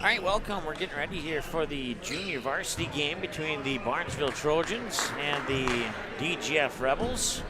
All right, welcome. We're getting ready here for the junior varsity game between the Barnesville Trojans and the DGF Rebels.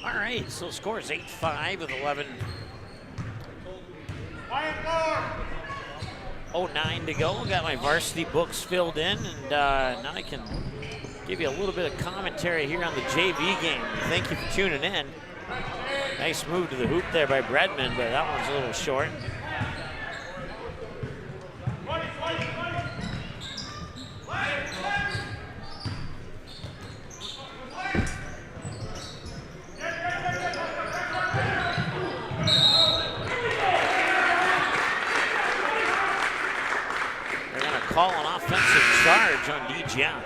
All right, so score is 8-5 with 11:09 to go. Got my varsity books filled in, and now I can give you a little bit of commentary here on the JV game. Thank you for tuning in. Nice move to the hoop there by Bredman, but that one's a little short. Call an offensive charge on DGF.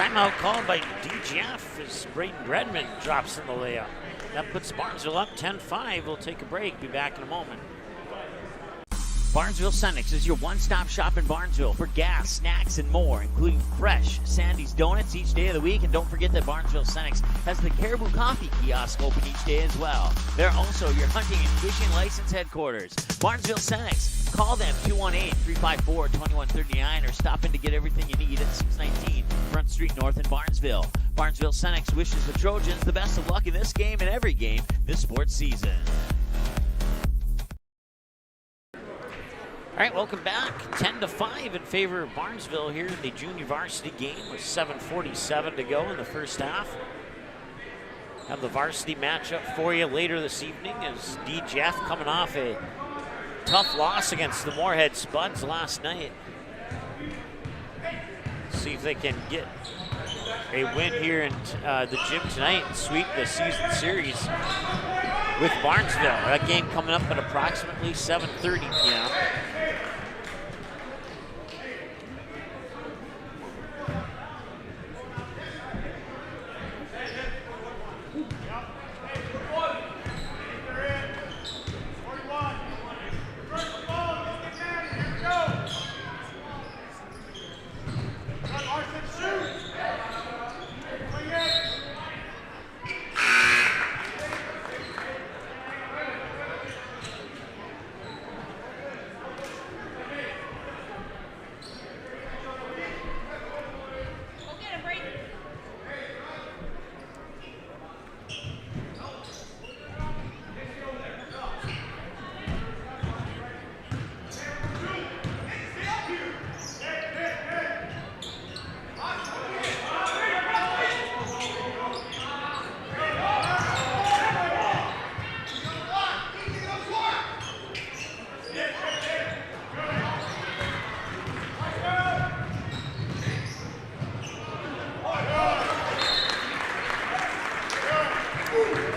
Timeout called by DGF as Braden Redmond drops in the layup. That puts Barnesville up 10-5. We'll take a break. Be back in a moment. Barnesville Cenex is your one-stop shop in Barnesville for gas, snacks, and more, including fresh Sandy's Donuts each day of the week. And don't forget that Barnesville Cenex has the Caribou Coffee kiosk open each day as well. They're also your hunting and fishing license headquarters. Barnesville Cenex. Call them 218-354-2139 or stop in to get everything you need at 619 Front Street North in Barnesville. Barnesville Cenex wishes the Trojans the best of luck in this game and every game this sports season. All right, welcome back. 10-5 in favor of Barnesville here in the junior varsity game with 7:47 to go in the first half. Have the varsity matchup for you later this evening as DGF coming off a tough loss against the Moorhead Spuds last night. See if they can get a win here in the gym tonight and sweep the season series with Barnesville. That game coming up at approximately 7:30 p.m.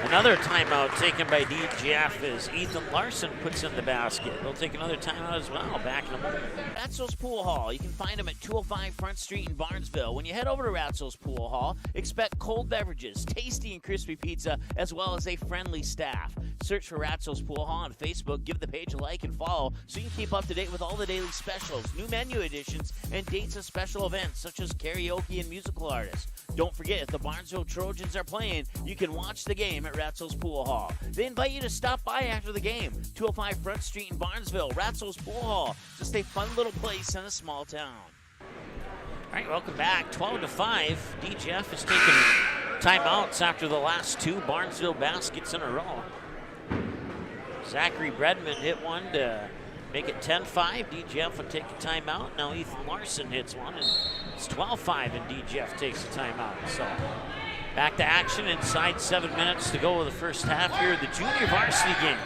Another timeout taken by DGF as Ethan Larson puts in the basket. They'll take another timeout as well. Back in a moment. Ratzel's Pool Hall. You can find them at 205 Front Street in Barnesville. When you head over to Ratzel's Pool Hall, expect cold beverages, tasty and crispy pizza, as well as a friendly staff. Search for Ratzel's Pool Hall on Facebook. Give the page a like and follow so you can keep up to date with all the daily specials, new menu additions, and dates of special events such as karaoke and musical artists. Don't forget, if the Barnesville Trojans are playing, you can watch the game at Ratzel's Pool Hall. They invite you to stop by after the game. 205 Front Street in Barnesville, Ratzel's Pool Hall. Just a fun little place in a small town. All right, welcome back. 12-5. DGF has taken timeouts after the last two Barnesville baskets in a row. Zachary Bredman hit one to make it 10-5. DGF will take a timeout. Now Ethan Larson hits one, and it's 12-5, and DGF takes a timeout. So back to action inside 7 minutes to go with the first half here of the junior varsity game.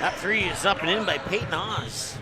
That three is up and in by Peyton Haas.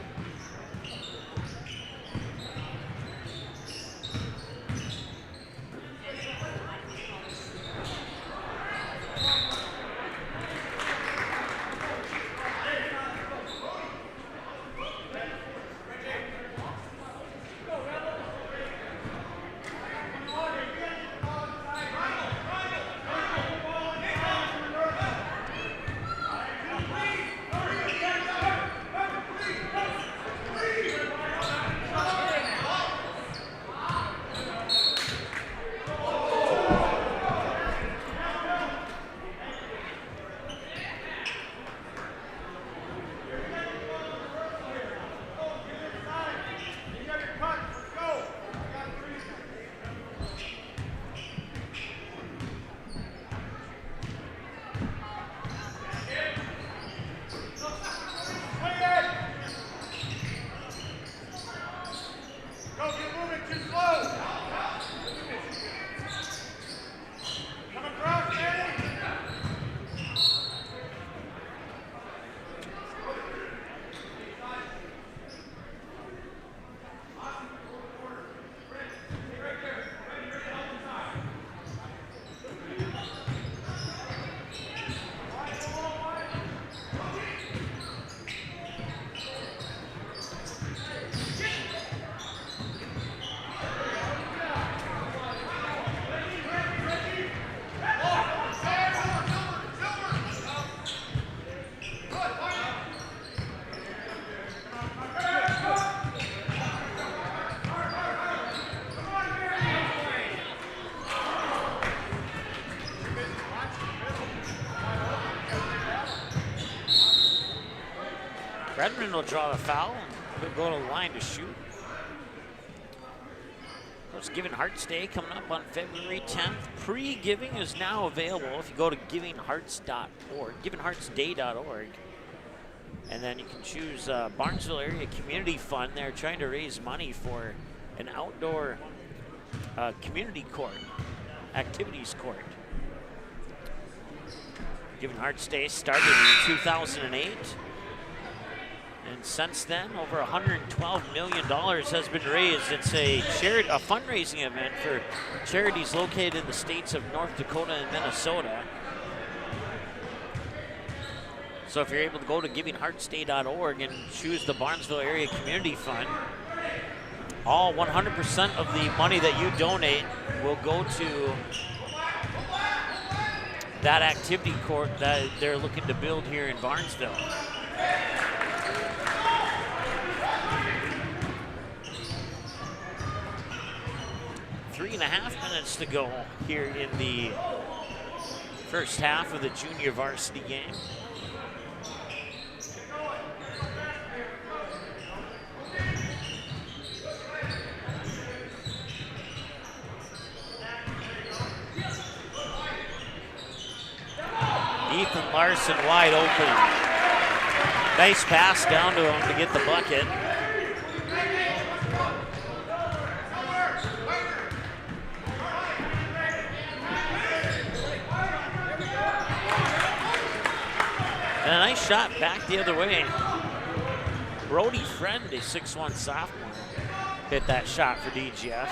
Redmond will draw the foul and he'll go to the line to shoot. Of course, Giving Hearts Day coming up on February 10th. Pre-giving is now available if you go to givinghearts.org, givingheartsday.org. And then you can choose Barnesville Area Community Fund. They're trying to raise money for an outdoor community court, activities court. Giving Hearts Day started in 2008. And since then, over $112 million has been raised. It's a fundraising event for charities located in the states of North Dakota and Minnesota. So if you're able to go to givingheartsday.org and choose the Barnesville Area Community Fund, all 100% of the money that you donate will go to that activity court that they're looking to build here in Barnesville. Three and a half minutes to go here in the first half of the junior varsity game. Ethan Larson wide open. Nice pass down to him to get the bucket. And a nice shot back the other way. Brody Friend, a 6'1" sophomore, hit that shot for DGF.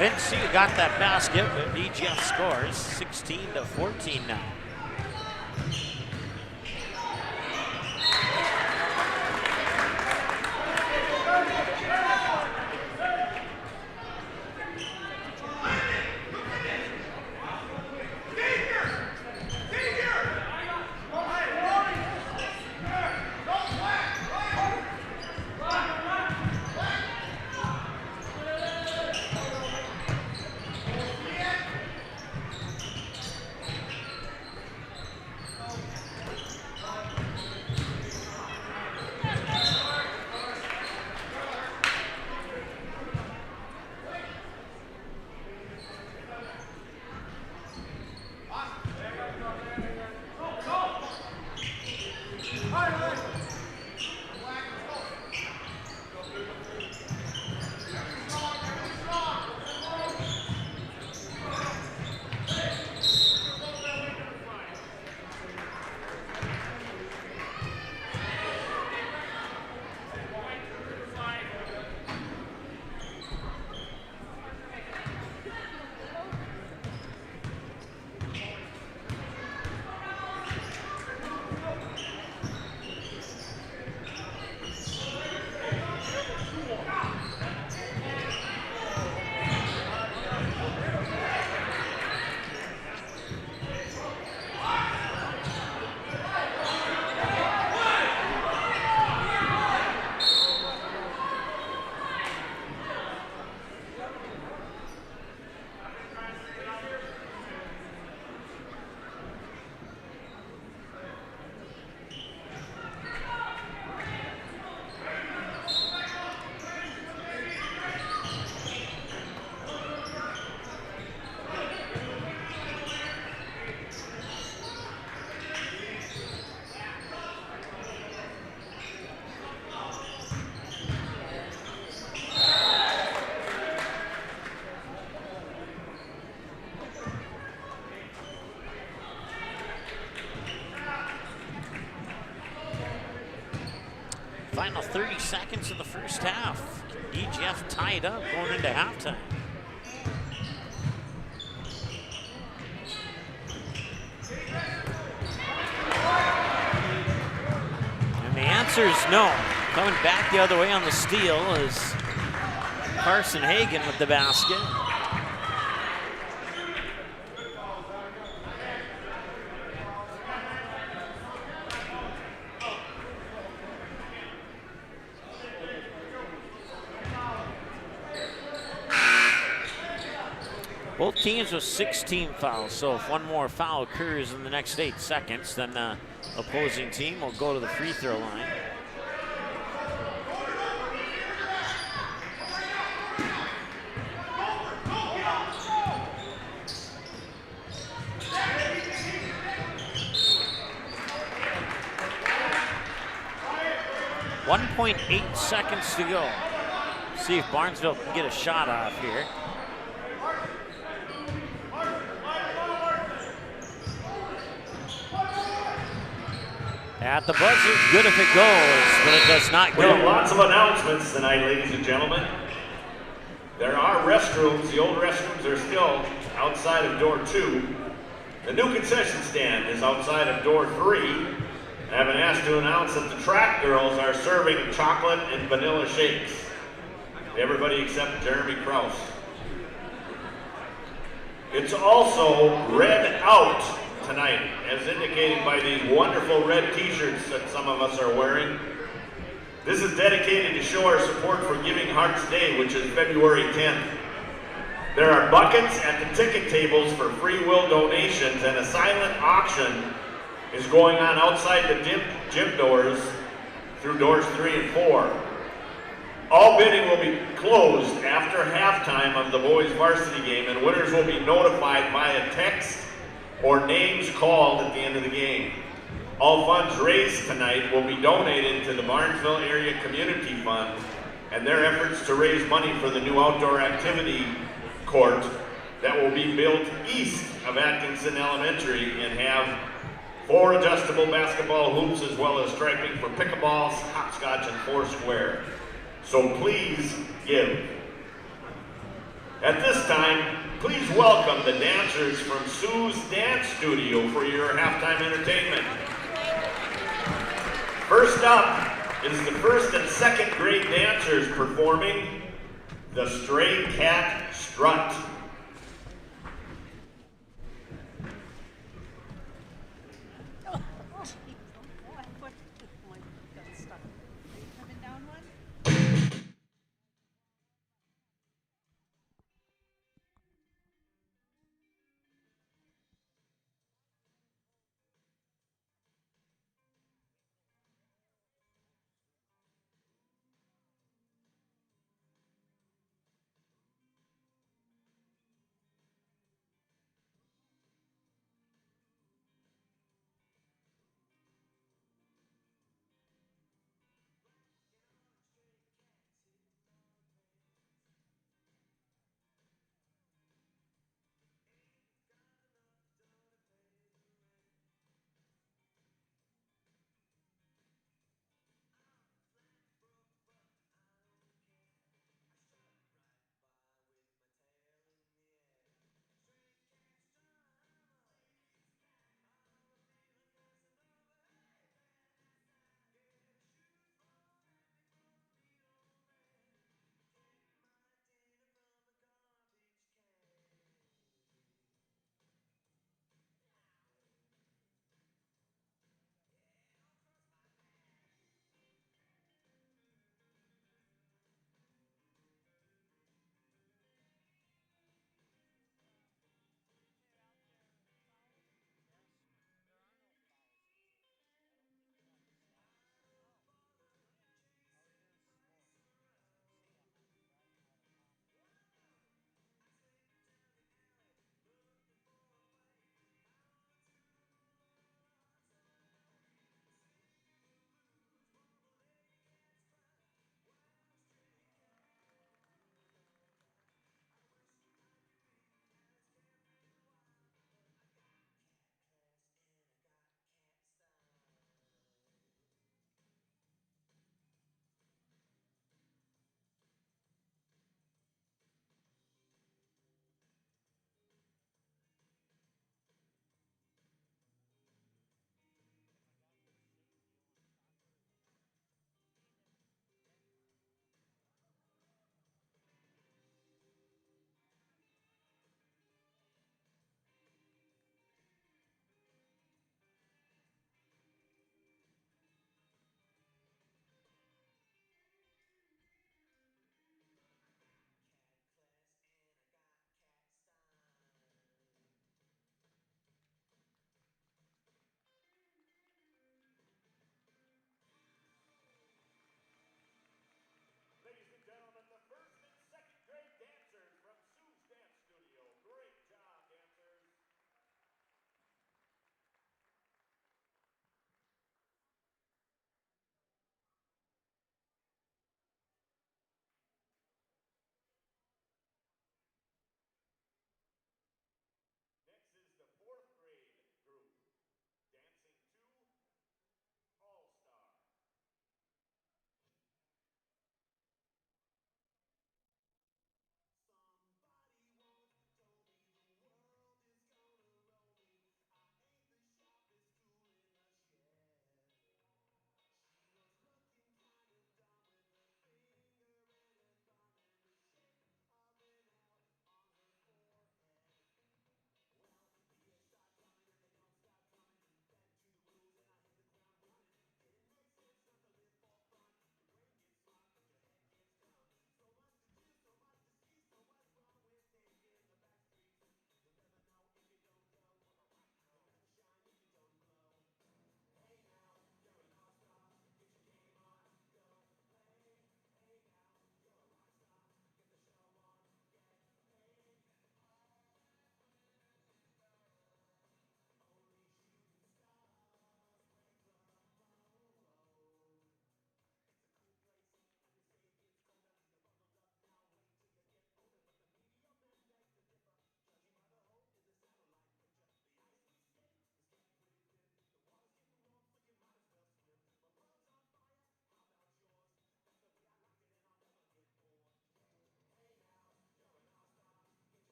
Didn't see who got that basket, but DGF scores 16-14 now. Final 30 seconds of the first half. DGF tied up going into halftime. And the answer is no. Coming back the other way on the steal is Carson Hagen with the basket. Both teams with 16 fouls, so if one more foul occurs in the next 8 seconds, then the opposing team will go to the free throw line. .8 seconds to go. See if Barnesville can get a shot off here. At the buzzer, good if it goes, but it does not go. We have lots of announcements tonight, ladies and gentlemen. There are restrooms. The old restrooms are still outside of door 2. The new concession stand is outside of door 3. I have been asked to announce that the track girls are serving chocolate and vanilla shakes. Everybody except Jeremy Krause. It's also red out tonight, as indicated by these wonderful red t-shirts that some of us are wearing. This is dedicated to show our support for Giving Hearts Day, which is February 10th. There are buckets at the ticket tables for free will donations, and a silent auction is going on outside the gym doors through doors 3 and 4. All bidding will be closed after halftime of the boys varsity game, and winners will be notified via text or names called at the end of the game. All funds raised tonight will be donated to the Barnesville Area Community Fund and their efforts to raise money for the new outdoor activity court that will be built east of Atkinson Elementary and have 4 adjustable basketball hoops as well as striping for pickleballs, hopscotch, and 4 square. So please give. At this time, please welcome the dancers from Sue's Dance Studio for your halftime entertainment. First up is the first and second grade dancers performing the Stray Cat Strut.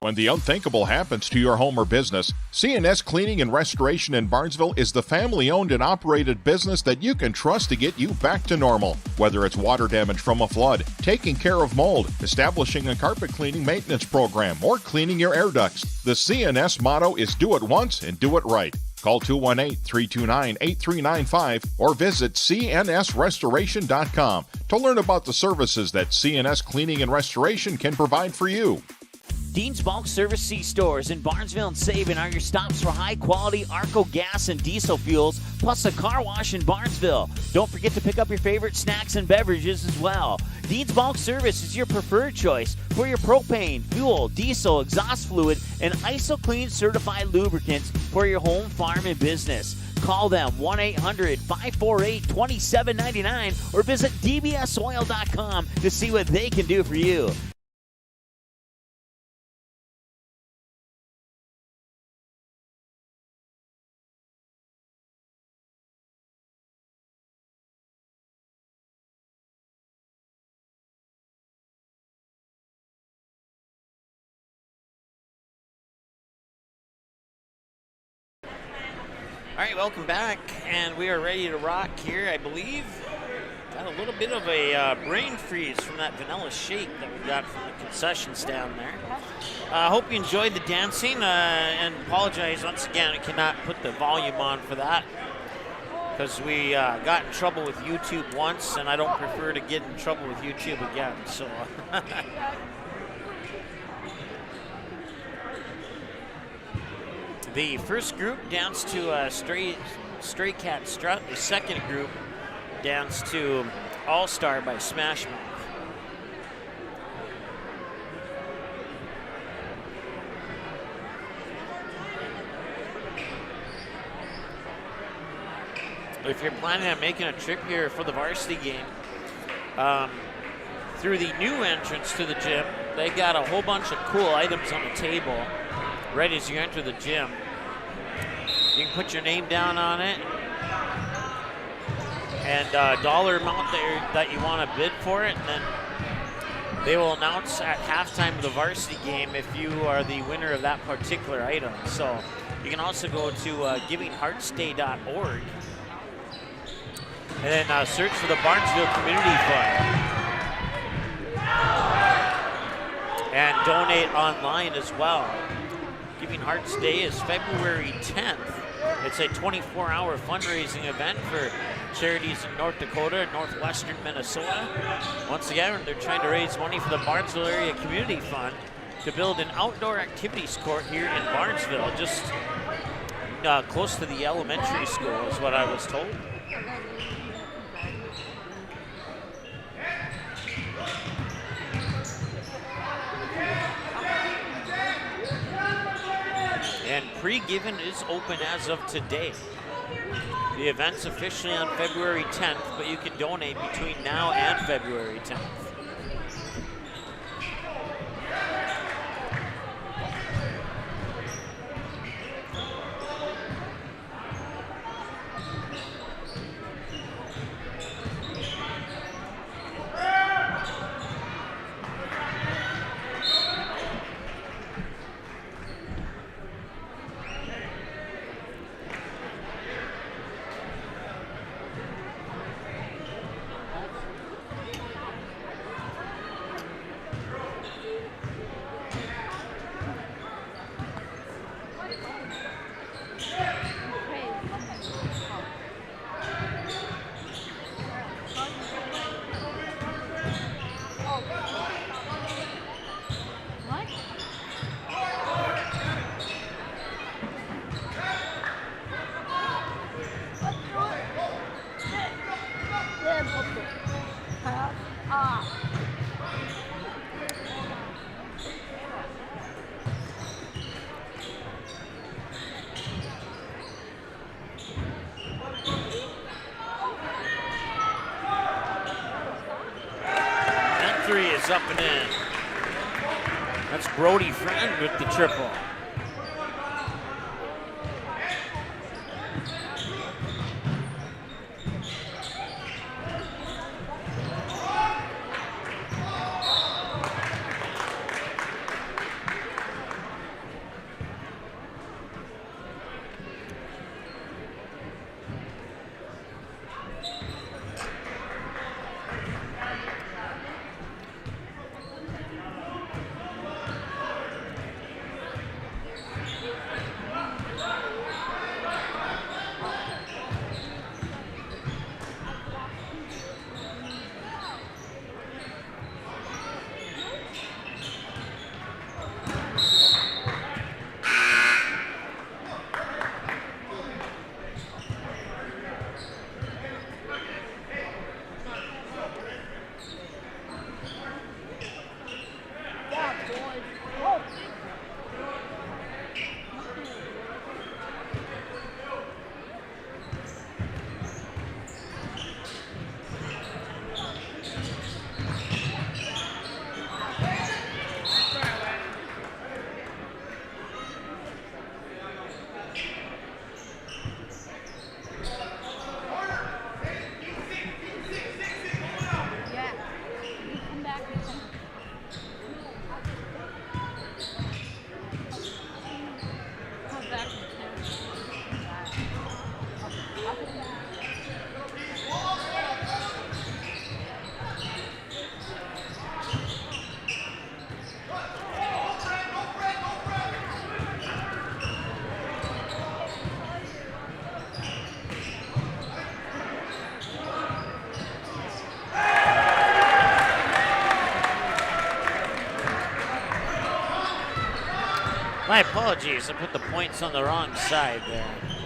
When the unthinkable happens to your home or business, C&S Cleaning and Restoration in Barnesville is the family-owned and operated business that you can trust to get you back to normal. Whether it's water damage from a flood, taking care of mold, establishing a carpet cleaning maintenance program, or cleaning your air ducts, the C&S motto is do it once and do it right. Call 218-329-8395 or visit cnsrestoration.com to learn about the services that C&S Cleaning and Restoration can provide for you. Dean's Bulk Service C-Stores in Barnesville and Sabin are your stops for high-quality Arco gas and diesel fuels, plus a car wash in Barnesville. Don't forget to pick up your favorite snacks and beverages as well. Dean's Bulk Service is your preferred choice for your propane, fuel, diesel, exhaust fluid, and ISO-Clean certified lubricants for your home, farm, and business. Call them 1-800-548-2799 or visit dbsoil.com to see what they can do for you. All right, welcome back, and we are ready to rock here, I believe. Got a little bit of a brain freeze from that vanilla shake that we got from the concessions down there. I hope you enjoyed the dancing, and apologize once again, I cannot put the volume on for that because we got in trouble with YouTube once, and I don't prefer to get in trouble with YouTube again, so... The first group danced to Stray Cat Strut. The second group danced to All-Star by Smash Mouth. If you're planning on making a trip here for the varsity game, through the new entrance to the gym, they got a whole bunch of cool items on the table right as you enter the gym. You can put your name down on it and dollar amount that you want to bid for it, and then they will announce at halftime of the varsity game if you are the winner of that particular item. So you can also go to givingheartsday.org and then search for the Barnesville Community Fund and donate online as well. Giving Hearts Day is February 10th. It's a 24-hour fundraising event for charities in North Dakota and northwestern Minnesota. Once again, they're trying to raise money for the Barnesville Area Community Fund to build an outdoor activities court here in Barnesville, just close to the elementary school is what I was told. And pre-given is open as of today. The event's officially on February 10th, but you can donate between now and February 10th. Up and in. That's Brody Friend with the triple. My apologies. I put the points on the wrong side there.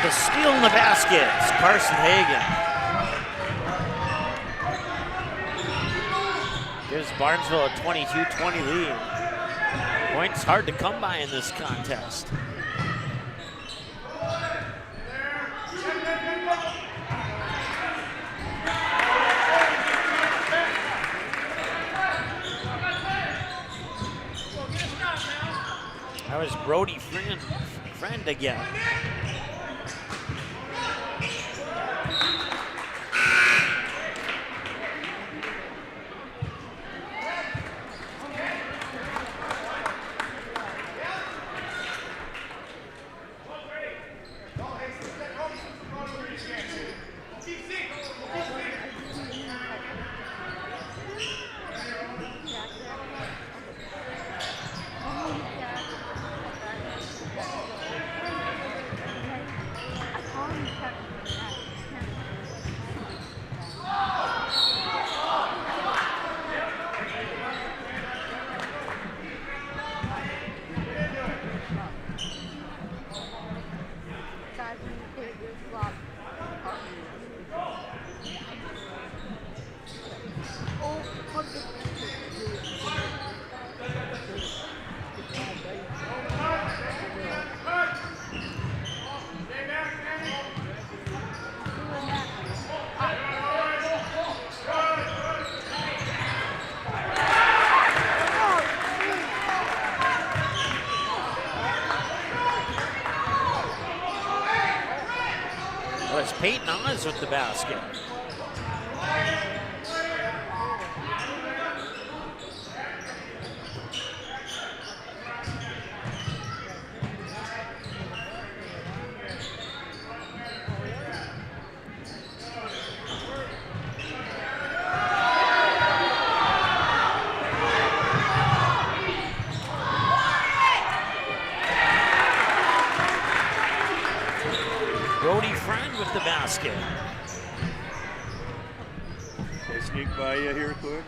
the steal in the basket. It's Carson Hagan. Gives Barnesville a 22-20 lead. Points hard to come by in this contest. That was Brody Friend again. Peyton Oz with the basket. Brody Friend with the basket. Can I sneak by you here quick?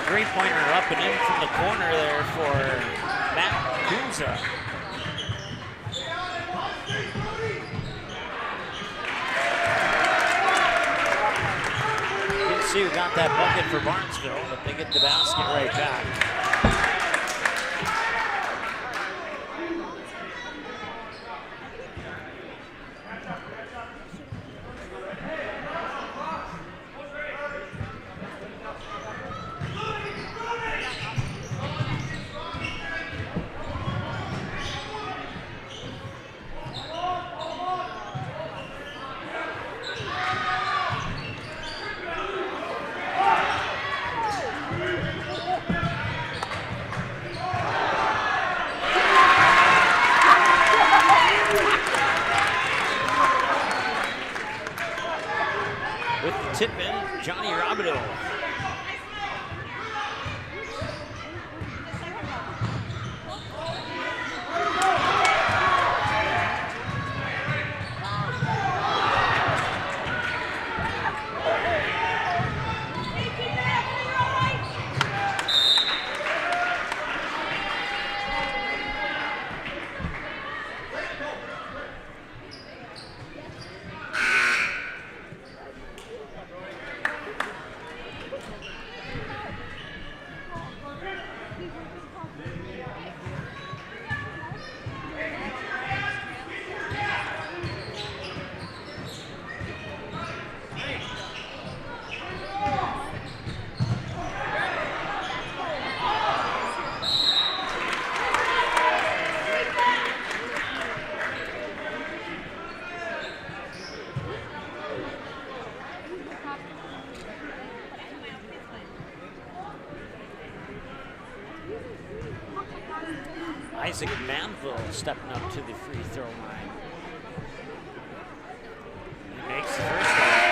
Three-pointer up and in from the corner there for Matt Kunza. Didn't see who got that bucket for Barnesville, but they get the basket right back. With the tip in, Johnny Robideau. Isaac Manville stepping up to the free throw line. He makes the first one.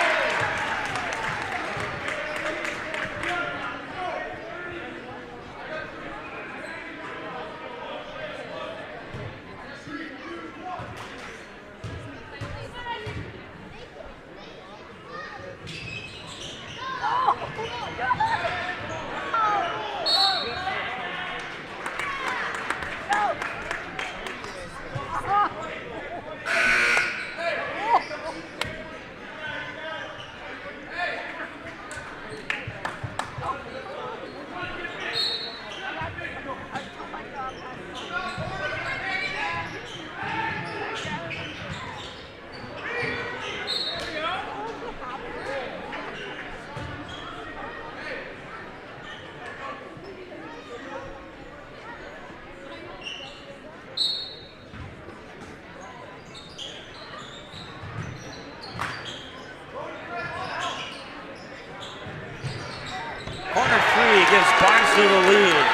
Corner three gives Barnesville the lead.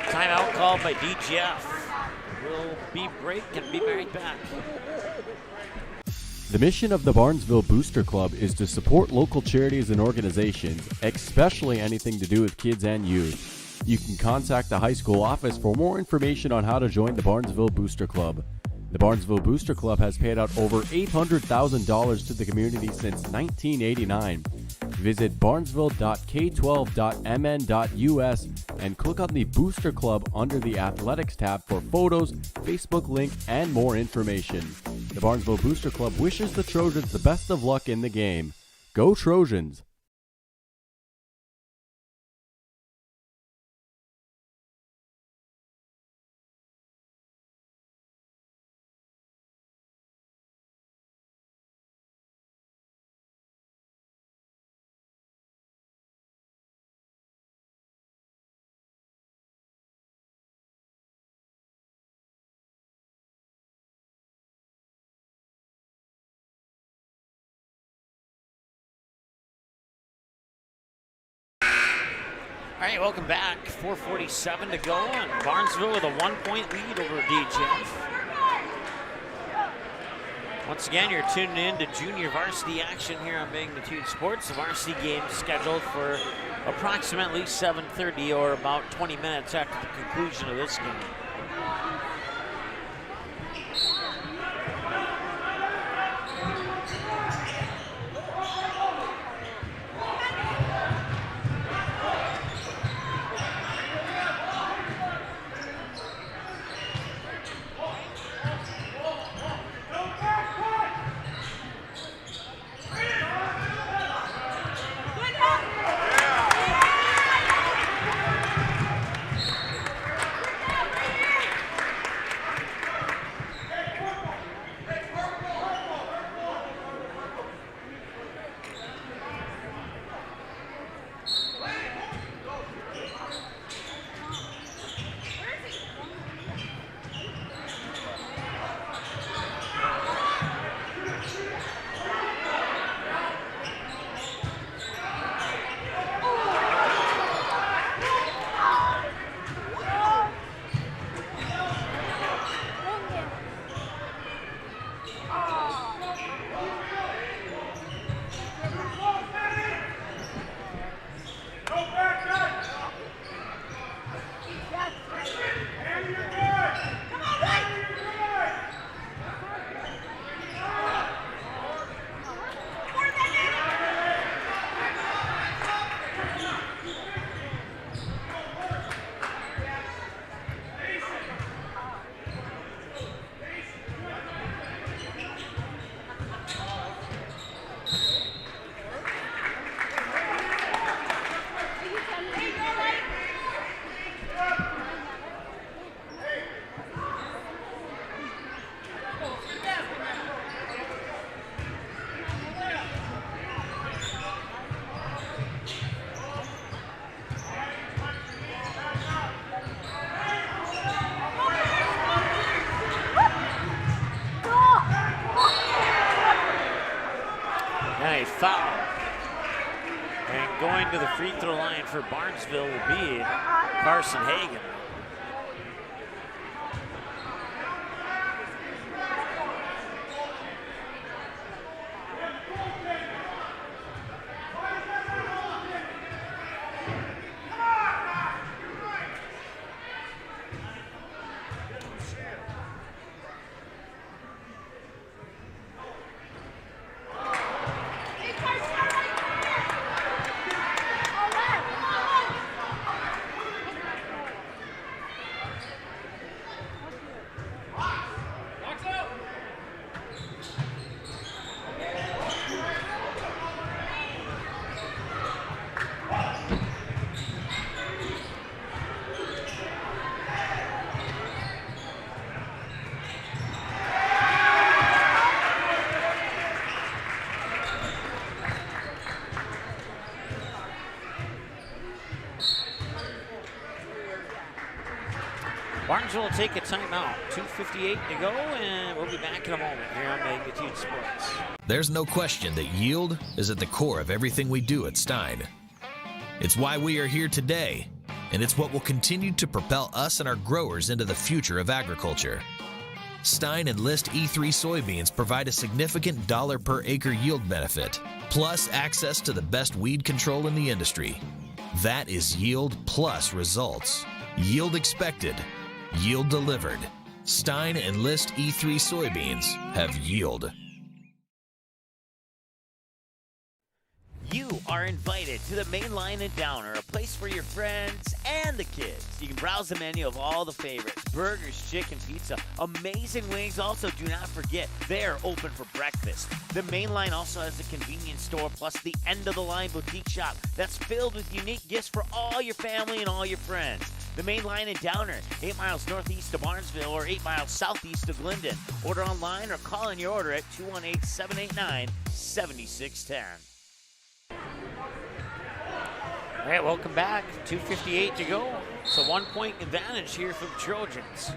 Timeout called by DGF. We'll be break and be right back. The mission of the Barnesville Booster Club is to support local charities and organizations, especially anything to do with kids and youth. You can contact the high school office for more information on how to join the Barnesville Booster Club. The Barnesville Booster Club has paid out over $800,000 to the community since 1989. Visit barnesville.k12.mn.us and click on the Booster Club under the Athletics tab for photos, Facebook link, and more information. The Barnesville Booster Club wishes the Trojans the best of luck in the game. Go Trojans! All right, welcome back. 4:47 to go, and Barnesville with a 1-point lead over DGF. Once again, you're tuning in to junior varsity action here on Magnitude Sports. The varsity game scheduled for approximately 7:30, or about 20 minutes after the conclusion of this game. Going to the free throw line for Barnesville will be Carson Hagan. Barnesville will take a timeout. 2:58 to go, and we'll be back in a moment here on Magnitude Sports. There's no question that yield is at the core of everything we do at Stein. It's why we are here today, and it's what will continue to propel us and our growers into the future of agriculture. Stein Enlist E3 soybeans provide a significant dollar per acre yield benefit, plus access to the best weed control in the industry. That is yield plus results. Yield expected. Yield delivered. Stein Enlist E3 soybeans have yield. You are invited to the Main Line in Downer, a place for your friends and the kids. You can browse the menu of all the favorites, burgers, chicken, pizza, amazing wings. Also, do not forget, they're open for breakfast. The Main Line also has a convenience store plus the end-of-the-line boutique shop that's filled with unique gifts for all your family and all your friends. The Main Line in Downer, 8 miles northeast of Barnesville or 8 miles southeast of Glyndon. Order online or call in your order at 218-789-7610. All right, welcome back. 2:58 to go. It's a 1-point advantage here for the Trojans.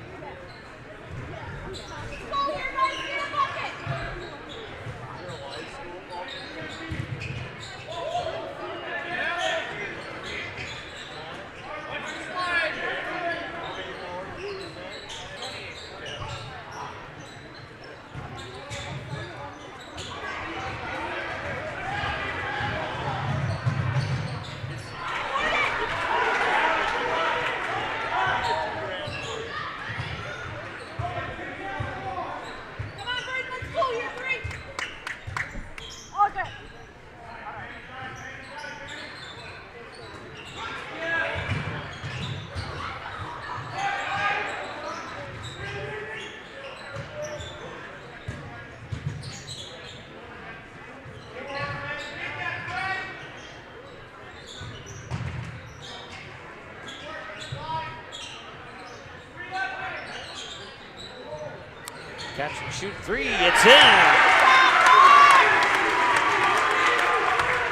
Catch and shoot three, it's in!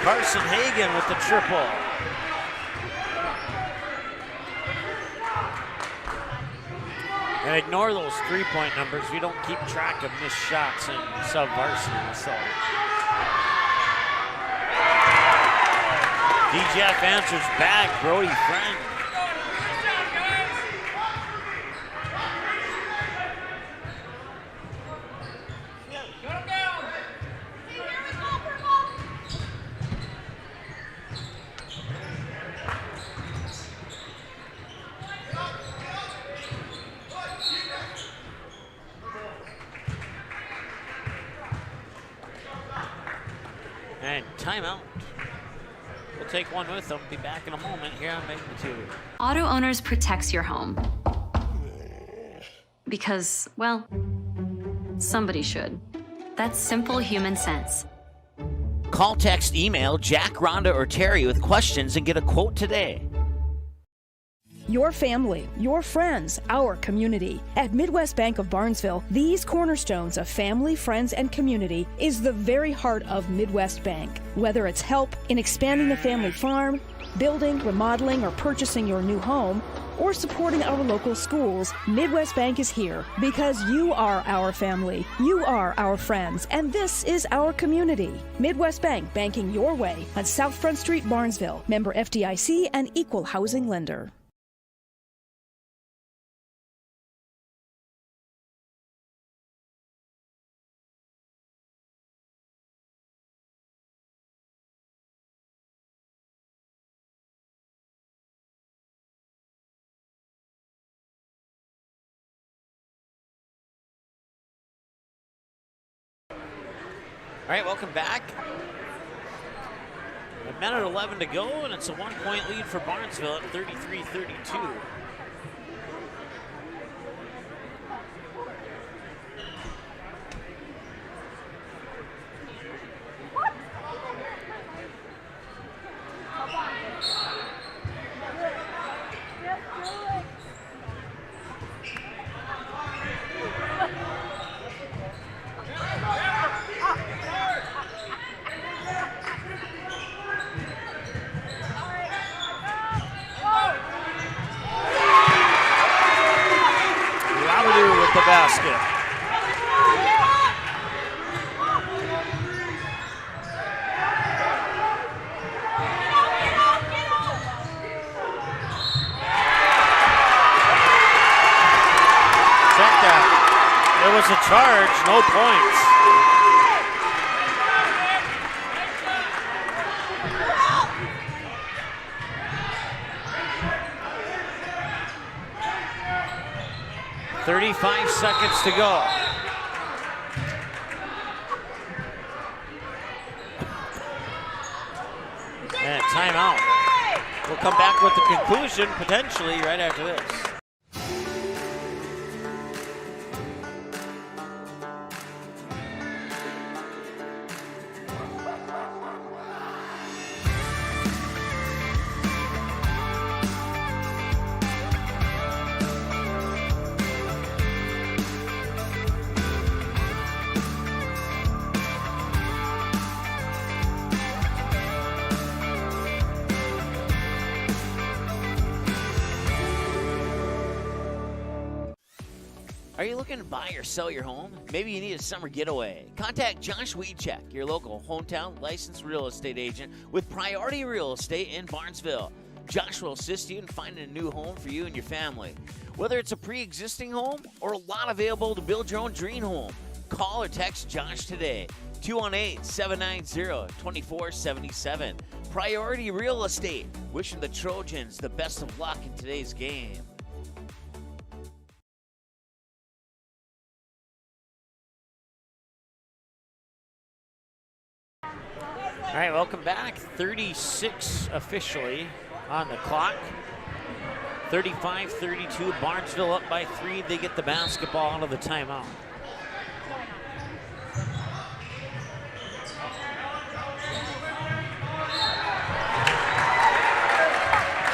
Carson Hagan with the triple. And ignore those three-point numbers. We don't keep track of missed shots in sub-varsity. So DJF answers back, Brody Friend. And timeout. We'll take one with them. Be back in a moment here on Magnitude. Auto Owners protects your home. Because, well, somebody should. That's simple human sense. Call, text, email Jack, Rhonda, or Terry with questions and get a quote today. Your family, your friends, our community. At Midwest Bank of Barnesville, these cornerstones of family, friends, and community is the very heart of Midwest Bank. Whether it's help in expanding the family farm, building, remodeling, or purchasing your new home, or supporting our local schools, Midwest Bank is here because you are our family, you are our friends, and this is our community. Midwest Bank, banking your way on South Front Street, Barnesville. Member FDIC and equal housing lender. All right, welcome back. A minute 11 to go, and it's a 1-point lead for Barnesville at 33-32. The basket. Check that. There was a charge, no points. .35 seconds to go. And timeout. We'll come back with the conclusion potentially right after this. Are you looking to buy or sell your home? Maybe you need a summer getaway. Contact Josh Weedcheck, your local hometown licensed real estate agent with Priority Real Estate in Barnesville. Josh will assist you in finding a new home for you and your family. Whether it's a pre-existing home or a lot available to build your own dream home, call or text Josh today. 218-790-2477. Priority Real Estate. Wishing the Trojans the best of luck in today's game. All right, welcome back. 36 officially on the clock. 35-32, Barnesville up by 3. They get the basketball out of the timeout.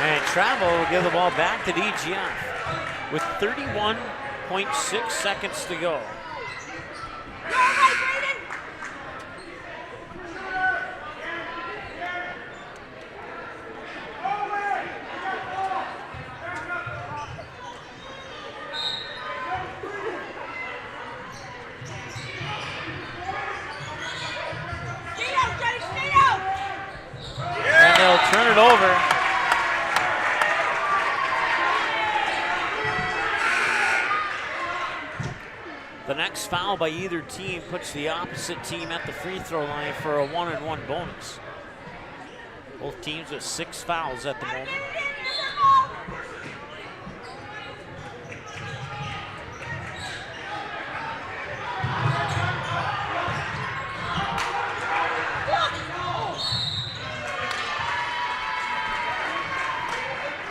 And Travel will give the ball back to DGF with 31.6 seconds to go. And they'll turn it over. The next foul by either team puts the opposite team at the free throw line for a 1-and-1 bonus. Both teams with 6 fouls at the moment.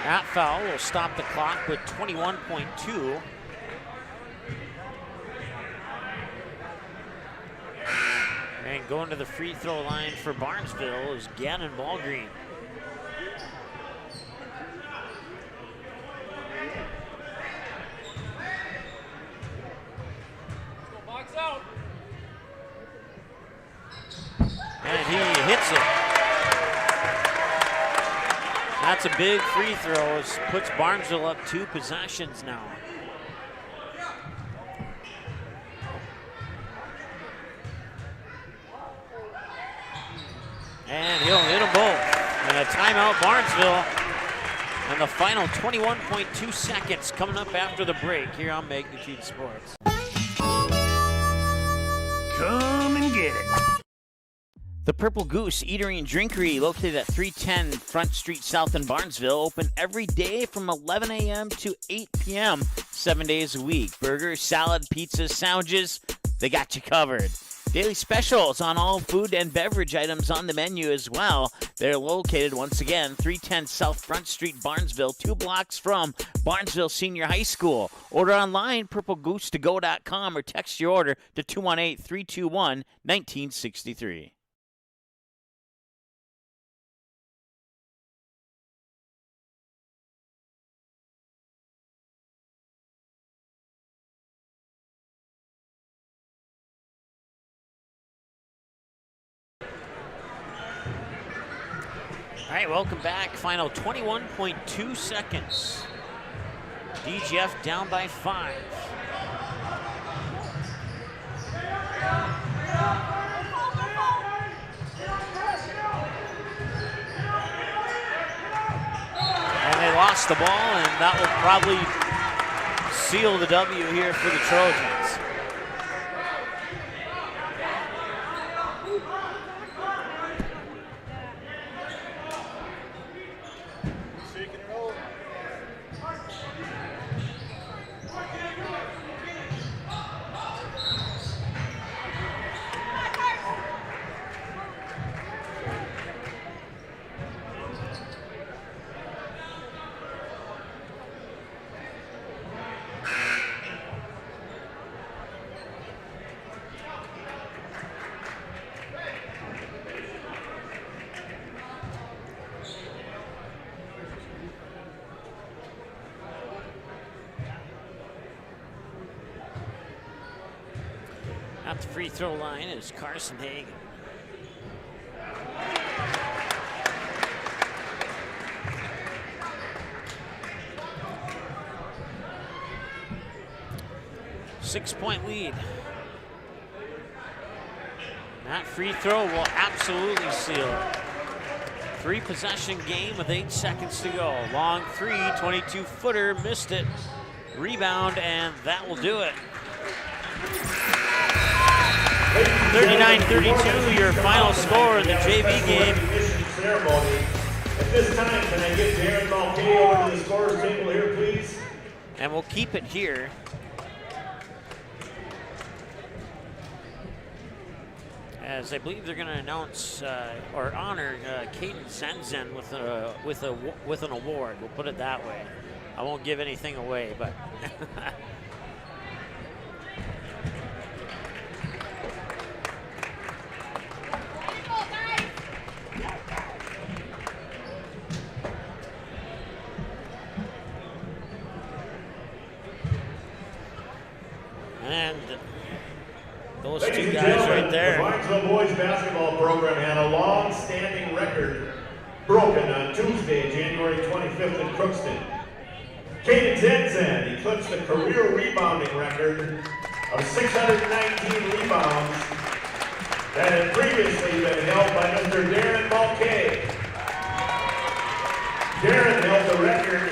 That foul will stop the clock with 21.2. And going to the free throw line for Barnesville is Gannon Ballgreen. Box out. And he hits it. That's That's a big free throw. It puts Barnesville up 2 possessions now. And he'll hit them both. And a timeout, Barnesville. And the final 21.2 seconds coming up after the break here on Magnitude Sports. Come and get it. The Purple Goose Eatery and Drinkery, located at 310 Front Street South in Barnesville, open every day from 11 a.m. to 8 p.m., 7 days a week. Burgers, salad, pizzas, sandwiches, they got you covered. Daily specials on all food and beverage items on the menu as well. They're located, once again, 310 South Front Street, Barnesville, 2 blocks from Barnesville Senior High School. Order online, purplegoose2go.com, or text your order to 218-321-1963. All right, welcome back. Final 21.2 seconds. DGF down by 5. And they lost the ball, and that will probably seal the W here for the Trojans. At the free throw line is Carson Hagan. Six-point lead. That free throw will absolutely seal it. 3-possession game with 8 seconds to go. Long three, 22-footer, missed it. Rebound, and that will do it. 39-32, your final score in the JV game. At this time, can I get Darren Mulcahy over to the scorer's table here, please? And we'll keep it here. As I believe they're going to announce or honor Kaden Zenzen with an award. We'll put it that way. I won't give anything away, but. And those two guys right there. The Barnesville boys basketball program had a long-standing record broken on Tuesday, January 25th in Crookston. Kaden Zenzen eclipsed the career rebounding record of 619 rebounds that had previously been held by Mr. Darren Mulcahy. Darren held the record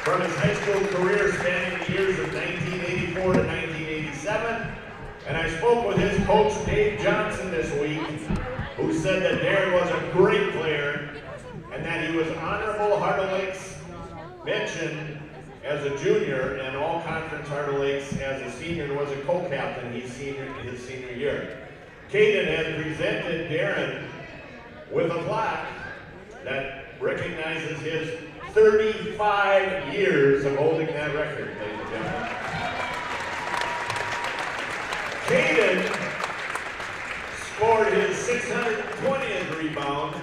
from his high school career spanning the years of 1984 to 1987, and I spoke with his coach, Dave Johnson, this week, who said that Darren was a great player and that he was honorable Heart of Lakes mention as a junior and all-conference Heart of Lakes as a senior, and was a co-captain his senior year. Kaden has presented Darren with a plaque that recognizes his 35 years of holding that record, ladies and gentlemen. Kaden scored his 620th rebound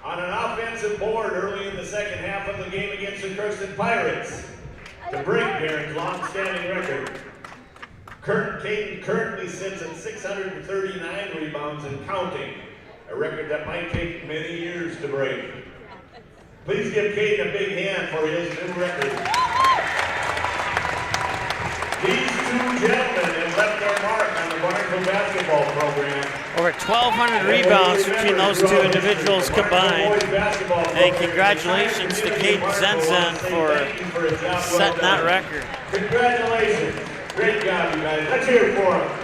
on an offensive board early in the second half of the game against the Crookston Pirates to break Darren's long-standing record. Kaden currently sits at 639 rebounds and counting, a record that might take many years to break. Please give Kaden a big hand for his new record. These two gentlemen have left their mark on the Barnesville basketball program. Over 1,200 rebounds between those two individuals combined. And congratulations to Kaden Zenzen for setting that record. Congratulations. Great job, you guys. Let's hear it for them.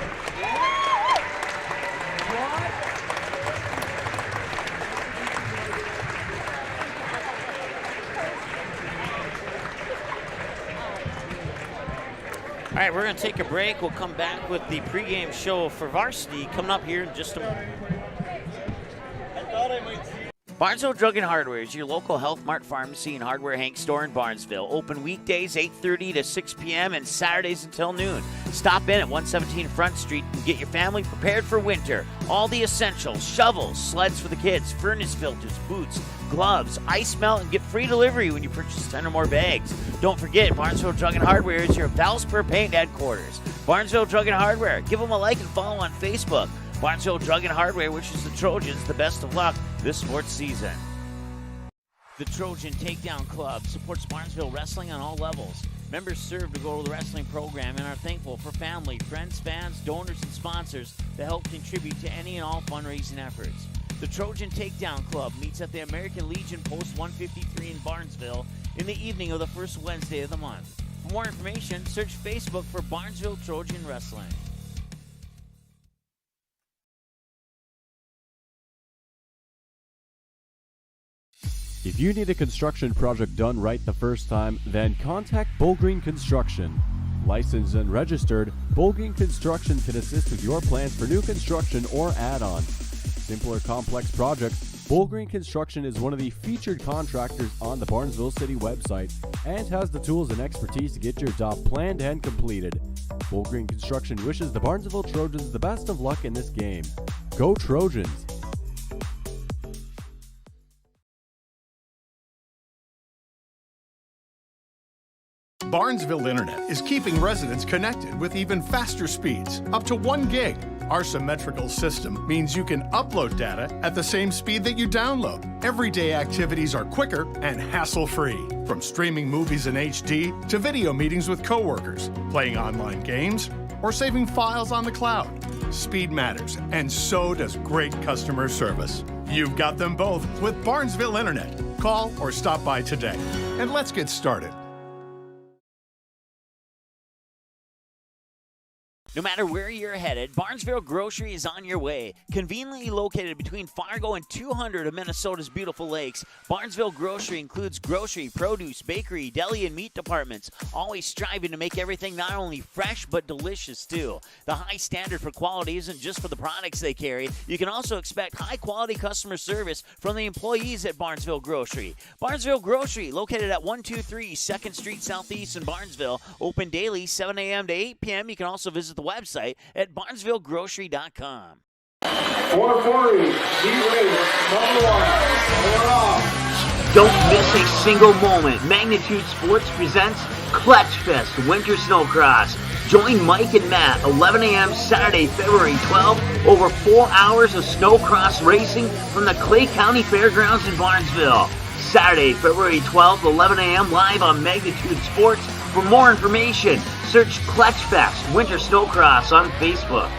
All right, we're going to take a break. We'll come back with the pregame show for Varsity coming up here in just a moment. Barnesville Drug and Hardware is your local Health Mart Pharmacy and Hardware Hank store in Barnesville. Open weekdays 8:30 to 6 p.m. and Saturdays until noon. Stop in at 117 Front Street and get your family prepared for winter. All the essentials, shovels, sleds for the kids, furnace filters, boots, gloves, ice melt, and get free delivery when you purchase 10 or more bags. Don't forget, Barnesville Drug and Hardware is your Valspar Paint headquarters. Barnesville Drug and Hardware. Give them a like and follow on Facebook. Barnesville Drug and Hardware wishes the Trojans the best of luck this sports season. The Trojan Takedown Club supports Barnesville wrestling on all levels. Members serve to go to the wrestling program and are thankful for family, friends, fans, donors, and sponsors that help contribute to any and all fundraising efforts. The Trojan Takedown Club meets at the American Legion Post 153 in Barnesville in the evening of the first Wednesday of the month. For more information, search Facebook for Barnesville Trojan Wrestling. If you need a construction project done right the first time, then contact Bullgreen Construction. Licensed and registered, Bullgreen Construction can assist with your plans for new construction or add-on. Simple or complex projects, Bullgreen Construction is one of the featured contractors on the Barnesville City website and has the tools and expertise to get your job planned and completed. Bullgreen Construction wishes the Barnesville Trojans the best of luck in this game. Go Trojans! Barnesville Internet is keeping residents connected with even faster speeds, up to 1 gig. Our symmetrical system means you can upload data at the same speed that you download. Everyday activities are quicker and hassle-free. From streaming movies in HD to video meetings with coworkers, playing online games, or saving files on the cloud. Speed matters, and so does great customer service. You've got them both with Barnesville Internet. Call or stop by today. And let's get started. No matter where you're headed, Barnesville Grocery is on your way. Conveniently located between Fargo and 200 of Minnesota's beautiful lakes, Barnesville Grocery includes grocery, produce, bakery, deli, and meat departments, always striving to make everything not only fresh but delicious too. The high standard for quality isn't just for the products they carry. You can also expect high-quality customer service from the employees at Barnesville Grocery. Barnesville Grocery, located at 123 2nd Street Southeast in Barnesville, open daily 7 a.m. to 8 p.m. You can also visit the website at barnesvillegrocery.com. 440, number 1. We're off. Don't miss a single moment. Magnitude Sports presents Clutch Fest Winter Snowcross. Join Mike and Matt 11 a.m. Saturday, February 12th. Over 4 hours of snowcross racing from the Clay County Fairgrounds in Barnesville. Saturday, February 12th, 11 a.m. live on Magnitude Sports. For more information, search Clutch Fest Winter Snowcross on Facebook.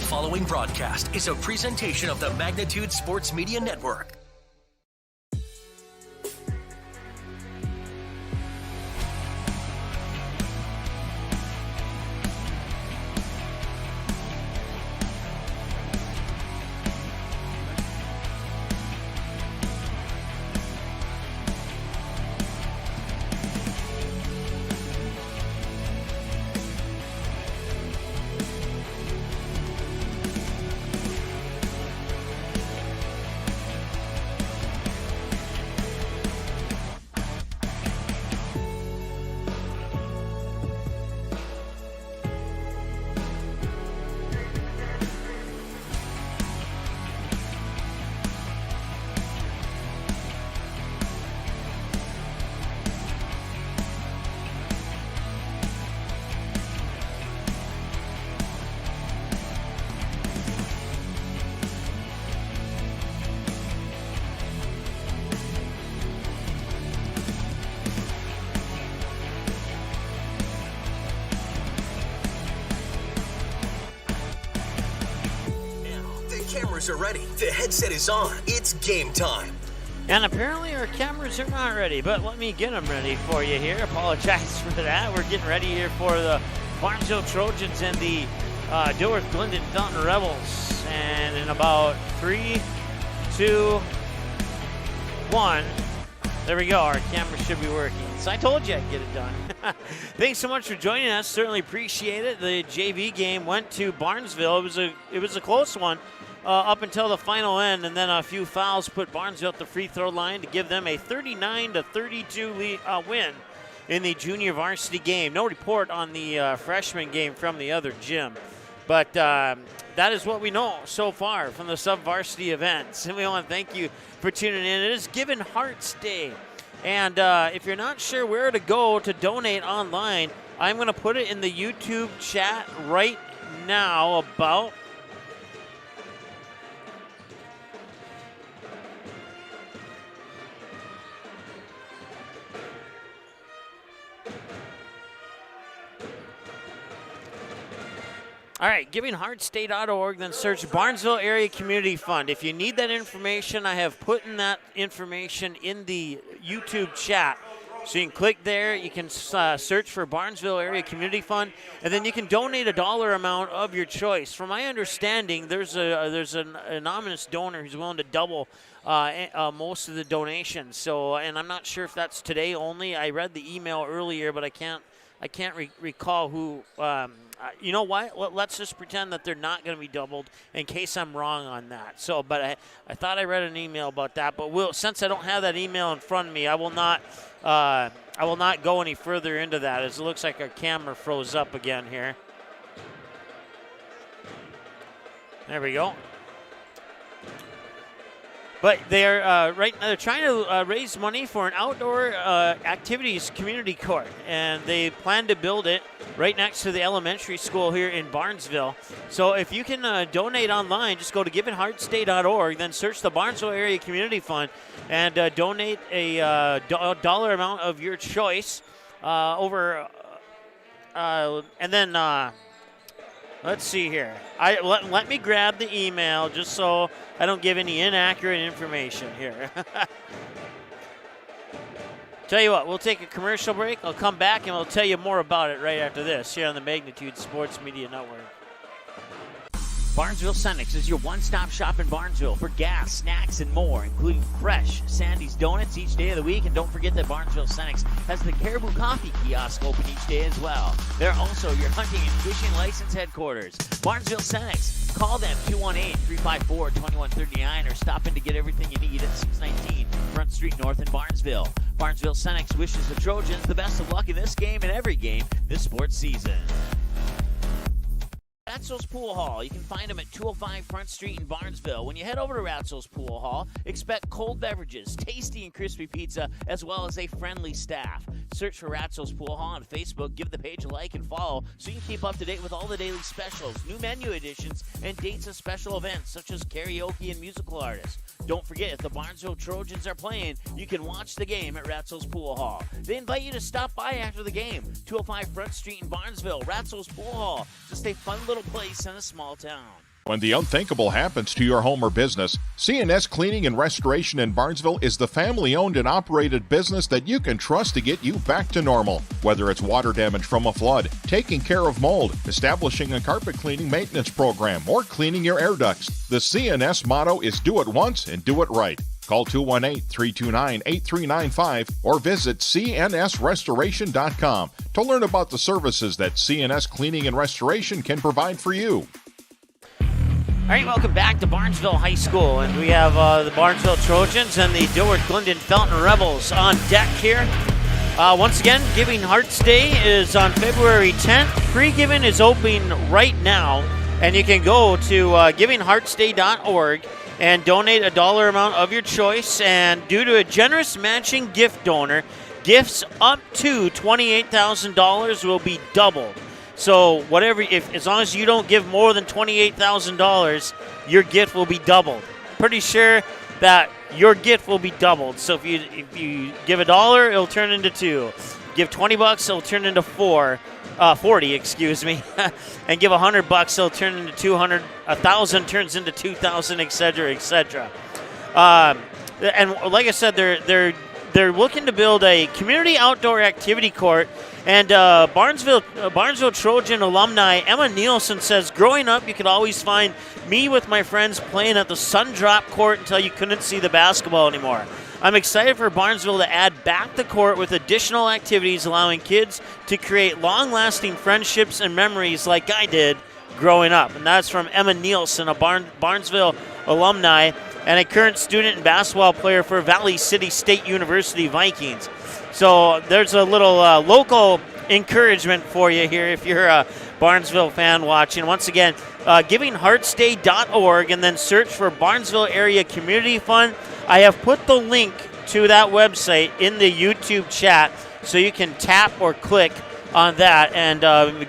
following broadcast is a presentation of the Magnitude Sports Media Network. Are ready. The headset is on. It's game time. And apparently our cameras are not ready, but let me get them ready for you here. Apologize for that. We're getting ready here for the Barnesville Trojans and the Dilworth Glyndon Felton Rebels. And in about 3, 2, 1, there we go. Our camera should be working. So I told you I'd get it done. Thanks so much for joining us. Certainly appreciate it. The JV game went to Barnesville. It was a close one. Up until the final end, and then a few fouls put Barnesville at the free throw line to give them a 39-32 win in the junior varsity game. No report on the freshman game from the other gym, but that is what we know so far from the sub-varsity events. And we want to thank you for tuning in. It is Giving Hearts Day, and if you're not sure where to go to donate online, I'm going to put it in the YouTube chat right now about All right, givingheartsday.org, then search Barnesville Area Community Fund. If you need that information, I have put in that information in the YouTube chat. So you can click there, you can search for Barnesville Area Community Fund, and then you can donate a dollar amount of your choice. From my understanding, there's an anonymous donor who's willing to double most of the donations. So, and I'm not sure if that's today only. I read the email earlier, but I can't recall who. You know what? Let's just pretend that they're not going to be doubled in case I'm wrong on that. So, but I thought I read an email about that. But since I don't have that email in front of me, I will not go any further into that, as it looks like our camera froze up again here. There we go. But they're right now they're trying to raise money for an outdoor activities community court, and they plan to build it right next to the elementary school here in Barnesville. So if you can donate online, just go to givingheartsday.org, then search the Barnesville Area Community Fund, and donate a dollar amount of your choice and then. Let's see here. Let me grab the email just so I don't give any inaccurate information here. Tell you what, we'll take a commercial break. I'll come back and we'll tell you more about it right after this here on the Magnitude Sports Media Network. Barnesville Senex is your one-stop shop in Barnesville for gas, snacks, and more, including fresh Sandy's Donuts each day of the week. And don't forget that Barnesville Senex has the Caribou Coffee kiosk open each day as well. They're also your hunting and fishing license headquarters. Barnesville Senex. Call them 218-354-2139 or stop in to get everything you need at 619 Front Street North in Barnesville. Barnesville Senex wishes the Trojans the best of luck in this game and every game this sports season. Ratzel's Pool Hall. You can find them at 205 Front Street in Barnesville. When you head over to Ratzel's Pool Hall, expect cold beverages, tasty and crispy pizza, as well as a friendly staff. Search for Ratzel's Pool Hall on Facebook. Give the page a like and follow so you can keep up to date with all the daily specials, new menu additions, and dates of special events such as karaoke and musical artists. Don't forget, if the Barnesville Trojans are playing, you can watch the game at Ratzel's Pool Hall. They invite you to stop by after the game. 205 Front Street in Barnesville, Ratzel's Pool Hall. Just a fun little place in a small town. When the unthinkable happens to your home or business, C&S Cleaning and Restoration in Barnesville is the family-owned and operated business that you can trust to get you back to normal. Whether it's water damage from a flood, taking care of mold, establishing a carpet cleaning maintenance program, or cleaning your air ducts, the C&S motto is do it once and do it right. Call 218-329-8395 or visit cnsrestoration.com to learn about the services that C&S Cleaning and Restoration can provide for you. All right, welcome back to Barnesville High School, and we have the Barnesville Trojans and the Dilworth Glyndon Felton Rebels on deck here. Once again, Giving Hearts Day is on February 10th. Pre-giving is open right now, and you can go to givingheartsday.org and donate a dollar amount of your choice. And due to a generous matching gift donor, gifts up to $28,000 will be doubled. So whatever, as long as you don't give more than $28,000, your gift will be doubled. Pretty sure that your gift will be doubled. So if you give $1, it'll turn into $2. Give $20, it'll turn into $40, excuse me. And give $100, it'll turn into $200. $1,000 turns into $2,000, etc., etc. And like I said, they're looking to build a community outdoor activity court. And Barnesville Trojan alumni Emma Nielsen says, growing up, you could always find me with my friends playing at the Sundrop court until you couldn't see the basketball anymore. I'm excited for Barnesville to add back the court with additional activities, allowing kids to create long-lasting friendships and memories like I did growing up. And that's from Emma Nielsen, a Barnesville alumni and a current student and basketball player for Valley City State University Vikings. So there's a little local encouragement for you here if you're a Barnesville fan watching. Once again, givingheartsday.org, and then search for Barnesville Area Community Fund. I have put the link to that website in the YouTube chat, so you can tap or click on that and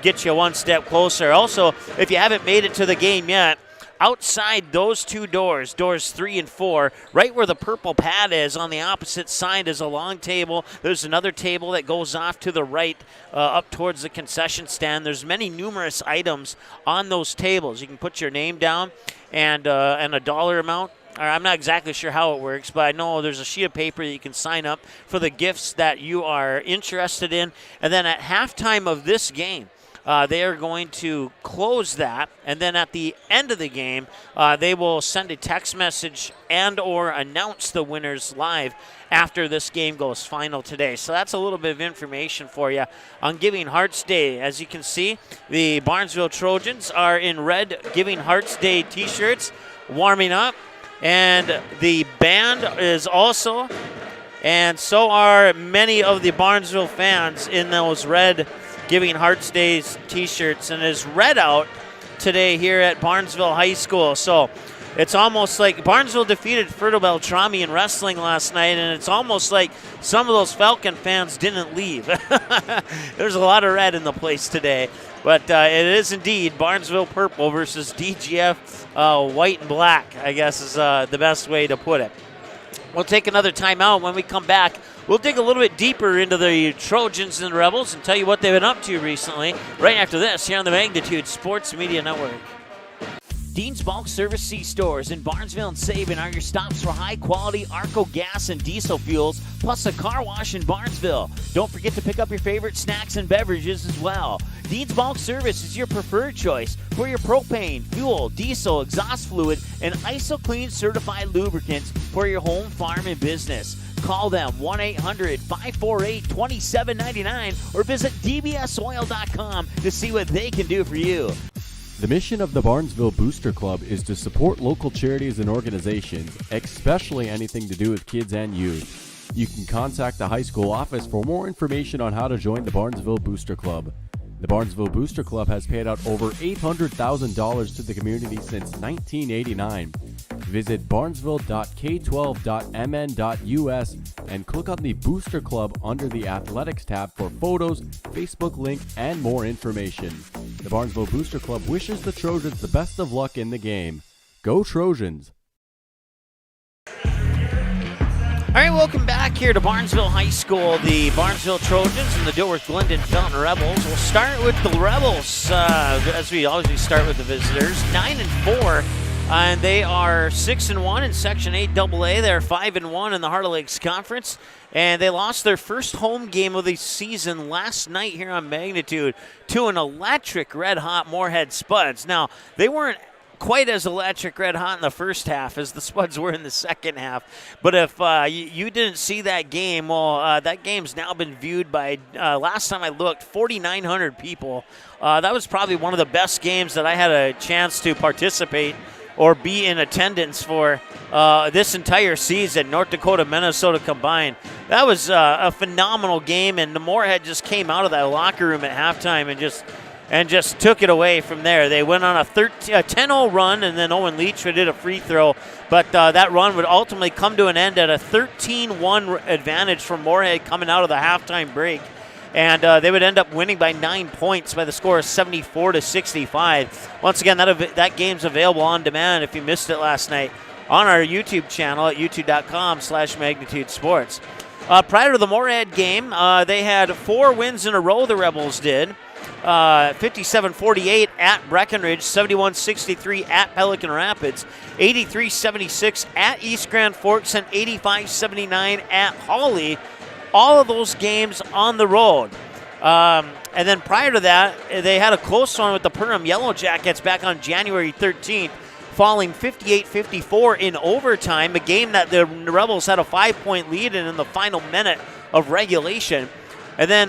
get you one step closer. Also, if you haven't made it to the game yet, outside those two doors, doors 3 and 4, right where the purple pad is, on the opposite side is a long table. There's another table that goes off to the right up towards the concession stand. There's numerous items on those tables. You can put your name down and a dollar amount. I'm not exactly sure how it works, but I know there's a sheet of paper that you can sign up for the gifts that you are interested in. And then at halftime of this game, they are going to close that, and then at the end of the game, they will send a text message and or announce the winners live after this game goes final today. So that's a little bit of information for you on Giving Hearts Day. As you can see, the Barnesville Trojans are in red Giving Hearts Day t-shirts warming up, and the band is also, and so are many of the Barnesville fans in those red Giving Hearts Days t-shirts, and is red out today here at Barnesville High School. So it's almost like Barnesville defeated Fertile Beltrami in wrestling last night, and it's almost like some of those Falcon fans didn't leave. There's a lot of red in the place today, but it is indeed Barnesville purple versus DGF white and black, I guess is the best way to put it. We'll take another timeout. When we come back, we'll dig a little bit deeper into the Trojans and Rebels and tell you what they've been up to recently, right after this here on the Magnitude Sports Media Network. Dean's Bulk Service C-Stores in Barnesville and Sabin are your stops for high-quality Arco gas and diesel fuels, plus a car wash in Barnesville. Don't forget to pick up your favorite snacks and beverages as well. Dean's Bulk Service is your preferred choice for your propane, fuel, diesel, exhaust fluid, and ISOClean certified lubricants for your home, farm, and business. Call them 1-800-548-2799 or visit dbsoil.com to see what they can do for you. The mission of the Barnesville Booster Club is to support local charities and organizations, especially anything to do with kids and youth. You can contact the high school office for more information on how to join the Barnesville Booster Club. The Barnesville Booster Club has paid out over $800,000 to the community since 1989. Visit barnesville.k12.mn.us and click on the Booster Club under the Athletics tab for photos, Facebook link, and more information. The Barnesville Booster Club wishes the Trojans the best of luck in the game. Go Trojans! All right, welcome back here to Barnesville High School. The Barnesville Trojans and the Dilworth Glyndon Felton Rebels. We'll start with the Rebels, as we always start with the visitors. 9-4, and they are 6-1 in Section 8AA. They're 5-1 in the Heart of Lakes Conference, and they lost their first home game of the season last night here on Magnitude to an electric red-hot Moorhead Spuds. Now, they weren't quite as electric red hot in the first half as the Spuds were in the second half. But if you didn't see that game, well, that game's now been viewed by, last time I looked, 4,900 people. That was probably one of the best games that I had a chance to participate or be in attendance for this entire season, North Dakota, Minnesota combined. That was a phenomenal game, and the Moorhead just came out of that locker room at halftime and just took it away from there. They went on a 10-0 run, and then Owen Leach did a free throw. But that run would ultimately come to an end at a 13-1 advantage for Moorhead coming out of the halftime break. And they would end up winning by 9 points by the score of 74-65. Once again, that game's available on demand if you missed it last night on our YouTube channel at youtube.com/Magnitude Sports. Prior to the Moorhead game, they had 4 wins in a row, the Rebels did. 57-48 at Breckenridge, 71-63 at Pelican Rapids, 83-76 at East Grand Forks, and 85-79 at Hawley. All of those games on the road. And then prior to that, they had a close one with the Perham Yellow Jackets back on January 13th, falling 58-54 in overtime, a game that the Rebels had a 5-point lead in the final minute of regulation. And then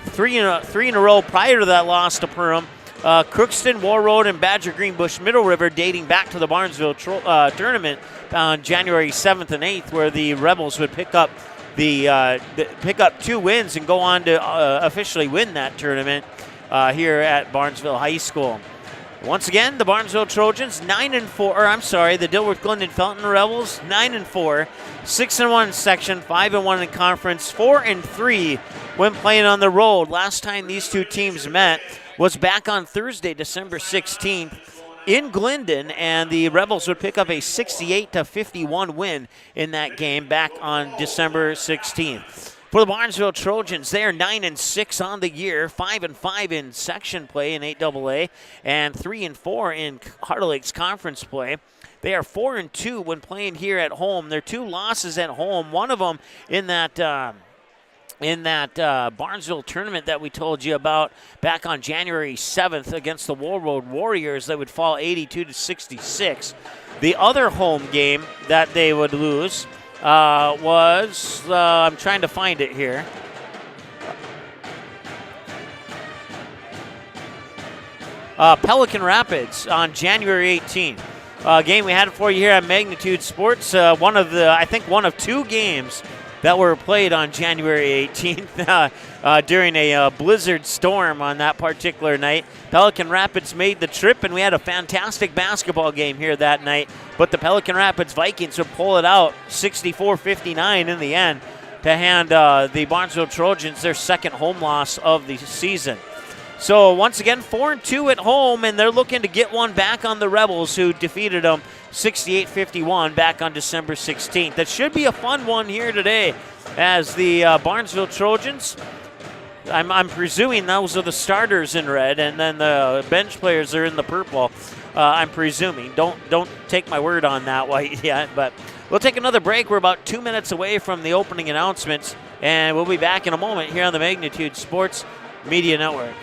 three in a row prior to that loss to Perham, Crookston, Warroad, and Badger Greenbush Middle River, dating back to the Barnesville tournament on January 7th and 8th, where the Rebels would pick up 2 wins and go on to officially win that tournament here at Barnesville High School. Once again, the Barnesville Trojans the Dilworth Glyndon Felton Rebels 9-4, 6-1 in section, 5-1 in conference, 4-3 when playing on the road. Last time these two teams met was back on Thursday, December 16th in Glyndon, and the Rebels would pick up a 68-51 win in that game back on December 16th. For the Barnesville Trojans, they are 9-6 on the year, 5-5 in section play in 8AA, and 3-4 in Heart of Lakes Conference play. They are 4-2 when playing here at home. Their 2 losses at home, one of them in that Barnesville tournament that we told you about back on January 7th against the Warroad Warriors, that would fall 82-66. The other home game that they would lose was, I'm trying to find it here. Pelican Rapids on January 18th. Game we had for you here at Magnitude Sports. One of 2 games that were played on January 18th during a blizzard storm on that particular night. Pelican Rapids made the trip, and we had a fantastic basketball game here that night. But the Pelican Rapids Vikings would pull it out 64-59 in the end to hand the Barnesville Trojans their second home loss of the season. So once again, 4-2 at home, and they're looking to get one back on the Rebels, who defeated them 68-51 back on December 16th. That should be a fun one here today, as the Barnesville Trojans, I'm presuming those are the starters in red, and then the bench players are in the purple. I'm presuming. Don't take my word on that yet, but we'll take another break. We're about 2 minutes away from the opening announcements, and we'll be back in a moment here on the Magnitude Sports Media Network.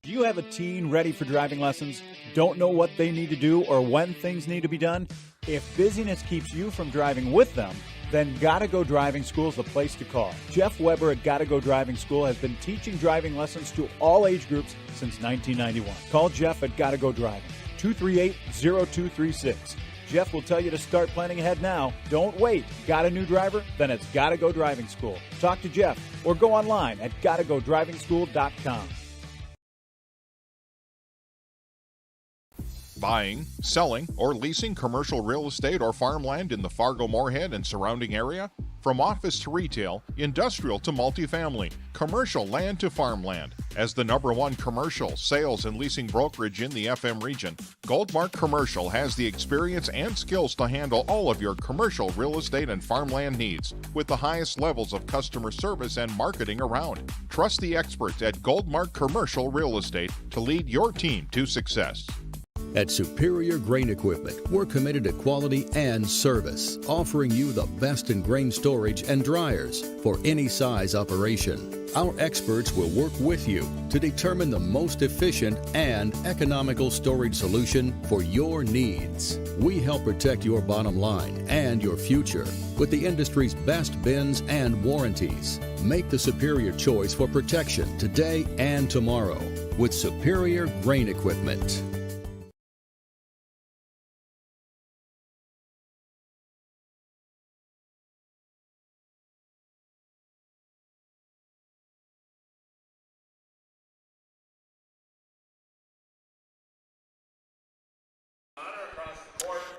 Do you have a teen ready for driving lessons? Don't know what they need to do or when things need to be done? If busyness keeps you from driving with them, then Gotta Go Driving School is the place to call. Jeff Weber at Gotta Go Driving School has been teaching driving lessons to all age groups since 1991. Call Jeff at Gotta Go Driving, 238-0236. Jeff will tell you to start planning ahead now. Don't wait. Got a new driver? Then it's Gotta Go Driving School. Talk to Jeff or go online at GottaGoDrivingSchool.com. Buying, selling, or leasing commercial real estate or farmland in the Fargo-Moorhead and surrounding area? From office to retail, industrial to multifamily, commercial land to farmland. As the #1 commercial, sales, and leasing brokerage in the FM region, Goldmark Commercial has the experience and skills to handle all of your commercial real estate and farmland needs with the highest levels of customer service and marketing around. Trust the experts at Goldmark Commercial Real Estate to lead your team to success. At Superior Grain Equipment, we're committed to quality and service, offering you the best in grain storage and dryers for any size operation. Our experts will work with you to determine the most efficient and economical storage solution for your needs. We help protect your bottom line and your future with the industry's best bins and warranties. Make the superior choice for protection today and tomorrow with Superior Grain Equipment.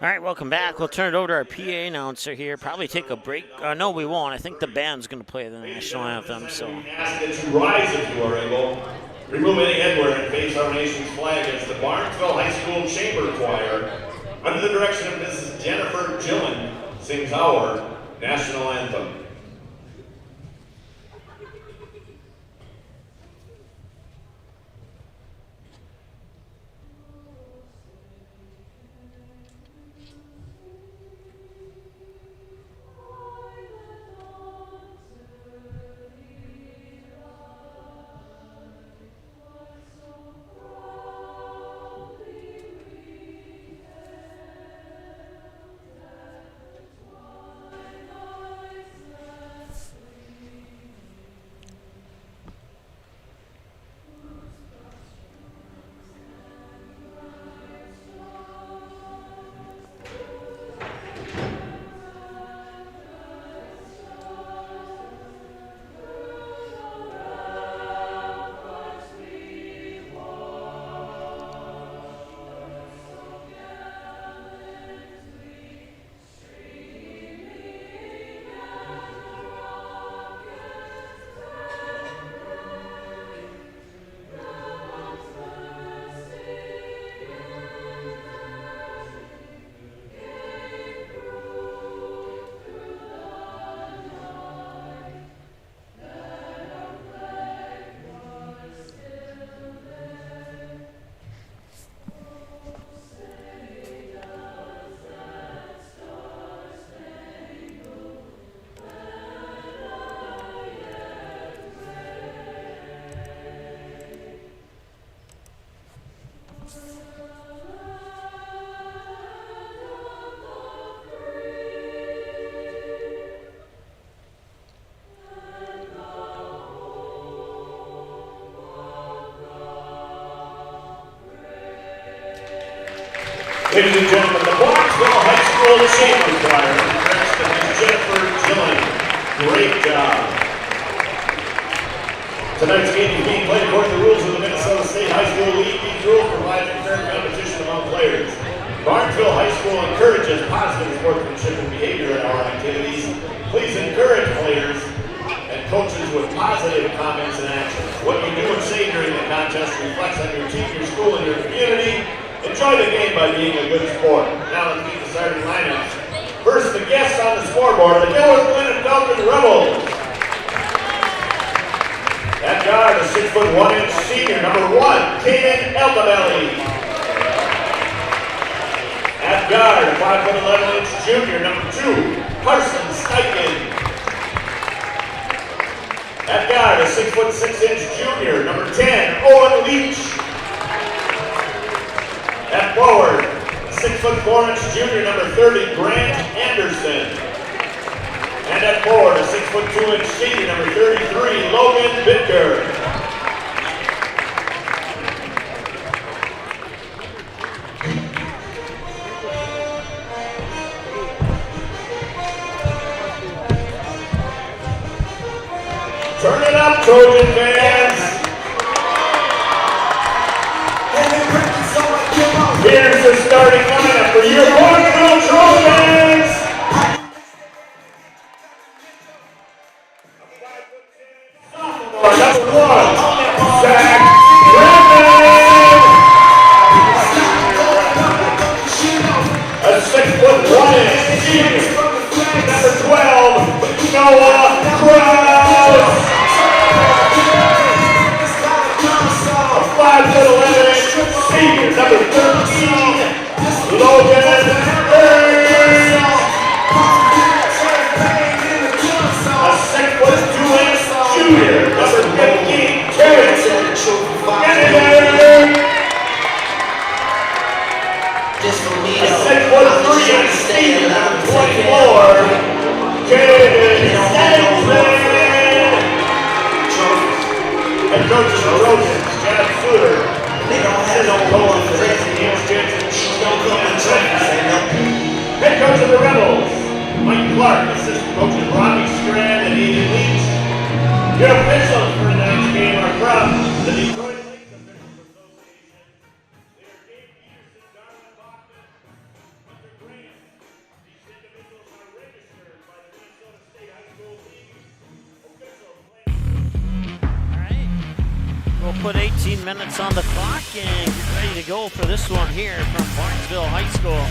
All right, welcome back. We'll turn it over to our PA announcer here. Probably take a break. No, we won't. I think the band's going to play the national anthem. So. Ask that you rise if you are able. Remove any headwear and face our nation's flag as the Barnesville High School Chamber Choir, under the direction of Mrs. Jennifer Gillen, sings our national anthem. Ladies and gentlemen, the Barnesville High School Chamber Choir, next to Ms. Jennifer Gillen. Great job. Tonight's game is being played according to the rules of the Minnesota State High School League. These rules provide fair competition among players. Barnesville High School encourages positive sportsmanship and behavior at our activities. Please encourage players and coaches with positive comments and actions. What you do and say during the contest reflects on your team, your school, and your community. Enjoy the game by being a good sport. Now let's meet the starting lineups. First, the guests on the scoreboard, the Dilworth Glyndon Felton Rebels. At guard, a 6'1" senior, number 1, Kaden. At guard, a 5'11" junior, number 2, Carson Steichen. At guard, a 6'6" junior, number 10, Owen Leach. At forward, a 6'4" junior, number 30, Grant Anderson. And at forward, a 6'2" senior, number 33, Logan Bittker. Turn it up, Trojan fans! Here's the starting lineup for your Barnesville Trojans. Sophomore, number 1, Zach Redmond. A 6'1" senior, number 12, Noah Krause. A 5'11" senior, number 13, Logan Ernst. A 6'2" junior, number 15, Kaden. A 6'3" senior, number 24, Kaden. Head coach of the Trojans, Chad Suter. Head coach of the Rebels, Mike Clark. Assistant coaches Robbie Strand and Aiden Leach. Your officials for tonight's game are from the Detroit Lakes Officials Association. They are Dave Peterson, Darwin Bachman, Hunter Grant. These individuals are registered by the Minnesota State High School League. Official play. We'll put 18 minutes on the clock and get ready to go for this one here from Barnesville High School.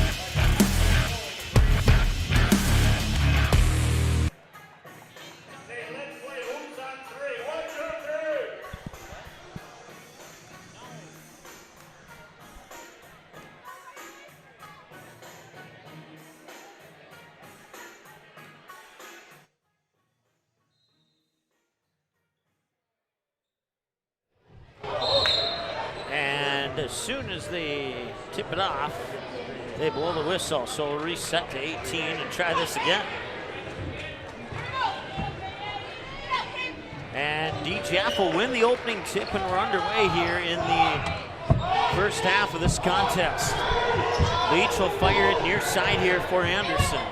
As soon as they tip it off, they blow the whistle. So we'll reset to 18 and try this again. And D-Jeff will win the opening tip, and we're underway here in the first half of this contest. Leach will fire it near side here for Anderson.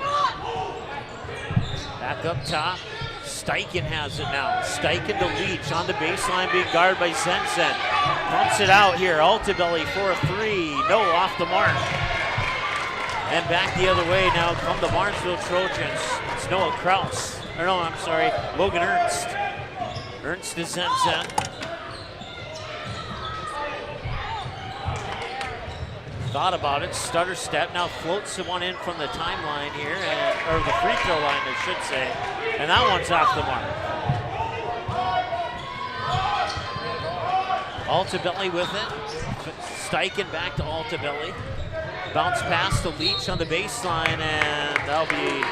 Back up top. Steichen has it now. Steichen to Leach on the baseline, being guarded by Zenzen. Pumps it out here. Altabelli for a 3. No, off the mark. And back the other way now come the Barnesville Trojans. It's Noah Krause. Or no, I'm sorry, Logan Ernst. Ernst to Zenzen. Thought about it. Stutter step. Now floats the one in from the timeline here, or the free throw line, I should say. And that one's off the mark. Altabelli with it. Steichen back to Altabelli. Bounce pass to Leach on the baseline, and that'll be...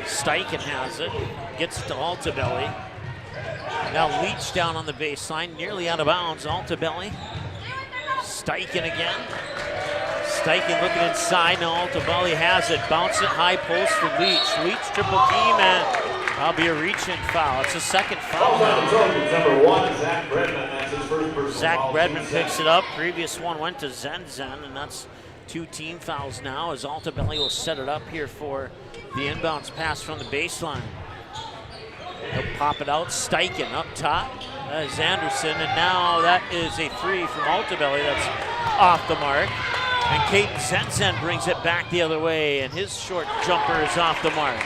Steichen has it, gets it to Altabelli. Now Leach down on the baseline, nearly out of bounds. Altabelli. Steichen again. Steichen looking inside, now Altabelli has it. Bounce it high post for Leach. Leach triple team, and that'll be a reach-in foul. It's a second foul. Number 1, Zach Redmond. That's his first personal Zach foul. Redmond picks it up. Previous one went to Zenzen, and that's 2 team fouls now as Altabelli will set it up here for the inbounds pass from the baseline. He'll pop it out. Steichen up top. That is Anderson, and now that is a 3 from Altabelli. That's off the mark. And Kaden Zenzen brings it back the other way, and his short jumper is off the mark.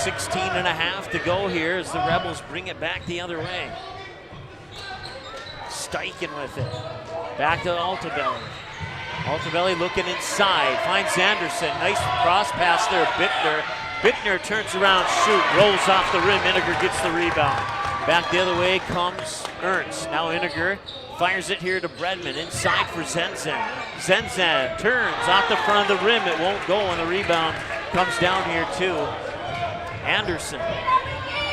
16.5 to go here as the Rebels bring it back the other way. Steichen with it. Back to Altabelli. Altabelli looking inside, finds Anderson. Nice cross pass there, Bittner. Bittner turns around, shoot, rolls off the rim. Iniger gets the rebound. Back the other way comes Ernst. Now Iniger fires it here to Bredman. Inside for Zenzen. Zenzen turns off the front of the rim. It won't go, and the rebound comes down here to Anderson.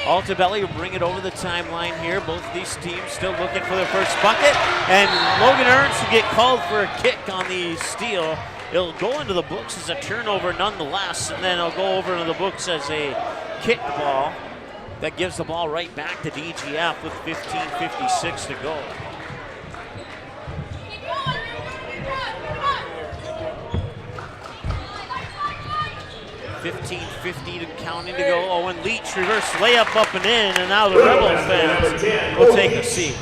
Altabelli will bring it over the timeline here. Both of these teams still looking for their first bucket. And Logan Ernst will get called for a kick on the steal. It'll go into the books as a turnover nonetheless, and then it'll go over into the books as a kick ball. That gives the ball right back to DGF with 15:56 to go. $15.50 counting to go. Owen Leach reverse layup up and in, and now the Rebels fans will take a seat.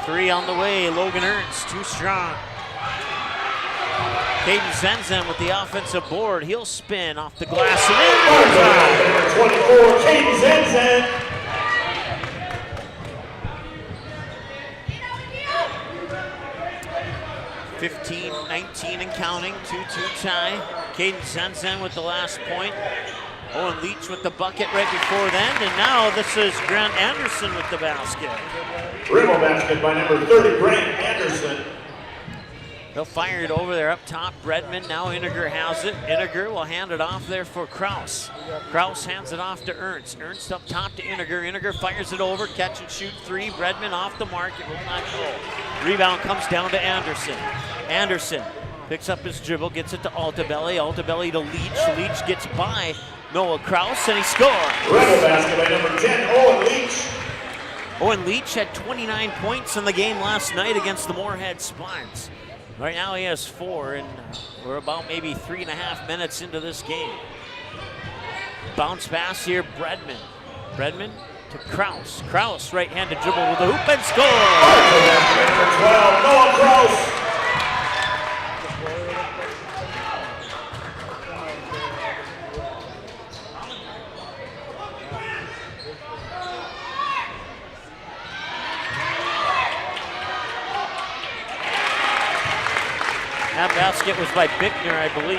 Three on the way. Logan Ernst too strong. Kaden Zenzen with the offensive board. He'll spin off the glass and in. 24, Kaden Zenzen. $15-19 and counting, 2-2 tie. Kaden Zenzen with the last point. Owen Leach with the bucket right before then, and now this is Grant Anderson with the basket. Rebel basket by number 30, Grant Anderson. They'll fire it over there up top. Bredman, now Iniger has it. Iniger will hand it off there for Kraus. Kraus hands it off to Ernst. Ernst up top to Iniger. Iniger fires it over, catch and shoot three. Bredman off the mark, it will not go. Rebound comes down to Anderson. Anderson picks up his dribble, gets it to Altabelli. Altabelli to Leach. Leach gets by Noah Kraus, and he scores. Rebel basket by number 10, Owen Leach. Owen Leach had 29 points in the game last night against the Moorhead Spartans. Right now he has 4, and we're about maybe 3.5 minutes into this game. Bounce pass here, Bredman. Bredman to Kraus. Kraus right-handed dribble with the hoop and score. 12, Noah Kraus. That basket was by Bickner, I believe.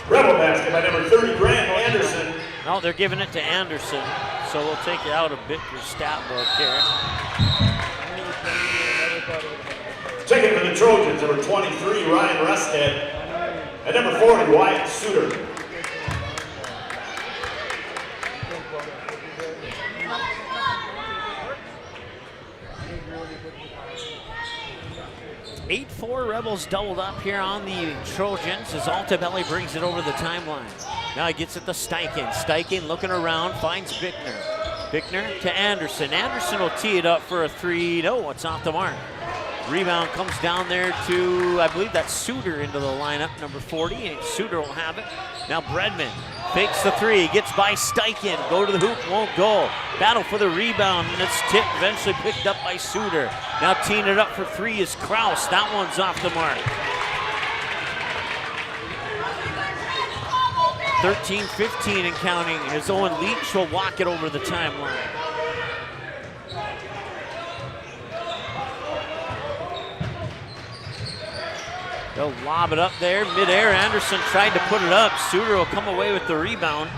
Rebel basket by number 30, Grant Anderson. No, they're giving it to Anderson, so we'll take it out of Bickner's stat book here. Checking for the Trojans, number 23, Ryan Rusted. And number 40, Wyatt Suter. Four Rebels doubled up here on the Trojans as Altabelli brings it over the timeline. Now he gets it to Steichen. Steichen looking around, finds Bickner. Bickner to Anderson. Anderson will tee it up for a three. No, it's off the mark. Rebound comes down there to, I believe that's Suter into the lineup, number 40. And Suter will have it. Now Bredman fakes the three, gets by Steichen. Go to the hoop, won't go. Battle for the rebound, and it's tipped, eventually picked up by Suter. Now teeing it up for three is Kraus. That one's off the mark. 13-15 and counting as Owen Leach will walk it over the timeline. They'll lob it up there, midair. Anderson tried to put it up. Suter will come away with the rebound.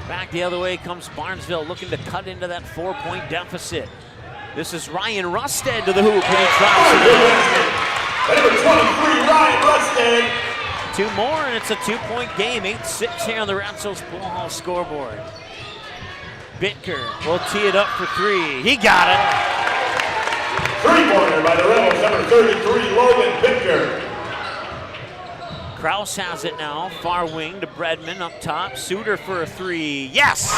Back the other way comes Barnesville, looking to cut into that 4-point deficit. This is Ryan Rusted to the hoop, and he drops it in. Number 23, Ryan Rusted. Two more, and it's a 2-point game. 8-6 here on the Ratsos Pool Hall scoreboard. Bitker will tee it up for three. He got it. Three-pointer by the Rebels, number 33, Logan Bitker. Kraus has it now, far wing to Bredman up top. Suter for a three. Yes! Suter!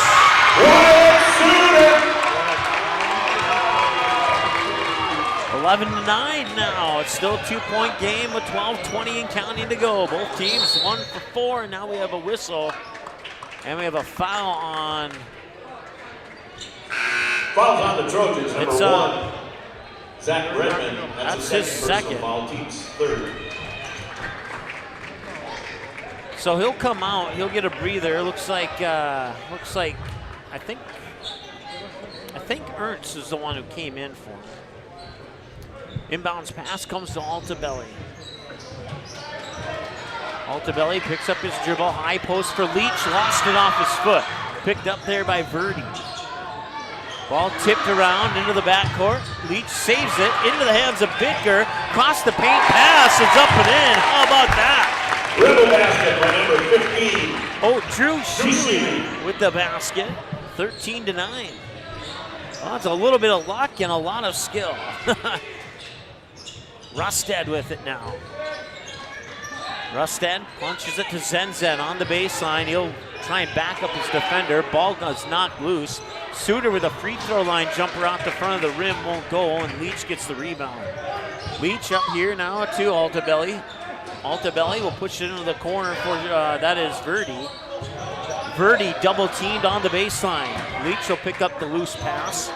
11-9 now. It's still a 2-point game with 12:20 and counting to go. Both teams 1 for 4, and now we have a whistle. And we have a foul on. Fouls on the Trojans, number 1. Zach Bredman. That's his second. Foul, team's third. So he'll come out. He'll get a breather. Looks like I think Ernst is the one who came in for him. Inbounds pass comes to Altabelli. Altabelli picks up his dribble. High post for Leach. Lost it off his foot. Picked up there by Verdi. Ball tipped around into the backcourt. Leach saves it into the hands of Bitker. Cross the paint pass. It's up and in. How about that? Rebel basket by number 15. Oh, Drew Sheely with the basket. 13-9. Well, it's a little bit of luck and a lot of skill. Rusted with it now. Rustad punches it to Zenzen on the baseline. He'll try and back up his defender. Ball does not loose. Suter with a free throw line jumper out the front of the rim won't go, and Leach gets the rebound. Leach up here now to Altabelli. Altabelli will push it into the corner for, that is Verdi. Verdi double teamed on the baseline. Leach will pick up the loose pass.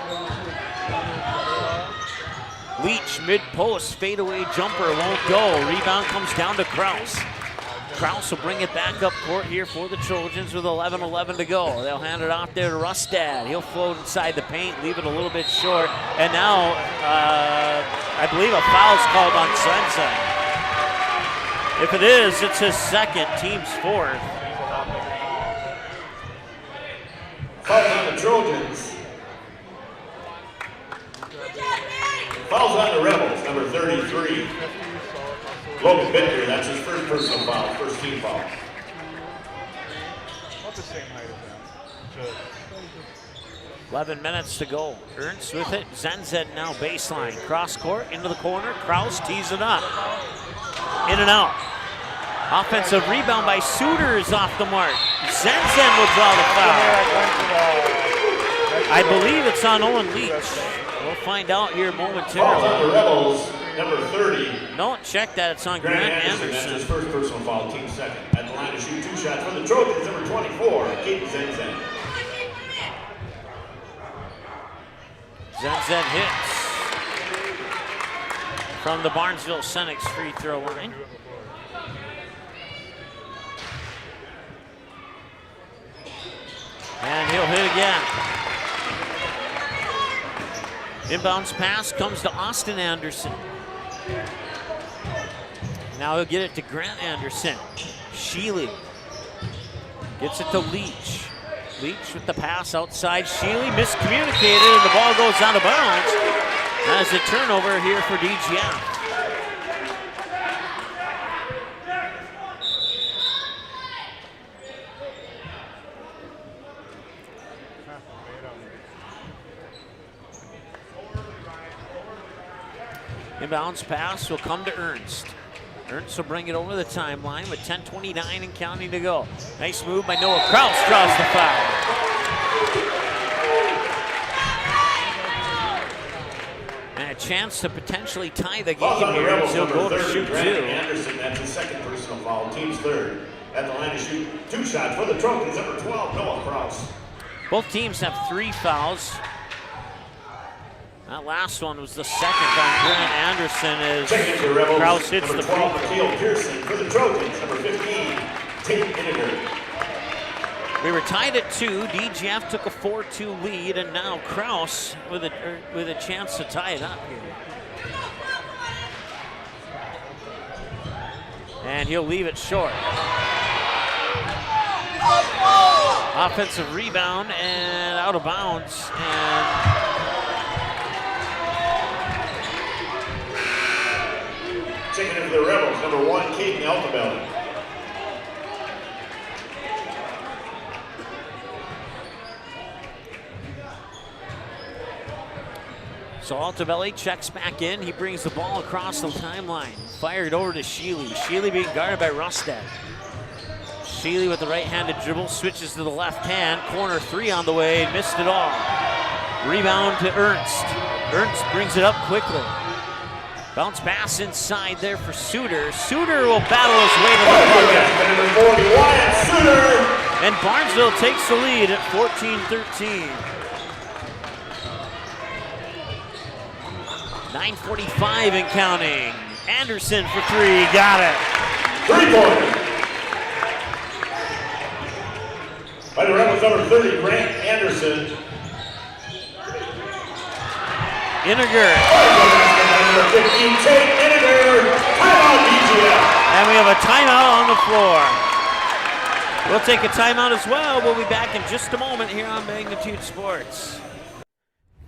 Leach mid-post, fadeaway jumper won't go. Rebound comes down to Kraus. Kraus will bring it back up court here for the Trojans with 11:11 to go. They'll hand it off there to Rustad. He'll float inside the paint, leave it a little bit short. And now, I believe a foul's called on Zenzen. If it is, it's his second, team's fourth. Fouls on the Trojans. Fouls on the Rebels, number 33. Logan Bittner, that's his first personal foul, first team foul. About the same height as them. 11 minutes to go. Ernst with it. Zenzen now baseline. Cross court into the corner. Kraus tees it up. In and out. Offensive rebound by Suter is off the mark. Zenzen will draw the foul. I believe it's on Owen Leach. We'll find out here momentarily. Fouls on the Rebels, number 30. No, check that. It's on Grant Anderson. That's his first personal foul, team second. At the line to shoot 2 shots for the Trojans, number 24, Kaden Zenzen. Zenzen hits from the Barnesville Senex free throw line. And he'll hit again. Inbounds pass comes to Austin Anderson. Now he'll get it to Grant Anderson. Sheely gets it to Leach. Leach with the pass outside. Sheely miscommunicated and the ball goes out of bounds. That is a turnover here for DGF. Inbounds pass will come to Ernst. Ernst will bring it over the timeline with 10:29 and counting to go. Nice move by Noah Kraus, draws the foul. And a chance to potentially tie the game here as he'll go to shoot 2. Anderson, that's his second personal foul, team's third. At the line to shoot 2 shots for the Trojans, number 12, Noah Kraus. Both teams have 3 fouls. That last one was the second on Grant Anderson as Kraus hits the free throw. Pearson for the Trojans, number 15, Tate Iniger. We were tied at 2. DGF took a 4-2 lead, and now Kraus with a chance to tie it up here. And he'll leave it short. Offensive rebound and out of bounds. And checking in for the Rebels, number 1, Kaden Altabelli. So Altabelli checks back in. He brings the ball across the timeline. Fired over to Sheely. Sheely being guarded by Rustad. Sheely with the right-handed dribble, switches to the left hand. Corner 3 on the way, missed it all. Rebound to Ernst. Ernst brings it up quickly. Bounce pass inside there for Suter. Suter will battle his way to the bucket. And Barnesville takes the lead at 14-13. 9:45 and counting. Anderson for 3, got it. 3-pointer. By the Rebels, number 30, Grant Anderson. Iniger. And we have a timeout on the floor. We'll take a timeout as well. We'll be back in just a moment here on Magnitude Sports.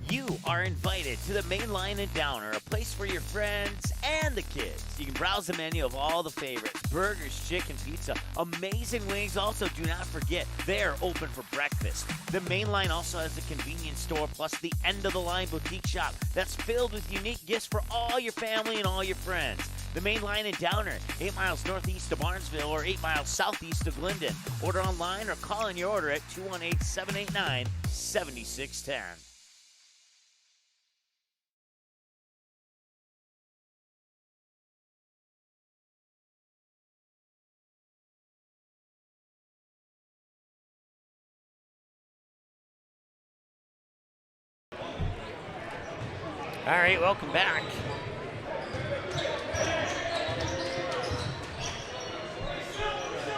You are invited to the Main Line in Downer, a place for your friends and the kids. You can browse the menu of all the favorites, burgers, chicken, pizza, amazing wings. Also, do not forget, they're open for breakfast. The Main Line also has a convenience store plus the end-of-the-line boutique shop that's filled with unique gifts for all your family and all your friends. the main line in Downer, 8 miles northeast of Barnesville or 8 miles southeast of Glyndon. Order online or call in your order at 218-789-7610. All right, welcome back.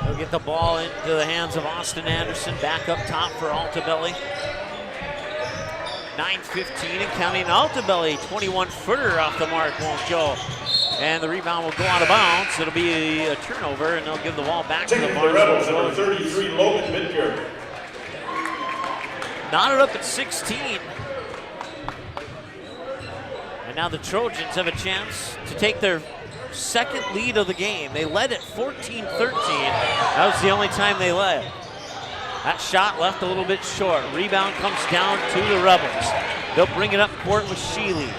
He'll get the ball into the hands of Austin Anderson, back up top for Altabelli. 9:15 and counting. Altabelli, 21-footer off the mark, won't go. And the rebound will go out of bounds. It'll be a turnover, and they'll give the ball back to the Rebels. Barnesville. Number 33, Logan Bitker. Knotted up at 16. And now the Trojans have a chance to take their second lead of the game. They led at 14-13. That was the only time they led. That shot left a little bit short. Rebound comes down to the Rebels. They'll bring it up court with Sheely.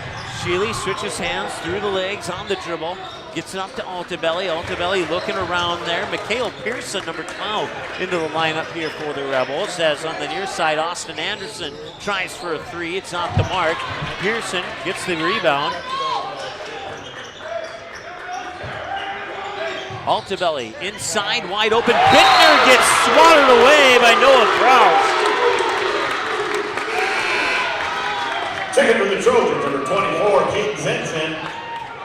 Sheely switches hands through the legs on the dribble. Gets it up to Altabelli. Altabelli looking around there. Mikhail Pearson, number 12, into the lineup here for the Rebels. As on the near side, Austin Anderson tries for a three. It's off the mark. Pearson gets the rebound. Altabelli inside, wide open. Bittner gets swatted away by Noah Krause. Second for the Trojans, number 24, Kaden Zenzen.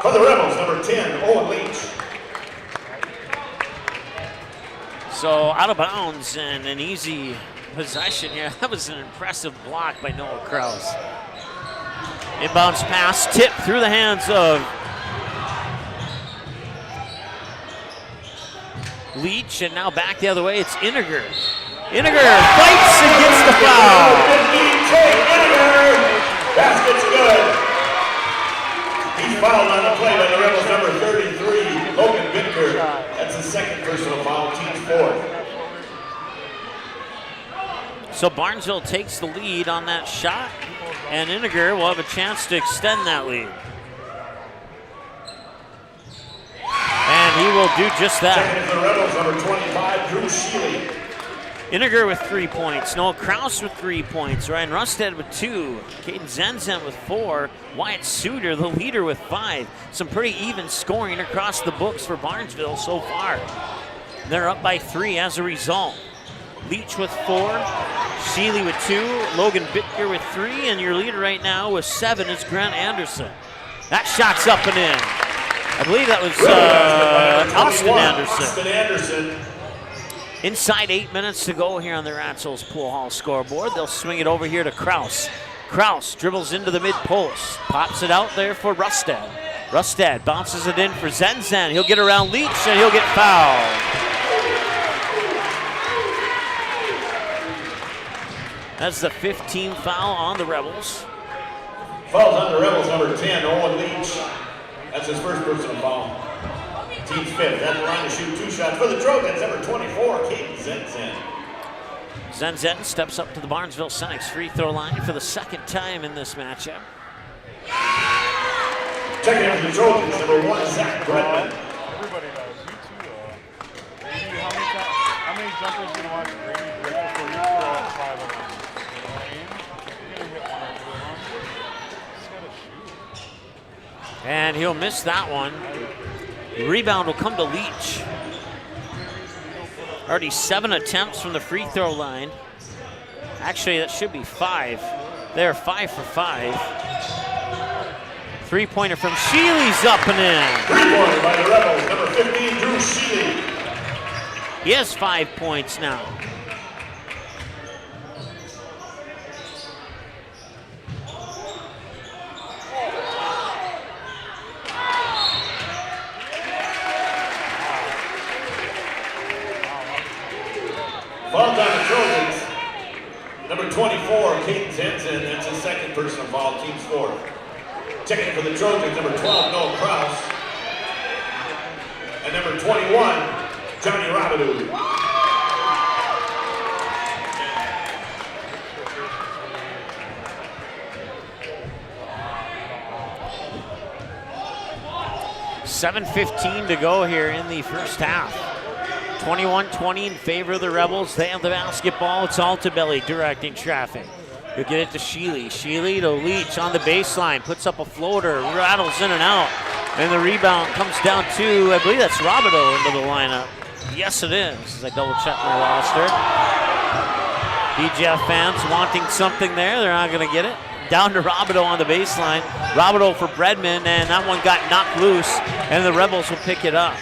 For the Rebels, number 10, Owen Leach. So out of bounds and an easy possession here. That was an impressive block by Noah Krause. Inbounds pass, tipped through the hands of Leach, and now back the other way, it's Iniger. Iniger fights and gets the foul. Basket's good. He's fouled on the play by the Rebels, number 33, Logan Bitker. That's his second personal foul, team's fourth. So Barnesville takes the lead on that shot, and Iniger will have a chance to extend that lead. And he will do just that. Second for the Rebels, number 25, Drew Sheely. Iniger with 3 points. Noah Krause with 3 points. Ryan Rustad with 2. Kaden Zenzen with 4. Wyatt Suter, the leader, with 5. Some pretty even scoring across the books for Barnesville so far. They're up by 3 as a result. Leach with 4. Sheely with 2. Logan Bitker with 3. And your leader right now with 7 is Grant Anderson. That shot's up and in. I believe that was Austin Anderson. Austin Anderson. Inside 8 minutes to go here on the Ratzel's Pool Hall scoreboard. They'll swing it over here to Krause. Krause dribbles into the mid-post. Pops it out there for Rustad. Rustad bounces it in for Zenzen. He'll get around Leach and he'll get fouled. That's the 15th foul on the Rebels. Fouls on the Rebels, number 10, Owen Leach. That's his first personal foul. Team's fifth. At the line to shoot 2 shots for the Trojans, number 24, Kaden Zenzen. Zenzen steps up to the Barnesville Senex free throw line for the second time in this matchup. Checking in for the Trojans, number 1, Zach Bredman. Everybody knows. You too, Brady, how many jumpers you gonna watch Brady break before you throw out 5 of them? You know what I mean? You're gonna hit one or two of them. Just gotta shoot. And he'll miss that one. The rebound will come to Leach. Already 7 attempts from the free throw line. Actually, that should be 5. They're 5 for 5. 3-pointer from Sheely's up and in. 3-pointer by the Rebels, number 15, Drew Sheely. He has 5 points now. Foul on the Trojans. Number 24, Kaden Zenzen. That's his second personal foul, team's fourth. Checking in for the Trojans, number 12, Noah Krause. And number 21, Johnny Rabidou. 7:15 to go here in the first half. 21-20 in favor of the Rebels. They have the basketball. It's Altabelli directing traffic. He'll get it to Sheely. Sheely to Leach on the baseline. Puts up a floater. Rattles in and out. And the rebound comes down to, I believe that's Robideau into the lineup. Yes, it is, as I double check my roster. BGF fans wanting something there. They're not going to get it. Down to Robideau on the baseline. Robideau for Bredman, and that one got knocked loose, and the Rebels will pick it up.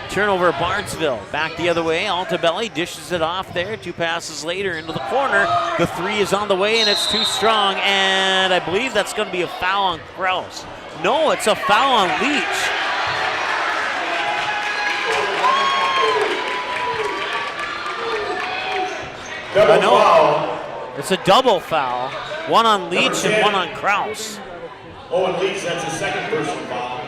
Turnover Barnesville. Back the other way. Altabelli dishes it off there. 2 passes later into the corner. The 3 is on the way, and it's too strong, and I believe that's going to be a foul on Krause. No, it's a foul on Leach. Double foul. It's a double foul. One on Leach and one on Krause. Owen Leach, that's his second personal foul.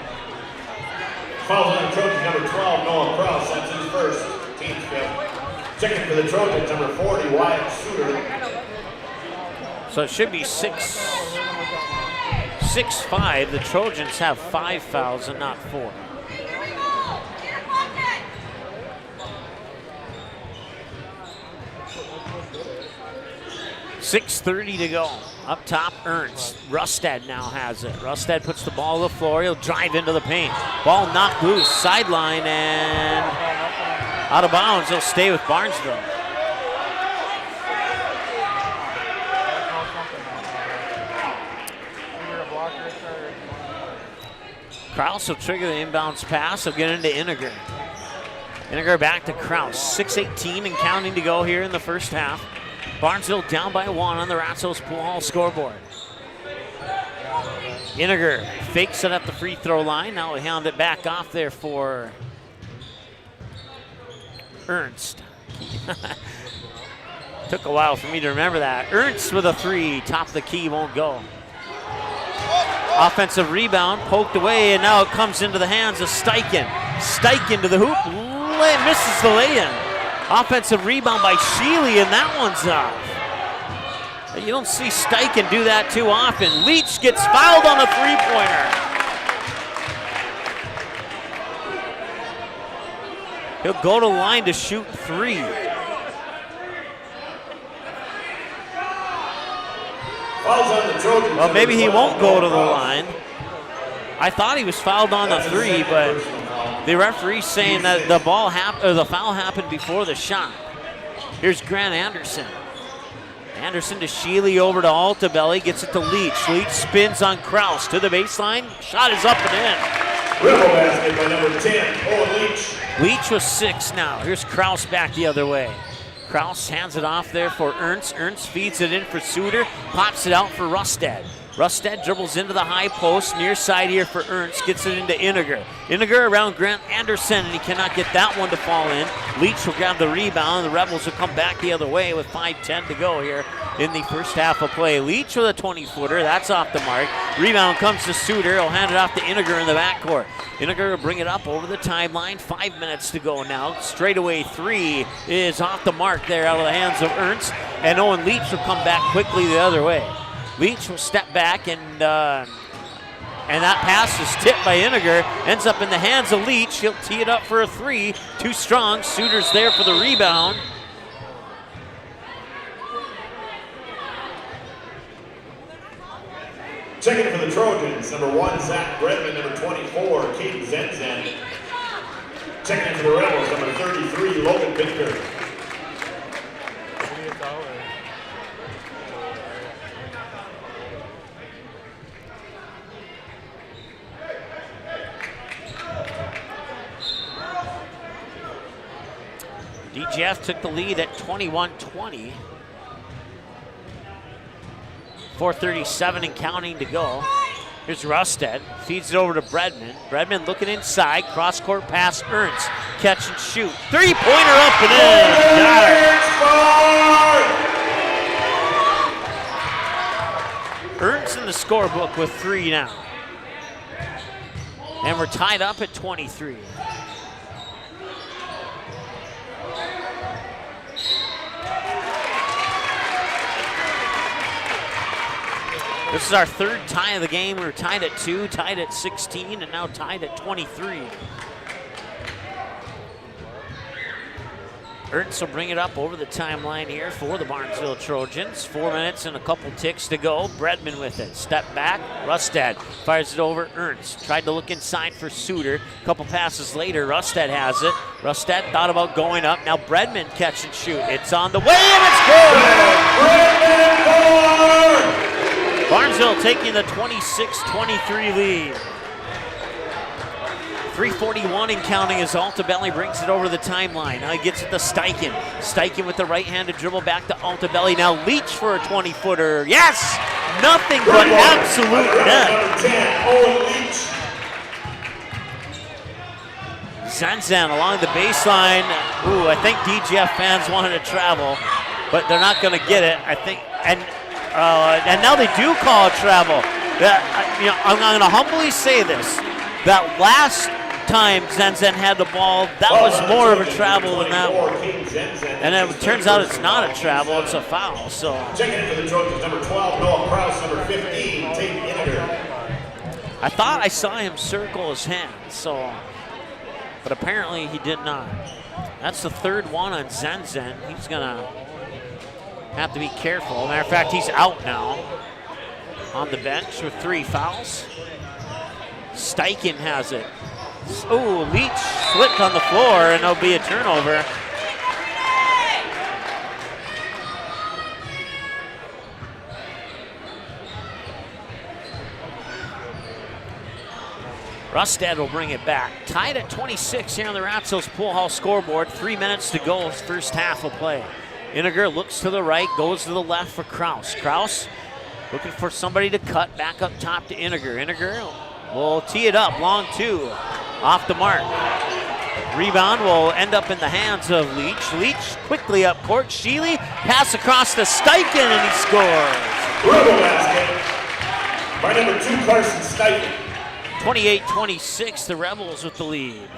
Fouls on the Trojans, number 12, Noah Krause, that's his first, team's fifth. Second for the Trojans, number 40, Wyatt Suter. So it should be 6-5. The Trojans have 5 fouls and not 4. .6:30 to go. Up top, Ernst. Rustad now has it. Rustad puts the ball on the floor. He'll drive into the paint. Ball knocked loose. Sideline and out of bounds. He'll stay with Barnesville. Krause will trigger the inbounds pass. He'll get into Iniger. Iniger back to Krause. 6:18 and counting to go here in the first half. Barnesville down by 1 on the Ratsos Pool Hall scoreboard. Iniger fakes it at the free throw line. Now we hand it back off there for Ernst. Took a while for me to remember that. Ernst with a 3, top of the key, won't go. Offensive rebound, poked away, and now it comes into the hands of Steichen. Steichen to the hoop, misses the lay-in. Offensive rebound by Sheely, and that one's off. You don't see Steichen do that too often. Leach gets fouled on a three-pointer. He'll go to the line to shoot 3. Well, maybe he won't go to the line. I thought he was fouled on the 3, but the referee's saying that the foul happened before the shot. Here's Grant Anderson. Anderson to Sheely, over to Altabelli, gets it to Leach. Leach spins on Krause to the baseline. Shot is up and in. Rebel basket by number 10, Owen Leach. Leach was 6 now. Here's Krause back the other way. Krause hands it off there for Ernst. Ernst feeds it in for Suter, pops it out for Rustad. Rustad dribbles into the high post, near side here for Ernst, gets it into Iniger. Iniger around Grant Anderson, and he cannot get that one to fall in. Leach will grab the rebound, and the Rebels will come back the other way with 5:10 to go here in the first half of play. Leach with a 20-footer, that's off the mark. Rebound comes to Suter, he'll hand it off to Iniger in the backcourt. Iniger will bring it up over the timeline, 5 minutes to go now. Straightaway 3 is off the mark there out of the hands of Ernst, and Owen Leach will come back quickly the other way. Leach will step back, and that pass is tipped by Iniger. Ends up in the hands of Leach. He'll tee it up for a 3. Too strong. Suter's there for the rebound. Checking for the Trojans, number 1, Zach Bredman, number 24, Kaden Zenzen. Checking for the Rebels, number 33, Logan Binder. DGF took the lead at 21-20. 4:37 and counting to go. Here's Rustad, feeds it over to Bredman. Bredman looking inside, cross-court pass, Ernst, catch and shoot. Three-pointer up and in. Got it. Ernst in the scorebook with 3 now. And we're tied up at 23. This is our third tie of the game. We were tied at 2, tied at 16, and now tied at 23. Ernst will bring it up over the timeline here for the Barnesville Trojans. 4 minutes and a couple ticks to go. Bredman with it. Step back. Rustad fires it over. Ernst tried to look inside for Suter. A couple passes later, Rustad has it. Rustad thought about going up. Now Bredman catch and shoot. It's on the way and it's good! Barnesville taking the 26-23 lead. 3:41 and counting as Altabelli brings it over the timeline. Now he gets it to Steichen. Steichen with the right-handed dribble back to Altabelli. Now Leach for a 20-footer. Yes! Nothing but absolute net. Zenzen along the baseline. Ooh, I think DGF fans wanted to travel, but they're not going to get it, I think. And now they do call a travel. I'm going to humbly say this. That last time Zenzen had the ball, that was more of a travel than that one. And it turns out it's not a travel, it's a foul. So checking in for the Trojans, number 12, Noah Krause, number 15, Tate Iniger. I thought I saw him circle his hand, but apparently he did not. That's the third one on Zenzen. He's gonna have to be careful. Matter of fact, he's out now on the bench with 3 fouls. Steichen has it. Oh, Leach slipped on the floor, and there'll be a turnover. Rustad will bring it back. Tied at 26 here on the Ratsos Pool Hall scoreboard. 3 minutes to go, first half of play. Iniger looks to the right, goes to the left for Krause. Krause looking for somebody to cut back up top to Iniger. Iniger will tee it up, long 2, off the mark. Rebound will end up in the hands of Leach. Leach quickly up court. Sheely, pass across to Steichen, and he scores. Rebel basket by number 2, Carson Steichen. 28-26, the Rebels with the lead.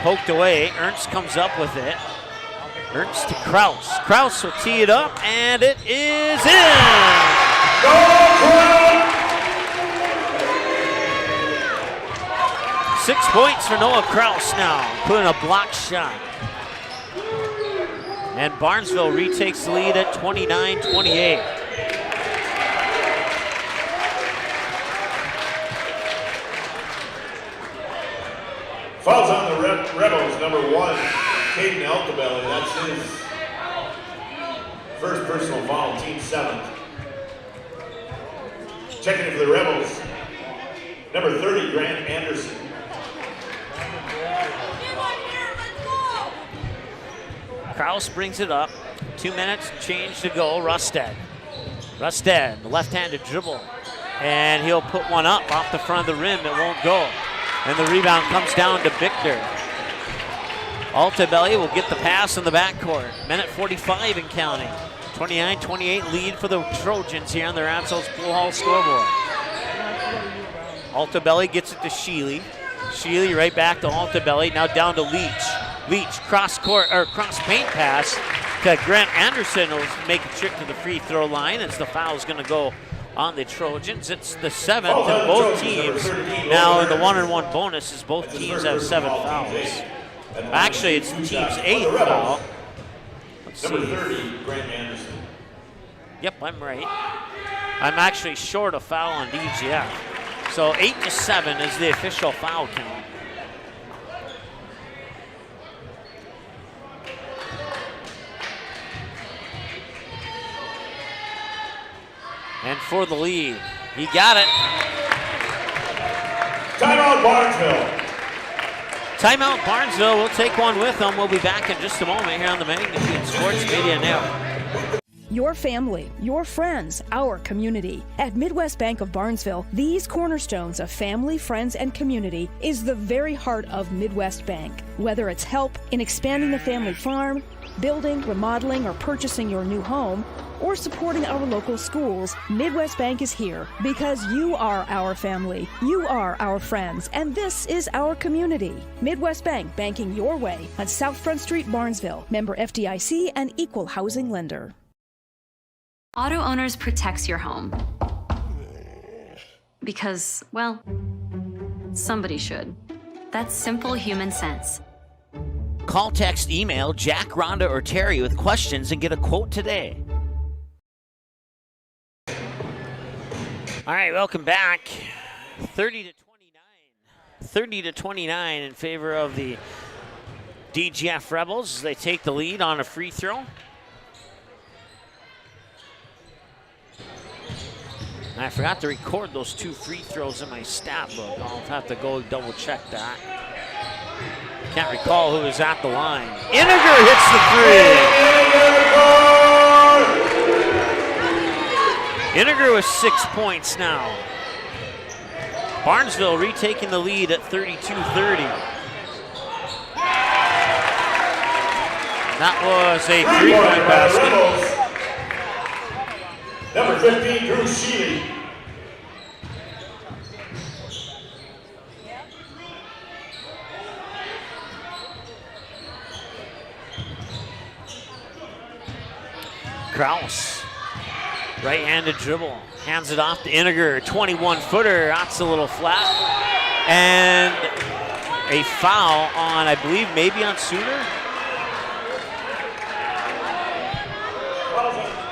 Poked away, Ernst comes up with it. Ernst to Krause. Krause will tee it up, and it is in! 6 points for Noah Krause now, putting a block shot. And Barnesville retakes the lead at 29-28. Fouls on the Rebels, number 1, Kaden Altabelli. That's his first personal foul, team 7th. Checking in for the Rebels, number 30, Grant Anderson. Krause brings it up. 2 minutes change to go. Rustad. Rustad, the left-handed dribble. And he'll put one up off the front of the rim. It won't go. And the rebound comes down to Victor. Altabelli will get the pass in the backcourt. Minute 45 and counting. 29-28 lead for the Trojans here on the Ratsos Pool Hall scoreboard. Altabelli gets it to Sheely. Sheely right back to Altabelli. Now down to Leach. Leach cross paint pass to Grant Anderson will make a trip to the free throw line as the foul is going to go on the Trojans. It's the 7th, and both teams now in the 1-on-1 bonus as both teams have 7 fouls. Actually, it's the team's 8th foul. Let's see. Number 30, Grant Anderson. Yep, I'm right. I'm actually short a foul on DGF. So 8-7 is the official foul count. And for the lead, he got it. Timeout Barnesville. Timeout Barnesville. We'll take one with them. We'll be back in just a moment here on the Magnitude Sports Media Network. Your family, your friends, our community. At Midwest Bank of Barnesville, these cornerstones of family, friends, and community is the very heart of Midwest Bank. Whether it's help in expanding the family farm, building, remodeling, or purchasing your new home, or supporting our local schools, Midwest Bank is here because you are our family, you are our friends, and this is our community. Midwest Bank, banking your way on South Front Street, Barnesville. Member FDIC and equal housing lender. Auto Owners protects your home. Because, well, somebody should. That's simple human sense. Call, text, email Jack, Rhonda, or Terry with questions and get a quote today. All right, welcome back. 30 to 29 in favor of the DGF Rebels. They take the lead on a free throw. I forgot to record those 2 free throws in my stat book. I'll have to go double check that. Can't recall who was at the line. Iniger hits the 3. Iniger with 6 points now. Barnesville retaking the lead at 32-30. That was a 3-point basket. Number 15, Drew Sheely. Kraus, right-handed dribble, hands it off to Iniger, 21-footer, that's a little flat. And a foul on, I believe, maybe on Suter.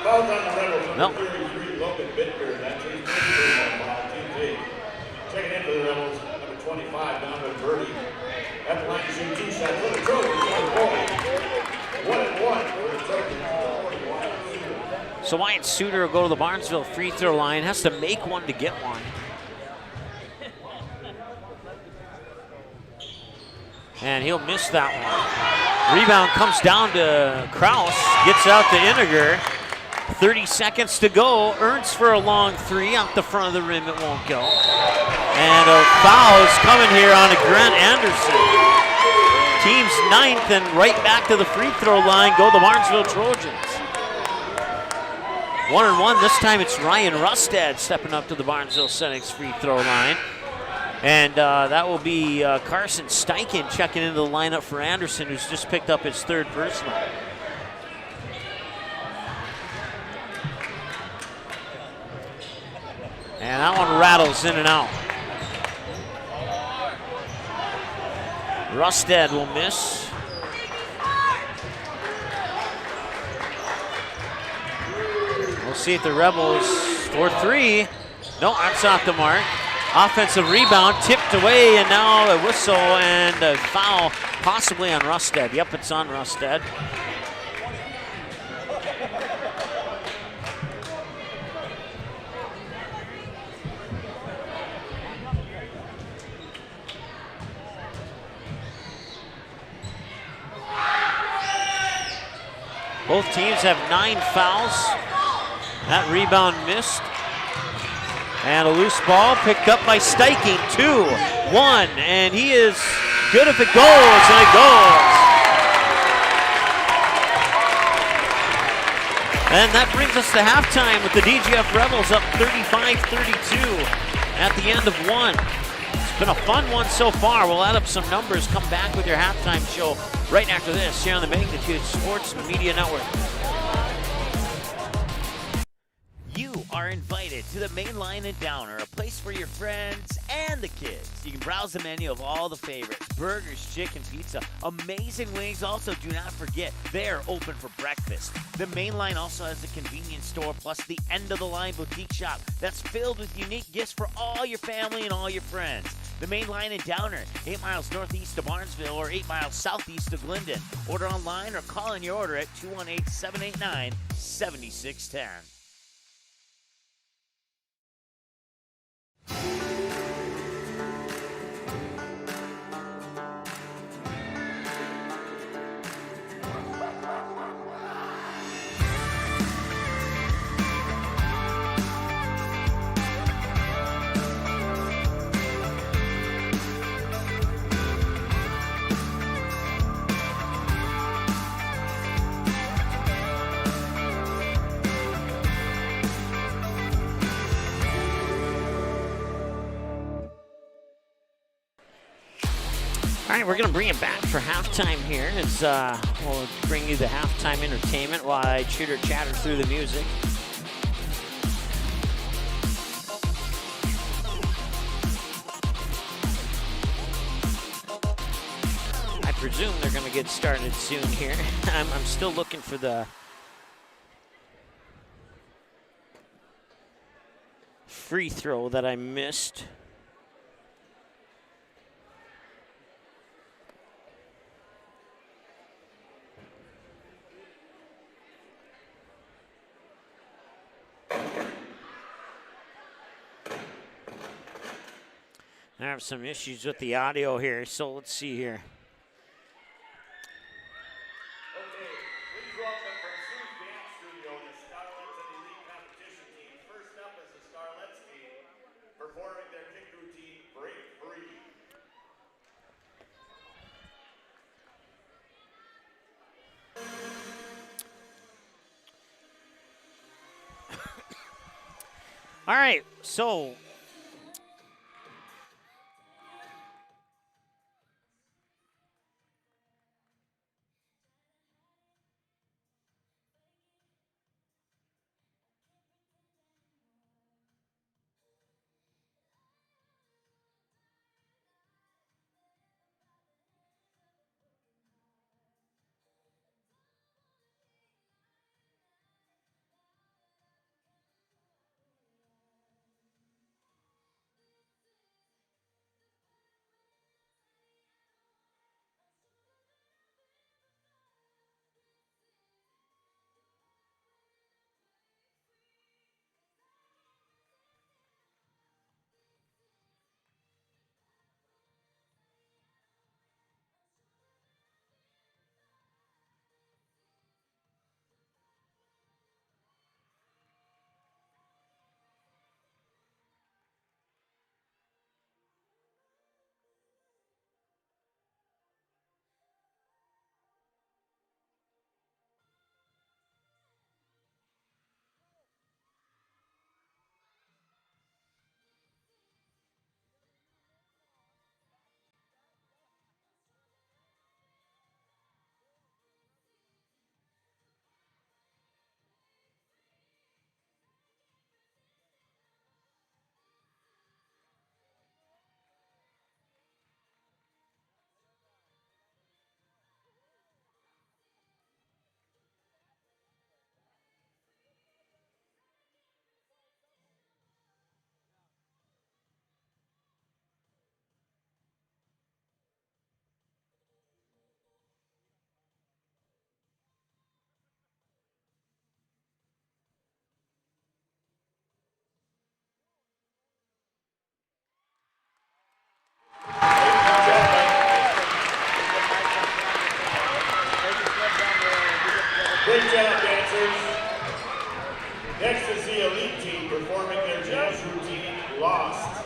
Fouls on the Rebels. Nope. 33, Logan Bittker. That's his team. Checking in for the Rebels, number 25, Donovan Birdie. At the line to shoot 2 shots for the Trojans. 1-1 for the Trojans. So Wyatt Suter will go to the Barnesville free throw line, has to make one to get one. And he'll miss that one. Rebound comes down to Kraus, gets out to Iniger. 30 seconds to go. Ernst for a long 3 out the front of the rim. It won't go. And a foul is coming here on a Grant Anderson. Team's 9th, and right back to the free throw line go the Barnesville Trojans. 1-1. This time it's Ryan Rustad stepping up to the Barnesville Senex free throw line. And that will be Carson Steichen checking into the lineup for Anderson, who's just picked up his 3rd personal. And that one rattles in and out. Rustad will miss. We'll see if the Rebels score 3. No, that's off the mark. Offensive rebound, tipped away, and now a whistle and a foul possibly on Rustad. Yep, it's on Rustad. Both teams have 9 fouls. That rebound missed. And a loose ball picked up by Steichen. 2-1, and he is good if it goes, and it goes. And that brings us to halftime with the DGF Rebels up 35-32 at the end of 1. It's been a fun one so far. We'll add up some numbers, come back with your halftime show right after this here on the Magnitude Sports Media Network. You are invited to the Main Line in Downer, a place for your friends and the kids. You can browse the menu of all the favorites: burgers, chicken, pizza, amazing wings. Also, do not forget, they're open for breakfast. The Main Line also has a convenience store plus the end-of-the-line boutique shop that's filled with unique gifts for all your family and all your friends. The Main Line in Downer, 8 miles northeast of Barnesville or 8 miles southeast of Glyndon. Order online or call in your order at 218-789-7610. All right, we're going to bring it back for halftime here as we'll bring you the halftime entertainment while I chitter-chatter through the music. presume they're going to get started soon here. I'm still looking for the free throw that I missed. I have some issues with the audio here, so let's see here. Okay, please welcome from Sue's Dance Studio, the Starlets and Elite Competition Team. First up is the Starlets team, performing their kick routine, Break Free. All right, so Great job, dancers. Next is the Elite team performing their jazz routine, Lost.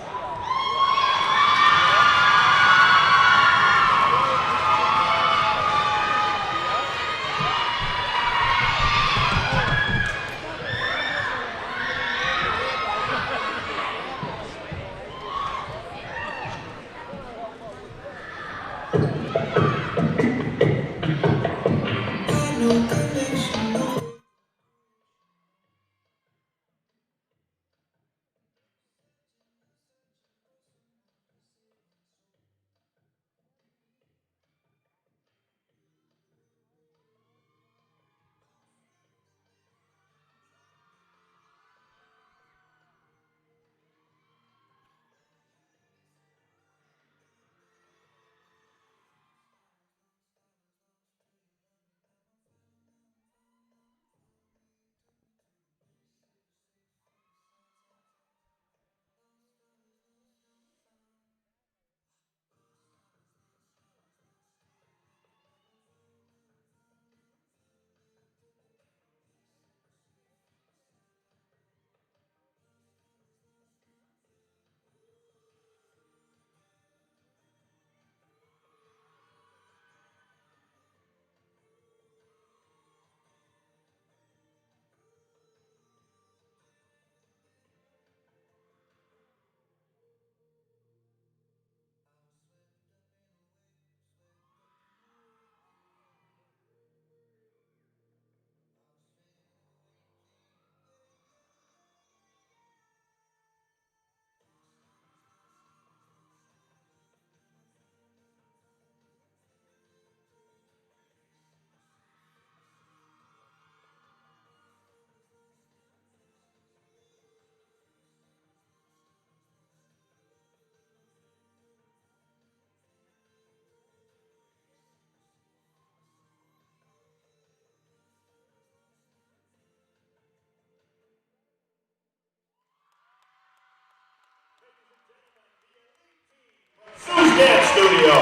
studio.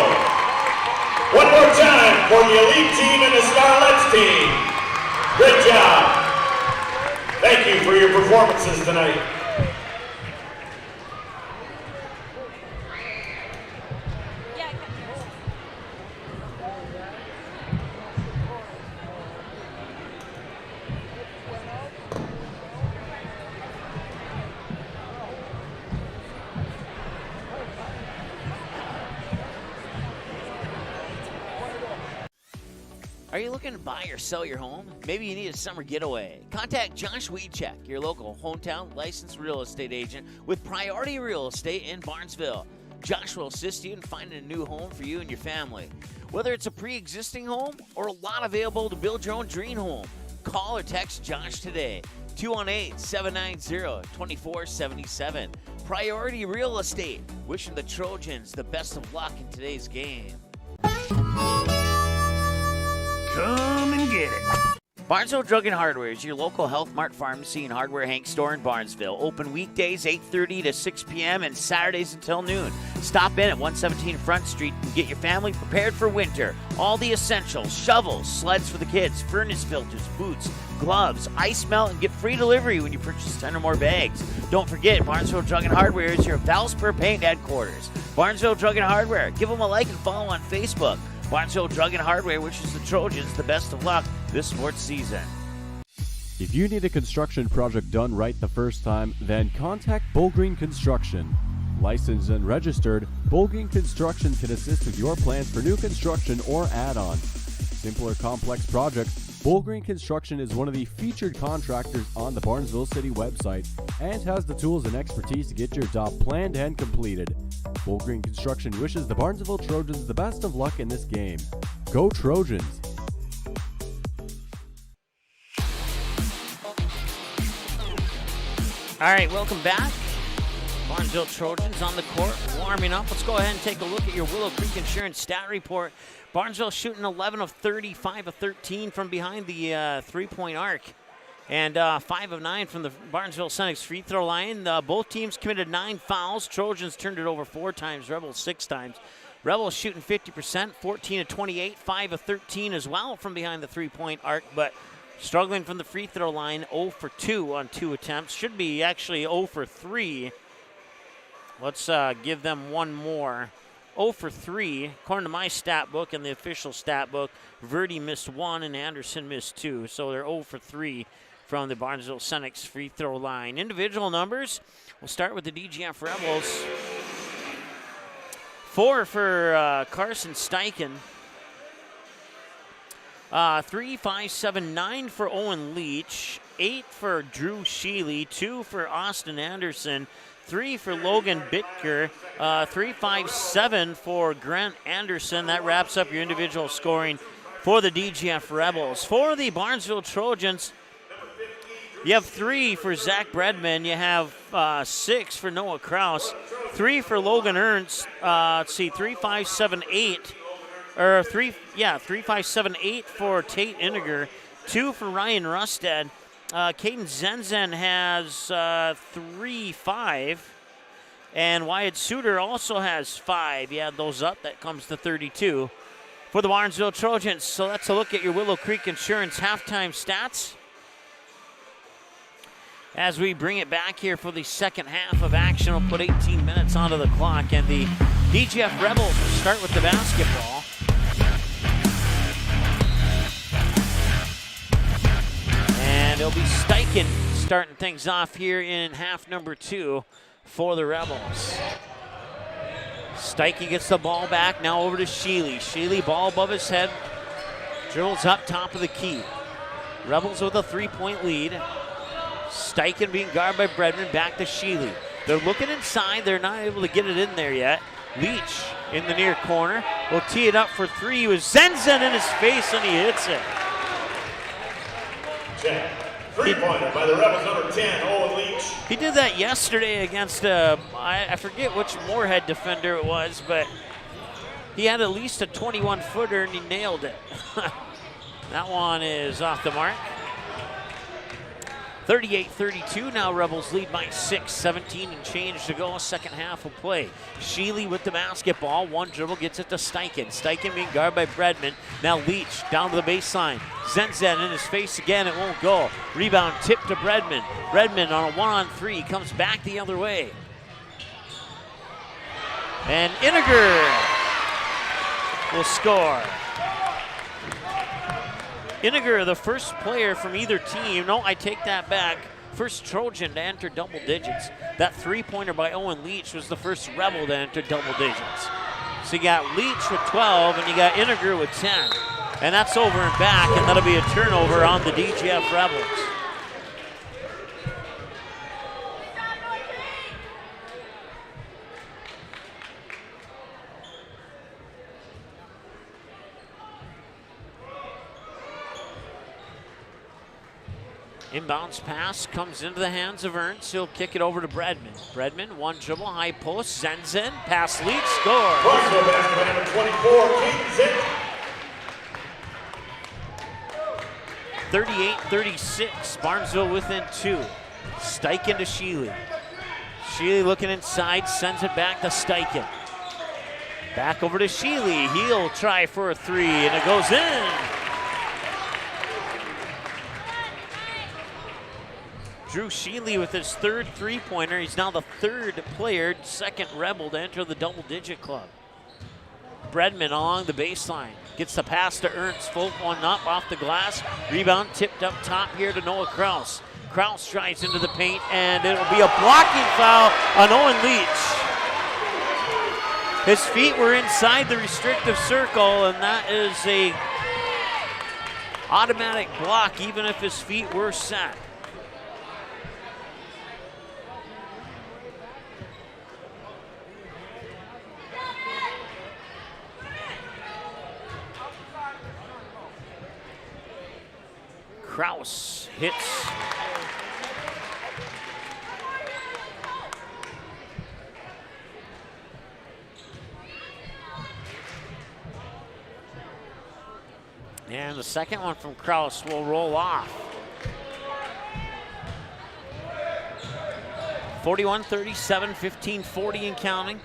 One more time for the Elite team and the Starlets team. Great job. Thank you for your performances tonight. Are you looking to buy or sell your home? Maybe you need a summer getaway. Contact Josh Weedcheck, your local hometown licensed real estate agent with Priority Real Estate in Barnesville. Josh will assist you in finding a new home for you and your family. Whether it's a pre-existing home or a lot available to build your own dream home, call or text Josh today, 218-790-2477. Priority Real Estate, wishing the Trojans the best of luck in today's game. Come and get it. Barnesville Drug and Hardware is your local Health Mart Pharmacy and Hardware Hank store in Barnesville. Open weekdays 8:30 to 6 p.m. and Saturdays until noon. Stop in at 117 Front Street and get your family prepared for winter. All the essentials, shovels, sleds for the kids, furnace filters, boots, gloves, ice melt, and get free delivery when you purchase 10 or more bags. Don't forget, Barnesville Drug and Hardware is your Valspur Paint headquarters. Barnesville Drug and Hardware. Give them a like and follow on Facebook. Barnesville Drug and Hardware wishes the Trojans the best of luck this sports season. If you need a construction project done right the first time, then contact Bull Green Construction. Licensed and registered, Bull Green Construction can assist with your plans for new construction or add-on. Simple or complex projects, Bull Green Construction is one of the featured contractors on the Barnesville City website and has the tools and expertise to get your job planned and completed. Bull Green Construction wishes the Barnesville Trojans the best of luck in this game. Go Trojans! All right, welcome back. Barnesville Trojans on the court, warming up. Let's go ahead and take a look at your Willow Creek Insurance stat report. Barnesville shooting 11 of 30, 5 of 13 from behind the three-point arc, and 5 of 9 from the Barnesville Senex free throw line. Both teams committed 9 fouls. Trojans turned it over 4 times, Rebels 6 times. Rebels shooting 50%, 14 of 28, 5 of 13 as well from behind the three-point arc, but struggling from the free throw line, 0 for 2 on 2 attempts. Should be actually 0 for 3. Let's give them one more. 0 for 3, according to my stat book and the official stat book. Verdi missed 1 and Anderson missed 2, so they're 0 for 3 from the Barnesville Senex free throw line. Individual numbers, we'll start with the DGF Rebels. 4 for Carson Steichen. 3, 5, 7, 9 for Owen Leach. 8 for Drew Sheely. 2 for Austin Anderson. 3 for Logan Bitker, 3, 5, 7 for Grant Anderson. That wraps up your individual scoring for the DGF Rebels. For the Barnesville Trojans, you have 3 for Zach Bredman. You have 6 for Noah Kraus, 3 for Logan Ernst. 3, 5, 7, 8. Or 3, 5, 7, 8 for Tate Iniger, 2 for Ryan Rustad. Kaden Zenzen has 3, 5, and Wyatt Suter also has 5. You add those up, that comes to 32 for the Barnesville Trojans. So that's a look at your Willow Creek Insurance halftime stats as we bring it back here for the second half of action. We'll put 18 minutes onto the clock, and the DGF Rebels will start with the basketball. And it'll be Steichen starting things off here in half number 2 for the Rebels. Steichen gets the ball back, now over to Sheely. Sheely, ball above his head, dribbles up top of the key. Rebels with a 3-point lead. Steichen being guarded by Bredman, back to Sheely. They're looking inside, they're not able to get it in there yet. Leach in the near corner will tee it up for 3 with Zenzen in his face, and he hits it. Check. 3-pointer by the Rebels, number 10, Owen Leach. He did that yesterday against, I forget which Moorhead defender it was, but he had at least a 21-footer, and he nailed it. That one is off the mark. 38-32, now Rebels lead by 6, 17 and change to go, second half of play. Sheely with the basketball, one dribble, gets it to Steichen. Steichen being guarded by Bredman. Now Leach down to the baseline. Zenzen in his face again, it won't go. Rebound tip to Bredman. Bredman on a 1-on-3, comes back the other way. And Iniger will score. Iniger, the first player from either team, no, I take that back, first Trojan to enter double digits. That three-pointer by Owen Leach was the first Rebel to enter double digits. So you got Leach with 12 and you got Iniger with 10. And that's over and back, and that'll be a turnover on the DGF Rebels. Inbounds pass comes into the hands of Ernst. He'll kick it over to Bredman. Bredman, one dribble, high post. Zenzen, pass lead, score. Barnesville basketball number 24, Kaden Zenzen. 38-36, Barnesville within 2. Steichen to Sheely. Sheely looking inside, sends it back to Steichen. Back over to Sheely. He'll try for a three, and it goes in. Drew Sheely with his third three-pointer. He's now the third player, second Rebel to enter the double-digit club. Bredman along the baseline. Gets the pass to Ernst. Full one up off the glass. Rebound tipped up top here to Noah Kraus. Kraus drives into the paint, and it'll be a blocking foul on Owen Leach. His feet were inside the restrictive circle, and that is a automatic block even if his feet were set. Kraus hits. And the second one from Kraus will roll off. 41-37, 15-40 and counting.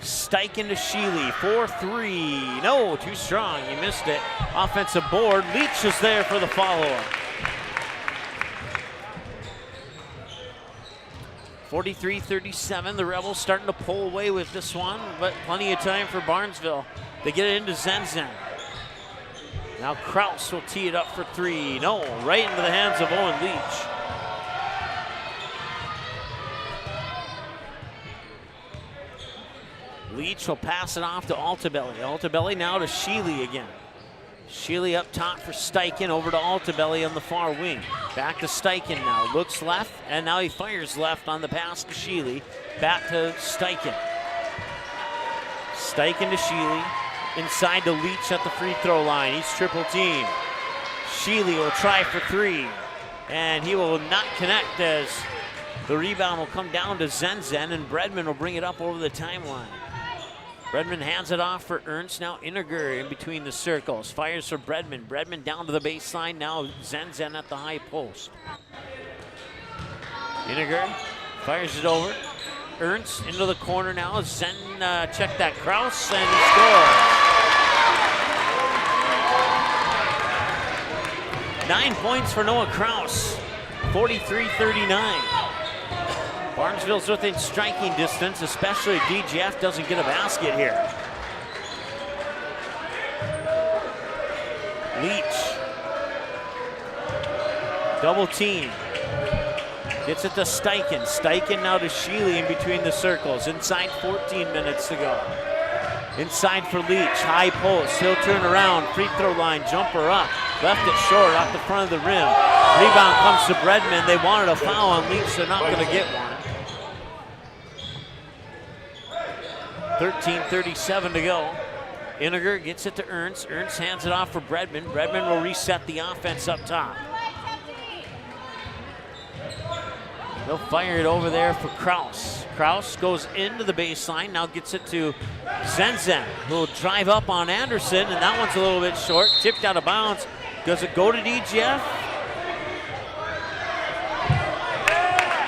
Steichen to Sheely, 4-3. No, too strong, he missed it. Offensive board, Leach is there for the follow-up. 43-37, the Rebels starting to pull away with this one, but plenty of time for Barnesville. They get it into Zenzen. Now Kraus will tee it up for three. No, right into the hands of Owen Leach. Leach will pass it off to Altabelli. Altabelli now to Sheely again. Sheely up top for Steichen, over to Altabelli on the far wing. Back to Steichen now, looks left, and now he fires left on the pass to Sheely. Back to Steichen. Steichen to Sheely, inside to Leach at the free throw line. He's triple team. Sheely will try for three, and he will not connect as the rebound will come down to Zenzen, and Bredman will bring it up over the timeline. Bredman hands it off for Ernst. Now Iniger in between the circles. Fires for Bredman. Bredman down to the baseline. Now Zenzen at the high post. Iniger fires it over. Ernst into the corner now. Zen check that Kraus and he scores. 9 points for Noah Kraus. 43-39. Barnesville's within striking distance, especially if DGF doesn't get a basket here. Leach. Double team. Gets it to Steichen. Steichen now to Sheely in between the circles. Inside 14 minutes to go. Inside for Leach. High post. He'll turn around. Free throw line. Jumper up. Left it short off the front of the rim. Rebound comes to Bredman. They wanted a foul on Leach. They're not going to get one. 13:37 to go. Iniger gets it to Ernst. Ernst hands it off for Bredman. Bredman will reset the offense up top. They'll fire it over there for Kraus. Kraus goes into the baseline, now gets it to Zenzen, who will drive up on Anderson, and that one's a little bit short. Tipped out of bounds. Does it go to DGF?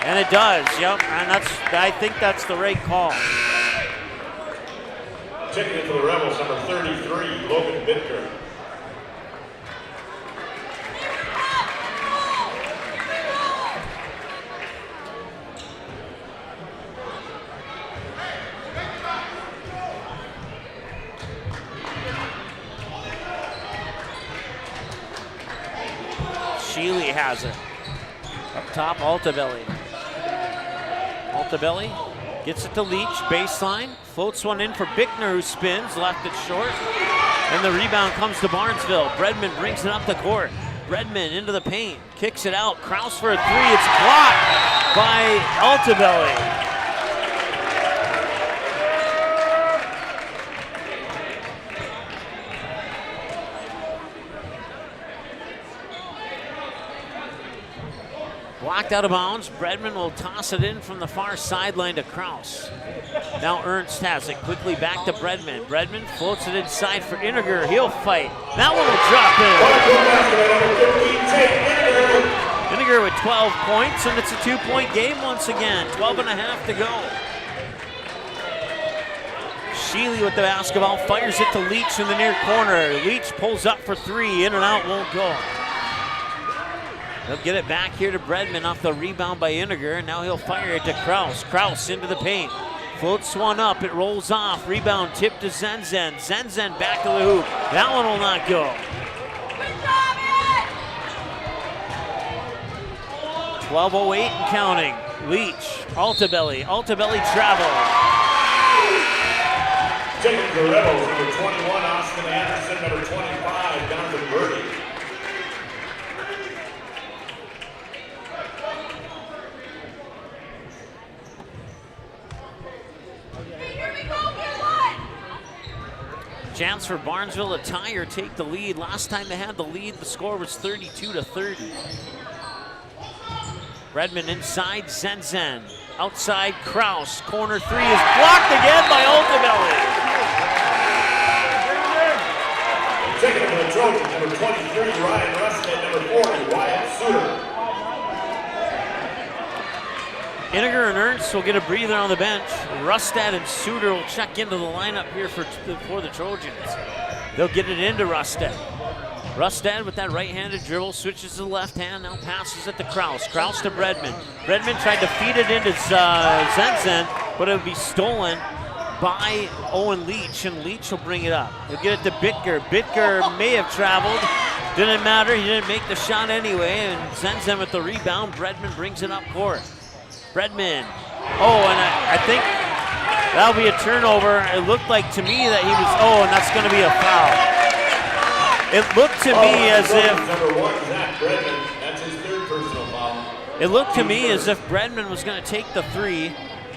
And it does, yep. And I think that's the right call. Checking in for the Rebels, number 33, Logan Bittker. Sheely has it. Up top, Altabelli. Altabelli gets it to Leach, baseline. Floats one in for Bickner, who spins, left it short. And the rebound comes to Barnesville. Bredman brings it up the court. Bredman into the paint, kicks it out. Kraus for a three, it's blocked by Altabelli. Blocked out of bounds. Bredman will toss it in from the far sideline to Kraus. Now Ernst has it. Quickly back to Bredman. Bredman floats it inside for Iniger. He'll fight. That one will drop in. Iniger with 12 points, and it's a 2-point game once again. 12 and a half to go. Sheely with the basketball. Fires it to Leach in the near corner. Leach pulls up for three. In and out, won't go. They'll get it back here to Bredman off the rebound by Iniger, and now he'll fire it to Kraus. Kraus into the paint. Floats one up, it rolls off. Rebound tip to Zenzen. Zenzen back to the hoop. That one will not go. 12:08 and counting. Leach, Altabelli. Altabelli travel. Taking the Rebels, number 21, Austin Anderson, number 25, Jonathan Birdie. Chance for Barnesville to tie or take the lead. Last time they had the lead, the score was 32-30. Bredman inside, Zenzen. Outside, Kraus. Corner three is blocked again by Altabelli. Taking it for the Trojans, number 23, Ryan Rusted, number 40, Wyatt Suter. Iniger and Ernst will get a breather on the bench. Rustad and Suter will check into the lineup here for the Trojans. They'll get it into Rustad. Rustad with that right-handed dribble, switches to the left hand, now passes it to Kraus. Kraus to Bredman. Bredman tried to feed it into Zenzen, but it would be stolen by Owen Leach, and Leach will bring it up. He'll get it to Bittker. Bittker may have traveled. Didn't matter, he didn't make the shot anyway, and Zenzen with the rebound. Bredman brings it up court. Bredman. Oh, and I think that'll be a turnover. It looked like to me that he was, and that's going to be a foul. It looked to me as if, Number 1, Zach Bredman. That's his third personal foul. it looked to me as if Bredman was going to take the three,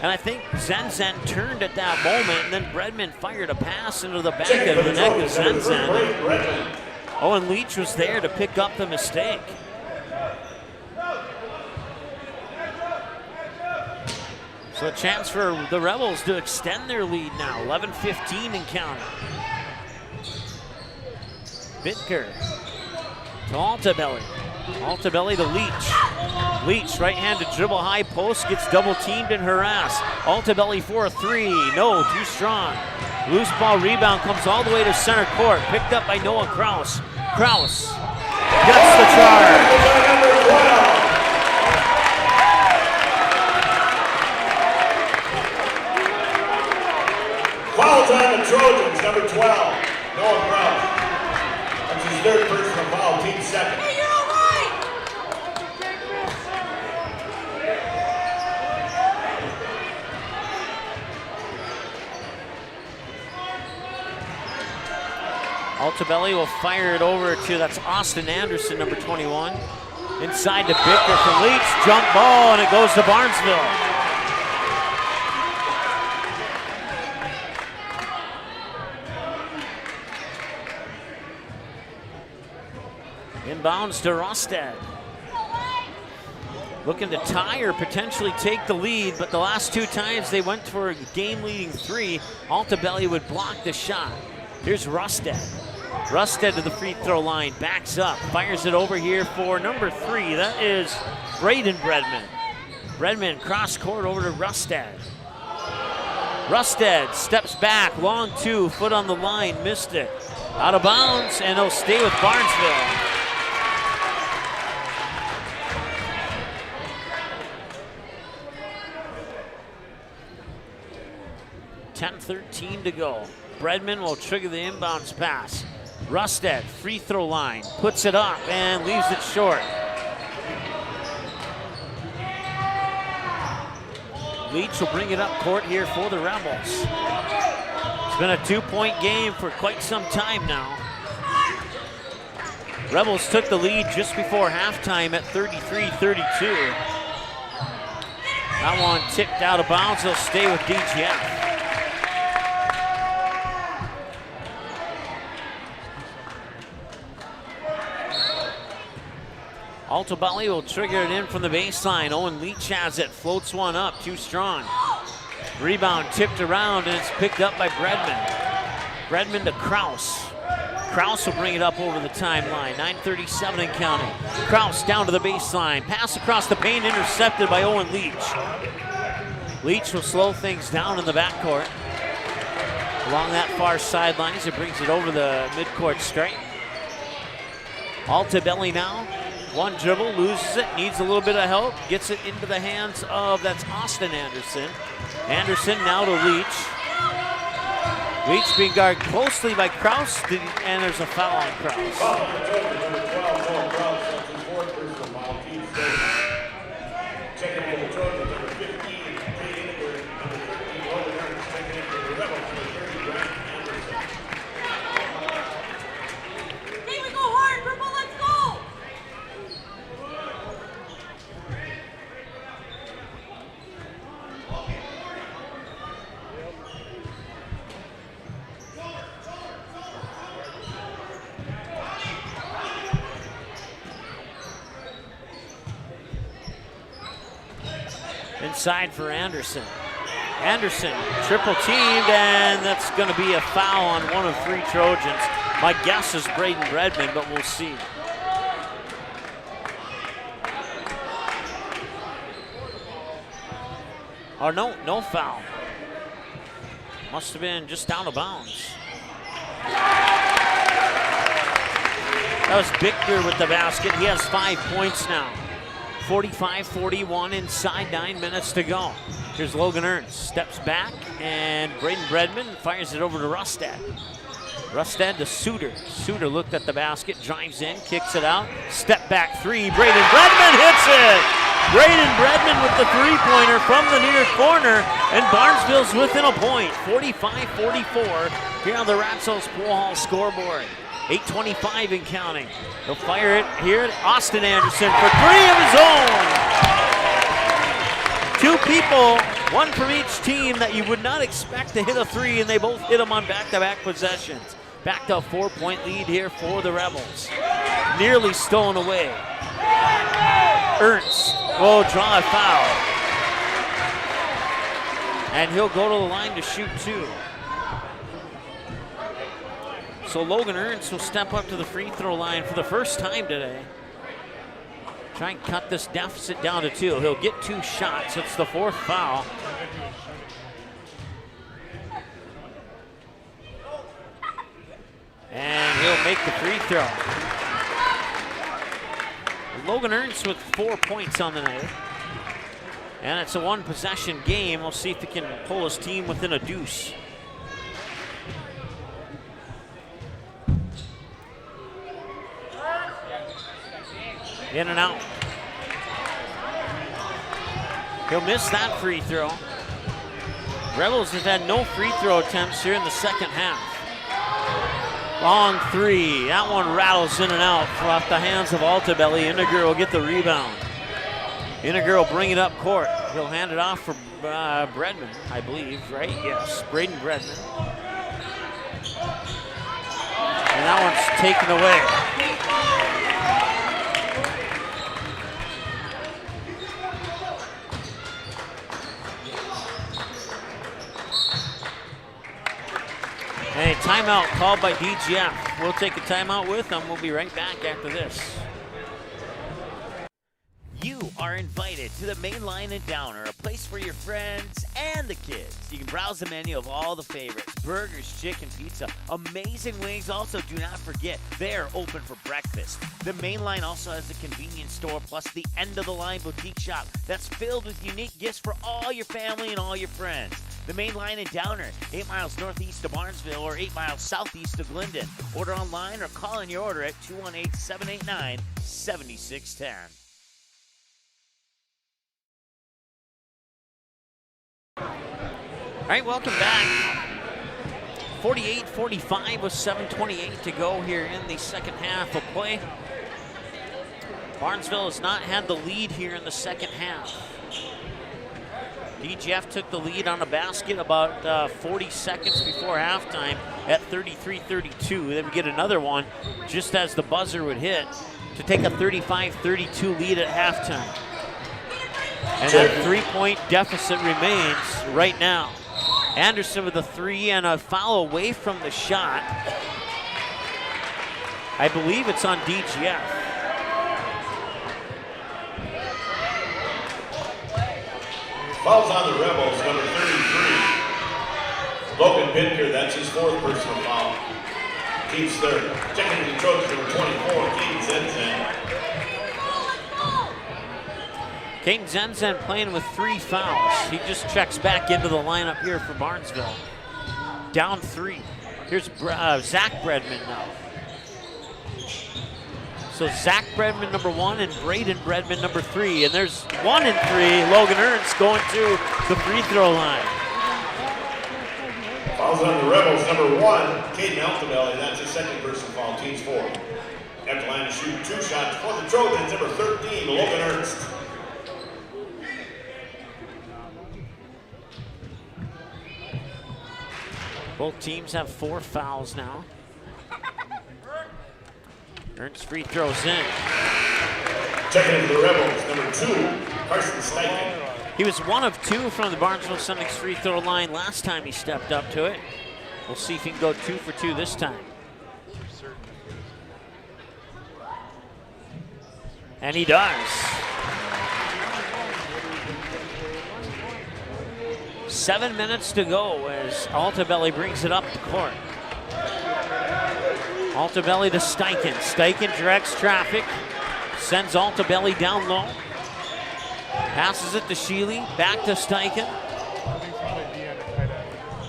and I think Zenzen turned at that moment, and then Bredman fired a pass into the back of the neck of Zenzen. Owen Leach was there to pick up the mistake. So a chance for the Rebels to extend their lead now, 11:15 and counting. Bittker to Altabelli. Altabelli to Leach. Leach, right-handed dribble, high post, gets double teamed and harassed. Altabelli for a three, no, too strong. Loose ball rebound comes all the way to center court, picked up by Noah Kraus. Kraus gets the charge. Foul on the Trojans, number 12, Noah Kraus. That's his third personal foul, team second. Hey, you're all right. Altabelli will fire it over to, that's Austin Anderson, number 21. Inside to Bittker from Leach, jump ball, and it goes to Barnesville. Inbounds to Rostad. Looking to tie or potentially take the lead, but the last two times they went for a game-leading three, Altabelli would block the shot. Here's Rostad. Rostad to the free throw line, backs up, fires it over here for number 3. That is Braden Bredman. Bredman cross court over to Rustad. Rustad steps back, long two, foot on the line, missed it. Out of bounds, and they'll stay with Barnesville. .10:13 to go. Bredman will trigger the inbounds pass. Rustad, free throw line, puts it up and leaves it short. Leach will bring it up court here for the Rebels. It's been a 2-point game for quite some time now. Rebels took the lead just before halftime at 33-32. That one tipped out of bounds. They'll stay with DGF. Altobelli will trigger it in from the baseline. Owen Leach has it, floats one up, too strong. Rebound tipped around, and it's picked up by Bredman. Bredman to Kraus. Kraus will bring it up over the timeline. 9:37 and counting. Kraus down to the baseline. Pass across the paint, intercepted by Owen Leach. Leach will slow things down in the backcourt. Along that far sideline, he brings it over the midcourt stripe. Altobelli now. One dribble, loses it, needs a little bit of help, gets it into the hands of, that's Austin Anderson. Anderson now to Leach. Leach being guarded closely by Kraus, and there's a foul on Kraus. Checking in the Trojans, number 15, Kaden, number 13, Logan Ernst, checking in for the Rebels, number 30, Grant Anderson. Hey, we go hard, Purple, let's go! Inside for Anderson. Anderson triple teamed, and that's going to be a foul on one of three Trojans. My guess is Braden Bredman, but we'll see. Oh, no foul. Must have been just out of bounds. That was Bichter with the basket. He has 5 points now. 45-41 inside, 9 minutes to go. Here's Logan Ernst, steps back, and Braden Bredman fires it over to Rustad. Rustad to Suter. Suter looked at the basket, drives in, kicks it out. Step back three, Braden Bredman hits it! Braden Bredman with the three-pointer from the near corner, and Barnesville's within a point. 45-44 here on the Ratsos Pool Hall scoreboard. 8:25 and counting. He'll fire it here. Austin Anderson for three of his own. Two people, one from each team that you would not expect to hit a three, and they both hit them on back-to-back possessions. Back to a 4-point lead here for the Rebels. Nearly stolen away. Ernst will draw a foul. And he'll go to the line to shoot two. So Logan Ernst will step up to the free throw line for the first time today. Try and cut this deficit down to two. He'll get 2 shots. It's the 4th foul. And he'll make the free throw. Logan Ernst with 4 points on the night. And it's a 1-possession game. We'll see if he can pull his team within a deuce. In and out. He'll miss that free throw. Rebels have had no free throw attempts here in the second half. Long three. That one rattles in and out off the hands of Altobelli. Inniger will get the rebound. Inniger will bring it up court. He'll hand it off for Bredman, I believe, right? Yes, Braden Bredman. And that one's taken away. A timeout called by DGF. We'll take a timeout with them. We'll be right back after this. You are invited to the Main Line and Downer, a place for your friends and the kids. You can browse the menu of all the favorites: burgers, chicken, pizza, amazing wings. Also, do not forget, they are open for breakfast. The Main Line also has a convenience store plus the end-of-the-line boutique shop that's filled with unique gifts for all your family and all your friends. The Main Line and Downer, 8 miles northeast of Barnesville or 8 miles southeast of Glyndon. Order online or call in your order at 218-789-7610. All right, welcome back. 48-45 with 7:28 to go here in the second half of play. Barnesville has not had the lead here in the second half. DGF took the lead on a basket about 40 seconds before halftime at 33-32. Then we get another one just as the buzzer would hit to take a 35-32 lead at halftime. And that three-point deficit remains right now. Anderson with a three and a foul away from the shot. I believe it's on DGF. Fouls on the Rebels, number 33. Logan Bitker, that's his fourth personal foul. Team's third. Checking the Trojans, number 24, Kaden Zenzen. Kaden Zenzen playing with 3 fouls. He just checks back into the lineup here for Barnesville. Down 3. Here's Zach Bredman now. So Zach Bredman number 1 and Braden Bredman number 3. And there's 1 and 3. Logan Ernst going to the free throw line. Fouls on the Rebels, number 1, Kaden Altobelli, that's his second personal foul, team's 4. At the line to shoot 2 shots for the Trojans, number 13, Logan Ernst. Both teams have 4 fouls now. Ernst free throws in. Checking into the Rebels, number 2, Carson Steichen. He was 1 of 2 from the Barnesville Sonics free throw line last time he stepped up to it. We'll see if he can go 2 for 2 this time. And he does. 7 minutes to go as Altobelli brings it up the court. Altobelli to Steichen. Steichen directs traffic, sends Altobelli down low. Passes it to Sheely, back to Steichen.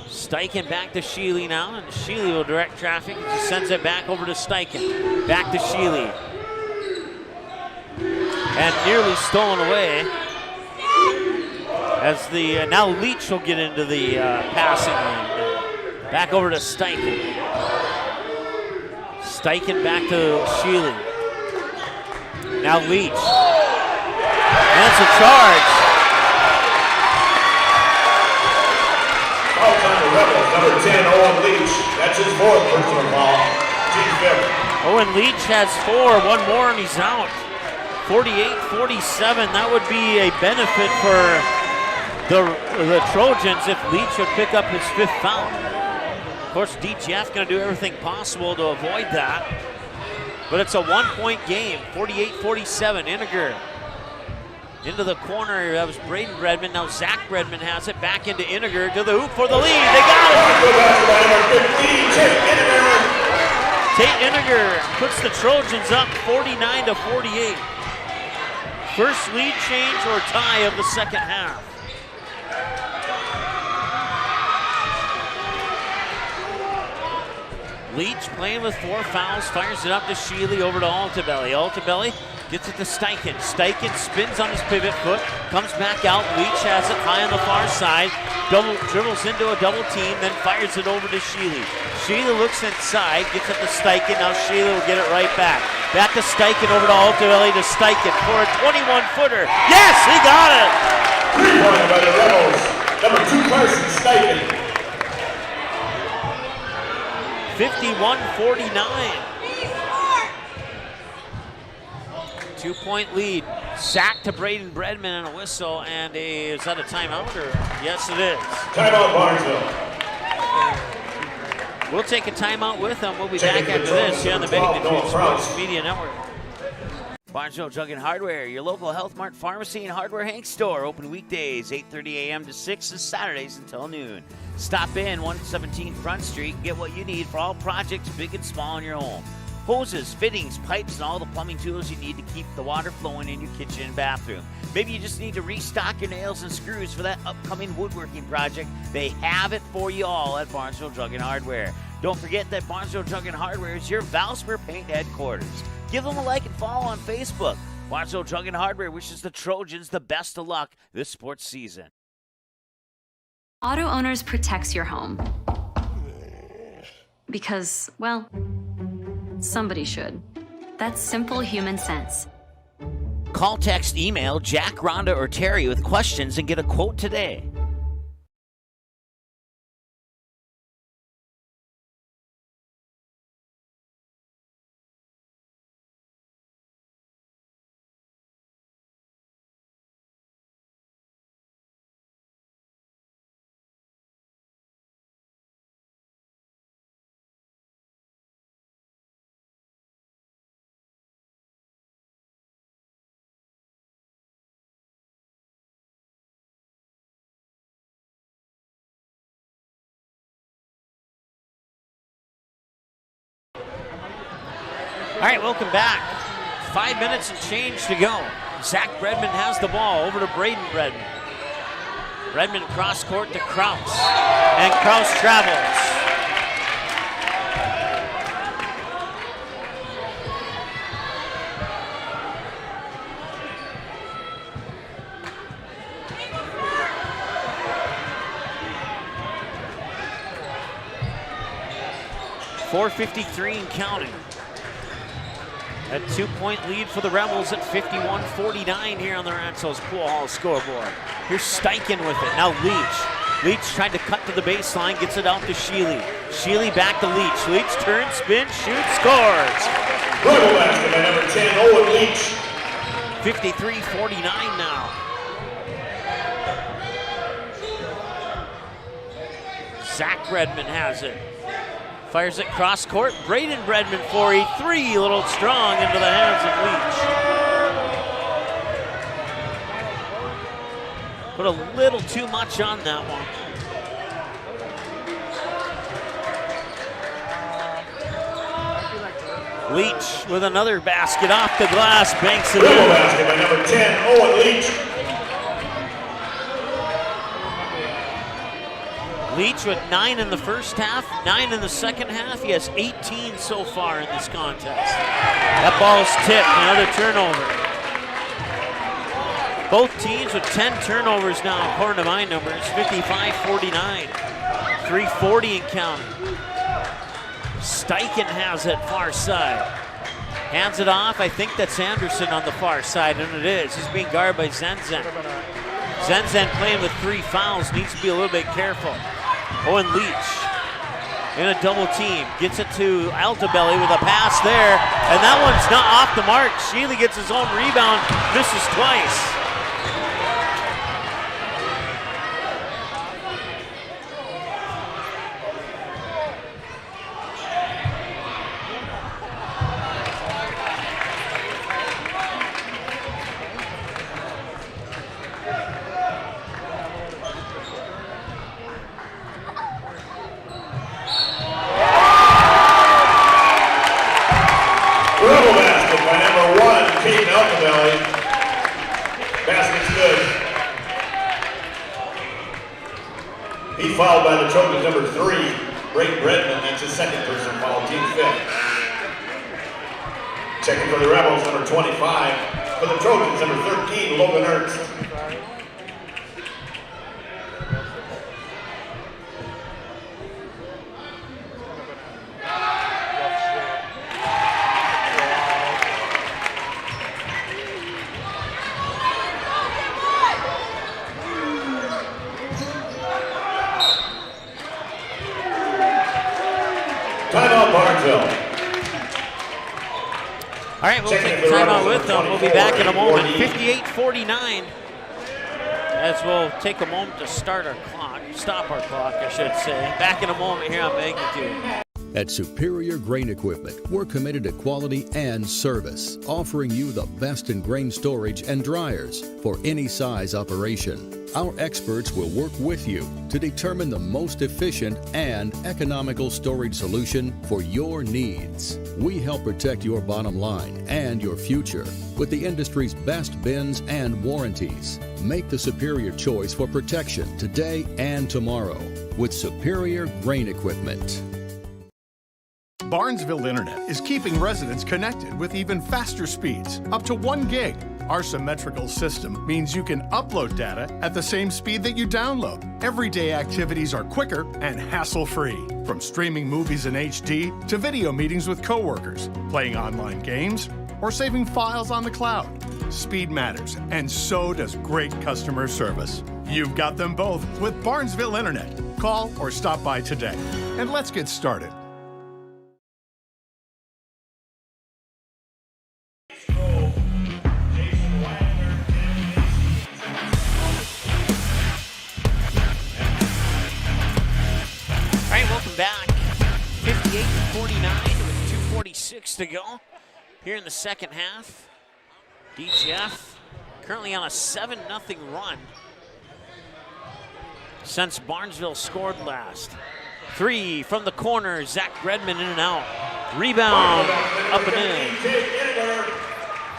Steichen back to Sheely now, and Sheely will direct traffic. He sends it back over to Steichen. Back to Sheely. And nearly stolen away. As the now Leach will get into the passing lane. Back over to Steichen. Steichen back to Sheely. Now Leach. And it's a charge. Fouls on the Rebels, number 10, Owen Leach. That's his 4th personal foul, team's 5th. Owen Leach has 4, 1 more and he's out. 48-47, that would be a benefit for the Trojans if Leach would pick up his 5th foul. Of course, DGF going to do everything possible to avoid that. But it's a 1-point game, 48-47. Iniger into the corner. That was Braden Bredman. Now Zach Bredman has it back into Iniger to the hoop for the lead. They got it! Tate Iniger puts the Trojans up 49-48. First lead change or tie of the second half. Leach playing with 4 fouls, fires it up to Sheely, over to Altobelli. Altobelli gets it to Steichen. Steichen spins on his pivot foot, comes back out. Leach has it high on the far side, dribbles into a double team, then fires it over to Sheely. Sheely looks inside, gets it to Steichen. Now Sheely will get it right back. Back to Steichen, over to Altobelli to Steichen for a 21-footer. Yes, he got it! 3-pointer by the Rebels, number 2, Carson Steichen. 51-49. 2-point lead. Sack to Braden Bredman and a whistle, and is that a timeout? Or yes, it is. Timeout, Barnesville. We'll take a timeout with them. We'll be back after this here on the Magnitude Sports Media Network. Barnesville Drug and Hardware, your local Health Mart pharmacy and hardware Hank store, open weekdays 8:30 a.m. to 6 and Saturdays until noon. Stop in 117 Front Street and get what you need for all projects big and small in your home. Hoses, fittings, pipes, and all the plumbing tools you need to keep the water flowing in your kitchen and bathroom. Maybe you just need to restock your nails and screws for that upcoming woodworking project. They have it for you all at Barnesville Drug and Hardware. Don't forget that Barnesville Drug and Hardware is your Valspar Paint headquarters. Give them a like and follow on Facebook. Barnesville Drug and Hardware wishes the Trojans the best of luck this sports season. Auto Owners protects your home. Because, well, somebody should. That's simple human sense. Call, text, email Jack, Rhonda, or Terry with questions and get a quote today. All right, welcome back. 5 minutes and change to go. Zach Bredman has the ball over to Braden Bredman. Bredman cross court to Kraus, and Kraus travels. .453 and counting. A 2-point lead for the Rebels at 51-49 here on the Ratsos Pool Hall scoreboard. Here's Steichen with it. Now Leach. Leach trying to cut to the baseline, gets it out to Sheely. Sheely back to Leach. Leach turns, spins, shoots, scores. Rebel basket by number 10, Owen Leach. 53-49 now. Zach Bredman has it. Fires it cross court. Braden Bredman for a three. A little strong into the hands of Leach. Put a little too much on that one. Leach with another basket off the glass. Banks it in. Basket by number 10, Owen Leach. Leach with 9 in the first half, 9 in the second half. He has 18 so far in this contest. That ball's tipped, another turnover. Both teams with 10 turnovers now, according to my numbers, 55-49. 3:40 and counting. Steichen has it far side. Hands it off, I think that's Anderson on the far side, and it is. He's being guarded by Zenzen. Zenzen playing with 3 fouls, needs to be a little bit careful. Owen Leach in a double team, gets it to Altabelli with a pass there, and that one's not off the mark. Sheely gets his own rebound, misses twice. He's fouled by the Trojans, number 3, Braden Bredman. That's his second personal foul, team 5th. Checking for the Rebels, number 25. For the Trojans, number 13, Logan Ernst. Timeout, Barnesville. All right, we'll take a timeout with them. We'll be back in a moment. 58-49. As we'll take a moment to start our clock, stop our clock, I should say. Back in a moment here on Magnitude. At Superior Grain Equipment, we're committed to quality and service, offering you the best in grain storage and dryers for any size operation. Our experts will work with you to determine the most efficient and economical storage solution for your needs. We help protect your bottom line and your future with the industry's best bins and warranties. Make the superior choice for protection today and tomorrow with Superior Grain Equipment. Barnesville Internet is keeping residents connected with even faster speeds, up to 1 gig. Our symmetrical system means you can upload data at the same speed that you download. Everyday activities are quicker and hassle-free. From streaming movies in HD to video meetings with coworkers, playing online games, or saving files on the cloud. Speed matters, and so does great customer service. You've got them both with Barnesville Internet. Call or stop by today. And let's get started. Back 58-49 with 2:46 to go here in the second half. DGF currently on a 7-0 run since Barnesville scored last. 3 from the corner, Zach Redmond in and out. Rebound up and in.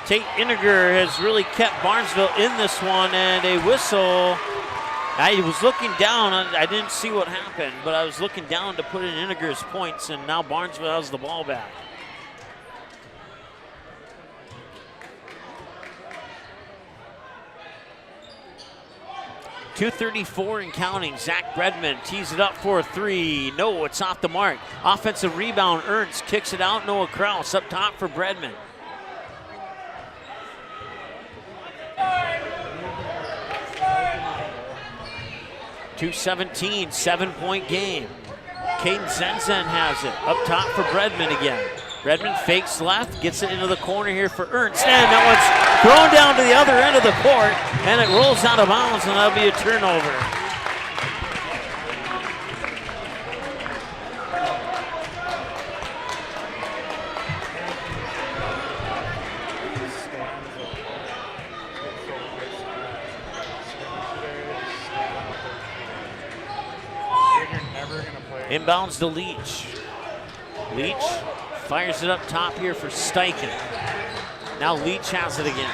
Tate Iniger has really kept Barnesville in this one, and a whistle. I was looking down, I didn't see what happened, but I was looking down to put in Iniger's points, and now Barnesville has the ball back. .234 and counting. Zach Redmond tees it up for a 3. No, it's off the mark. Offensive rebound, Ernst kicks it out. Noah Kraus up top for Bredman. .217, 7-point game. Kaden Zenzen has it. Up top for Bredman again. Bredman fakes left, gets it into the corner here for Ernst. And that one's thrown down to the other end of the court, and it rolls out of bounds, and that'll be a turnover. Inbounds to Leach. Leach fires it up top here for Steichen. Now Leach has it again.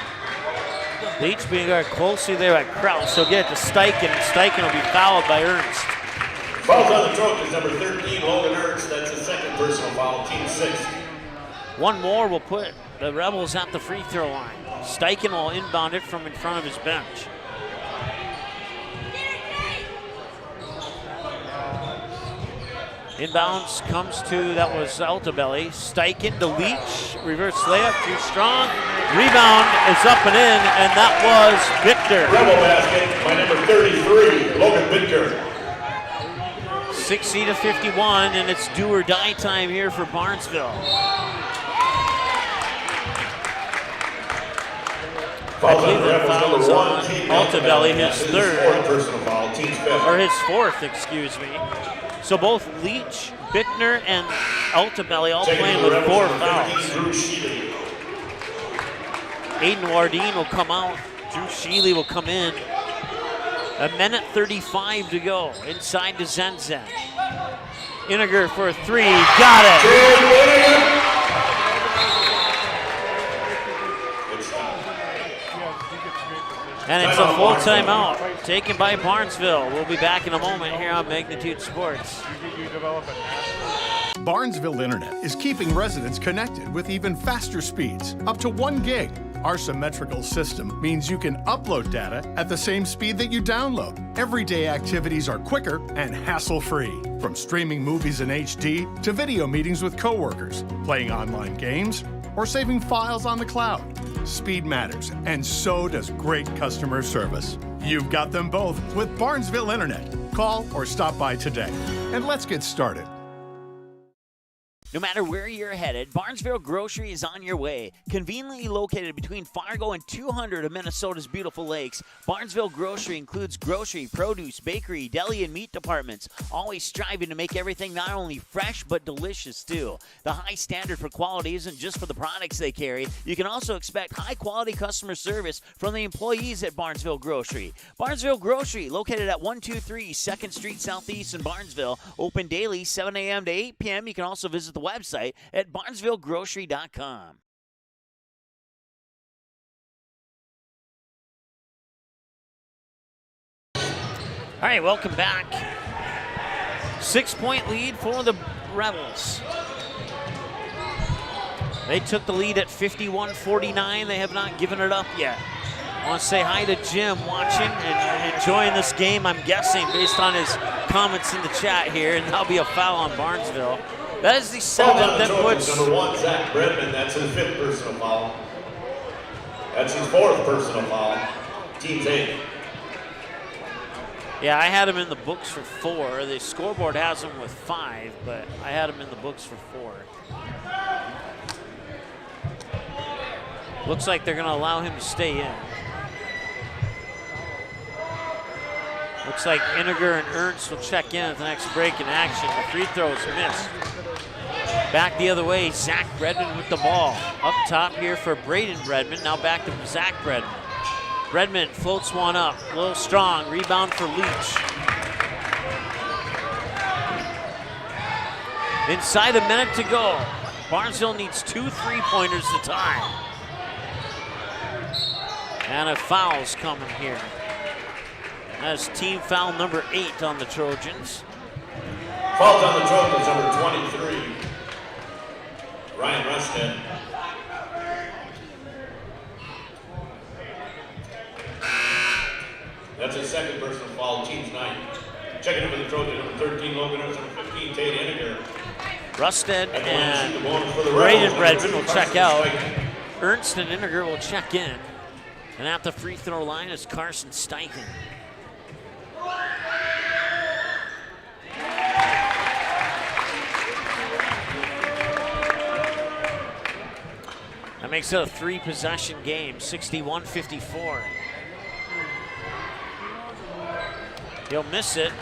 Leach being guarded closely there by Kraus. He'll get it to Steichen, and Steichen will be fouled by Ernst. Fouls on the Trojans, number 13, Logan Ernst. That's his second personal foul, team 6. One more will put the Rebels at the free throw line. Steichen will inbound it from in front of his bench. Inbounds comes to, that was Altabelli. Steichen to Leach, reverse layup, too strong. Rebound is up and in, and that was Victor. Rebel basket by number 33, Logan Victor. 60-51, and it's do or die time here for Barnesville. I believe that foul is on Altabelli, his third, or his fourth, excuse me. So both Leach, Bickner, and Altabelli all playing with 4 fouls. Aiden Wardine will come out. Drew Sheely will come in. 1:35 to go. Inside to Zenzen. Iniger for a 3. Got it. And it's a full timeout taken by Barnesville. We'll be back in a moment here on Magnitude Sports. Barnesville Internet is keeping residents connected with even faster speeds, up to 1 gig. Our symmetrical system means you can upload data at the same speed that you download. Everyday activities are quicker and hassle-free. From streaming movies in HD to video meetings with coworkers, playing online games, or saving files on the cloud. Speed matters, and so does great customer service. You've got them both with Barnesville Internet. Call or stop by today. And let's get started. No matter where you're headed, Barnesville Grocery is on your way. Conveniently located between Fargo and 200 of Minnesota's beautiful lakes, Barnesville Grocery includes grocery, produce, bakery, deli, and meat departments, always striving to make everything not only fresh but delicious too. The high standard for quality isn't just for the products they carry. You can also expect high-quality customer service from the employees at Barnesville Grocery. Barnesville Grocery, located at 123 2nd Street Southeast in Barnesville, open daily 7 a.m. to 8 p.m. You can also visit the website at barnesvillegrocery.com. All right, welcome back. 6-point lead for the Rebels. They took the lead at 51-49. They have not given it up yet. I want to say hi to Jim watching and enjoying this game, I'm guessing, based on his comments in the chat here, and that'll be a foul on Barnesville. That is the 7th that puts... Number 1, Zach Bredman, that's his 5th personal foul. That's his 4th personal foul. Team's 8th. Yeah, I had him in the books for 4. The scoreboard has him with 5, but I had him in the books for 4. Looks like they're going to allow him to stay in. Looks like Iniger and Ernst will check in at the next break in action. The free throw is missed. Back the other way, Zach Bredman with the ball. Up top here for Braden Bredman. Now back to Zach Bredman. Bredman floats one up, a little strong. Rebound for Leach. Inside a minute to go. Barnesville needs 2 3-pointers to tie. And a foul's coming here. That's team foul number 8 on the Trojans. Fouls on the Trojans, number 23. Ryan Rusted. That's his 2nd personal foul, team's 9. Checking in for the Trojans, number 13, Logan Ernst, number 15, Tate Iniger. Rusted and Braden Bredman will check out. Ernst and Iniger will check in. And at the free throw line is Carson Steichen. That makes it a 3-possession game, 61-54. He'll miss it.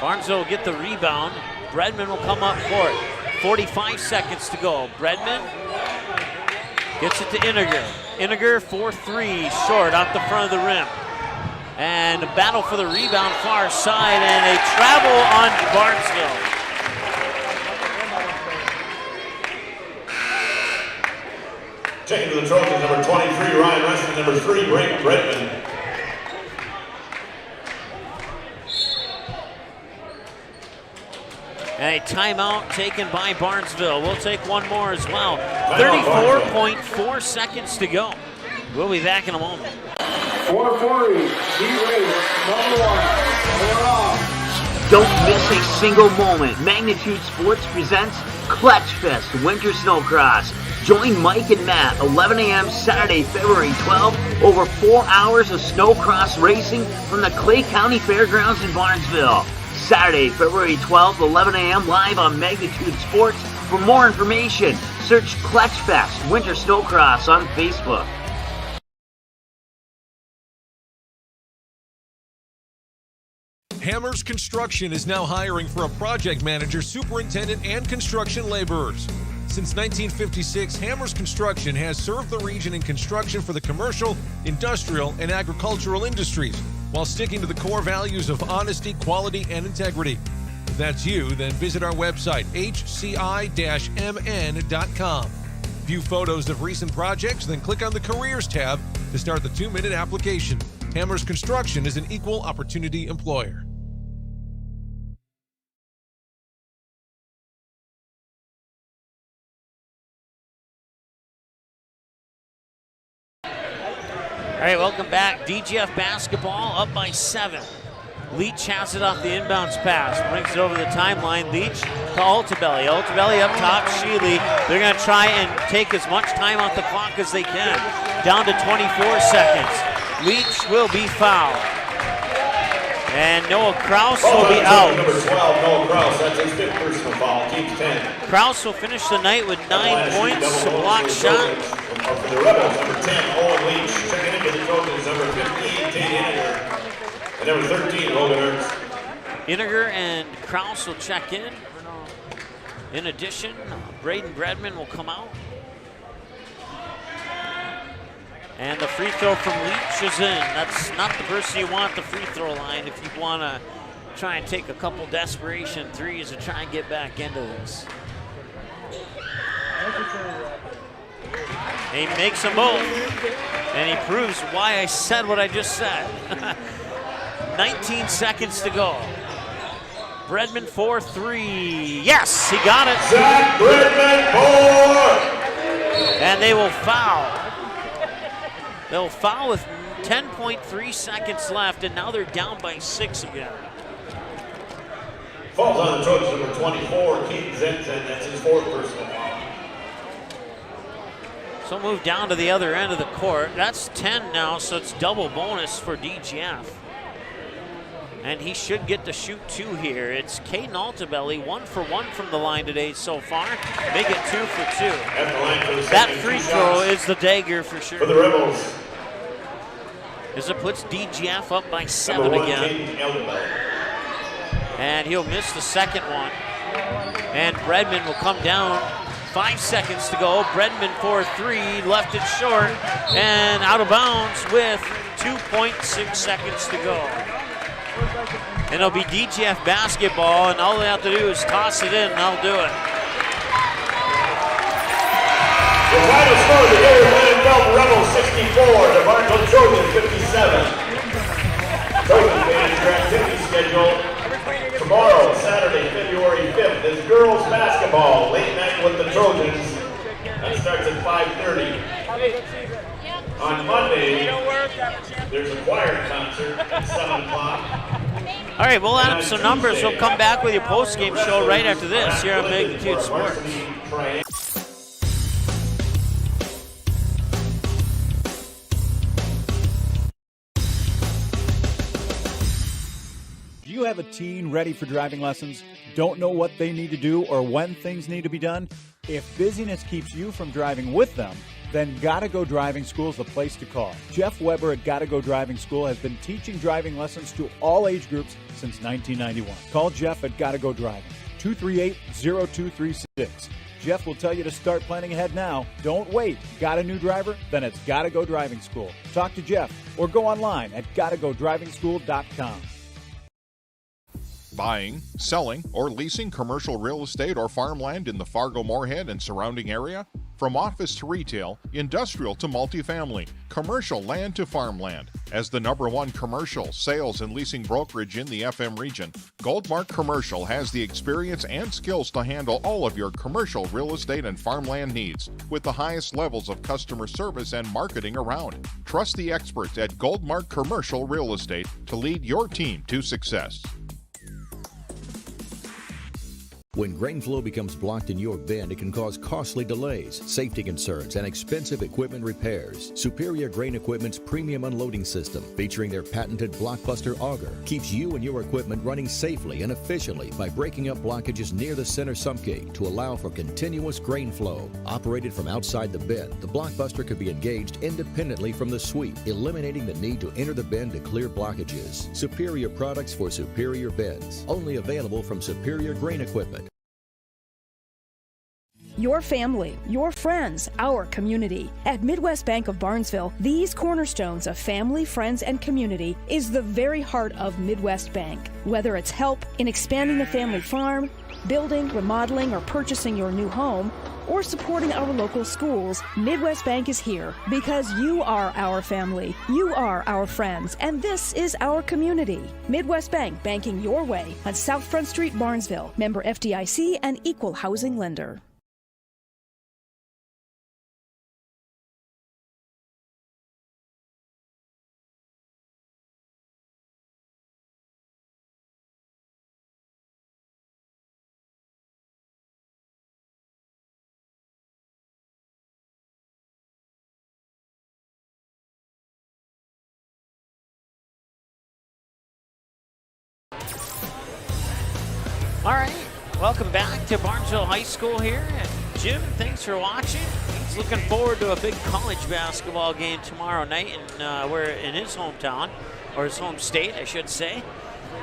Barnesville will get the rebound. Bredman will come up court. 45 seconds to go. Bredman gets it to Iniger. Iniger 4-3, short off the front of the rim. And a battle for the rebound far side, and a travel on Barnesville. Checking to the Trojans, number 23, Ryan Rustin, number 3, Braden Bredman. And a timeout taken by Barnesville. We'll take one more as well. 34.4 seconds to go. We'll be back in a moment. 4-3, number 1, we're off. Don't miss a single moment. Magnitude Sports presents Clutch Fest Winter Snowcross. Join Mike and Matt, 11 a.m. Saturday, February 12th, over 4 hours of snowcross racing from the Clay County Fairgrounds in Barnesville. Saturday, February 12th, 11 a.m. live on Magnitude Sports. For more information, search Clutch Fest Winter Snowcross on Facebook. Hammers Construction is now hiring for a project manager, superintendent, and construction laborers. Since 1956, Hammers Construction has served the region in construction for the commercial, industrial, and agricultural industries, while sticking to the core values of honesty, quality, and integrity. If that's you, then visit our website, hci-mn.com. View photos of recent projects, then click on the Careers tab to start the 2-minute application. Hammers Construction is an equal opportunity employer. All right, welcome back. DGF basketball up by 7. Leach has it off the inbounds pass, brings it over the timeline. Leach to Altabelli. Altabelli up top, Sheely. They're going to try and take as much time off the clock as they can. Down to 24 seconds. Leach will be fouled. And Noah Kraus Falls will on be the out. number 12, Noah Kraus. That's his 5th personal foul. Team's 10. Kraus will finish the night with 9 points, a block shot. For the Rebels, number 10, Owen Leach. Checking in for the Trojans, number 15, Tate Henniger. And number 13, Logan Ernst. Henniger and Kraus will check in. In addition, Braden Bredman will come out. And the free throw from Leach is in. That's not the person you want at the free throw line if you want to try and take a couple desperation threes to try and get back into this. He makes them both, and he proves why I said what I just said. 19 seconds to go. Bredman for 3. Yes, he got it. Zach Bredman for. And they will foul. They'll foul with 10.3 seconds left, and now they're down by 6 again. Falls on the Trojans, number 24, Kaden Zenzen. That's his 4th personal foul. So move down to the other end of the court. That's 10 now, so it's double bonus for DGF. And he should get to shoot 2 here. It's Kaden Altabelli, 1 for 1 from the line today so far. Make it 2 for 2. That free throw is the dagger for sure. For the Rebels. As it puts DGF up by 7 again. And he'll miss the second one. And Bredman will come down. 5 seconds to go. Bredman for 3, left it short, and out of bounds with 2.6 seconds to go. And it'll be DGF basketball, and all they have to do is toss it in, and they'll do it. The final score of the game, Glyndon Felton Rebels 64, the Barnesville Trojans 57. Trojans fans, their activity schedule. Tomorrow, Saturday, February 5th, is girls basketball, late night with the Trojans. That starts at 5:30. On Monday, there's a choir concert at 7 o'clock. All right, we'll add up some numbers. We'll come back with your post-game show right after this here on Magnitude Sports. Do you have a teen ready for driving lessons? Don't know what they need to do or when things need to be done? If busyness keeps you from driving with them, then Gotta Go Driving School is the place to call. Jeff Weber at Gotta Go Driving School has been teaching driving lessons to all age groups since 1991. Call Jeff at Gotta Go Driving, 238-0236. Jeff will tell you to start planning ahead now. Don't wait. Got a new driver? Then it's Gotta Go Driving School. Talk to Jeff or go online at gottagodrivingschool.com. Buying, selling, or leasing commercial real estate or farmland in the Fargo-Moorhead and surrounding area? From office to retail, industrial to multifamily, commercial land to farmland. As the #1 commercial, sales, and leasing brokerage in the FM region, Goldmark Commercial has the experience and skills to handle all of your commercial real estate and farmland needs with the highest levels of customer service and marketing around. Trust the experts at Goldmark Commercial Real Estate to lead your team to success. When grain flow becomes blocked in your bin, it can cause costly delays, safety concerns, and expensive equipment repairs. Superior Grain Equipment's premium unloading system, featuring their patented Blockbuster auger, keeps you and your equipment running safely and efficiently by breaking up blockages near the center sump gate to allow for continuous grain flow. Operated from outside the bin, the Blockbuster could be engaged independently from the sweep, eliminating the need to enter the bin to clear blockages. Superior products for superior bins. Only available from Superior Grain Equipment. Your family, your friends, our community. At Midwest Bank of Barnesville, these cornerstones of family, friends, and community is the very heart of Midwest Bank. Whether it's help in expanding the family farm, building, remodeling, or purchasing your new home, or supporting our local schools, Midwest Bank is here because you are our family, you are our friends, and this is our community. Midwest Bank, banking your way on South Front Street, Barnesville. Member FDIC and equal housing lender. All right, welcome back to Barnesville High School here. And Jim, thanks for watching. He's looking forward to a big college basketball game tomorrow night, and we're in his hometown, or his home state, I should say.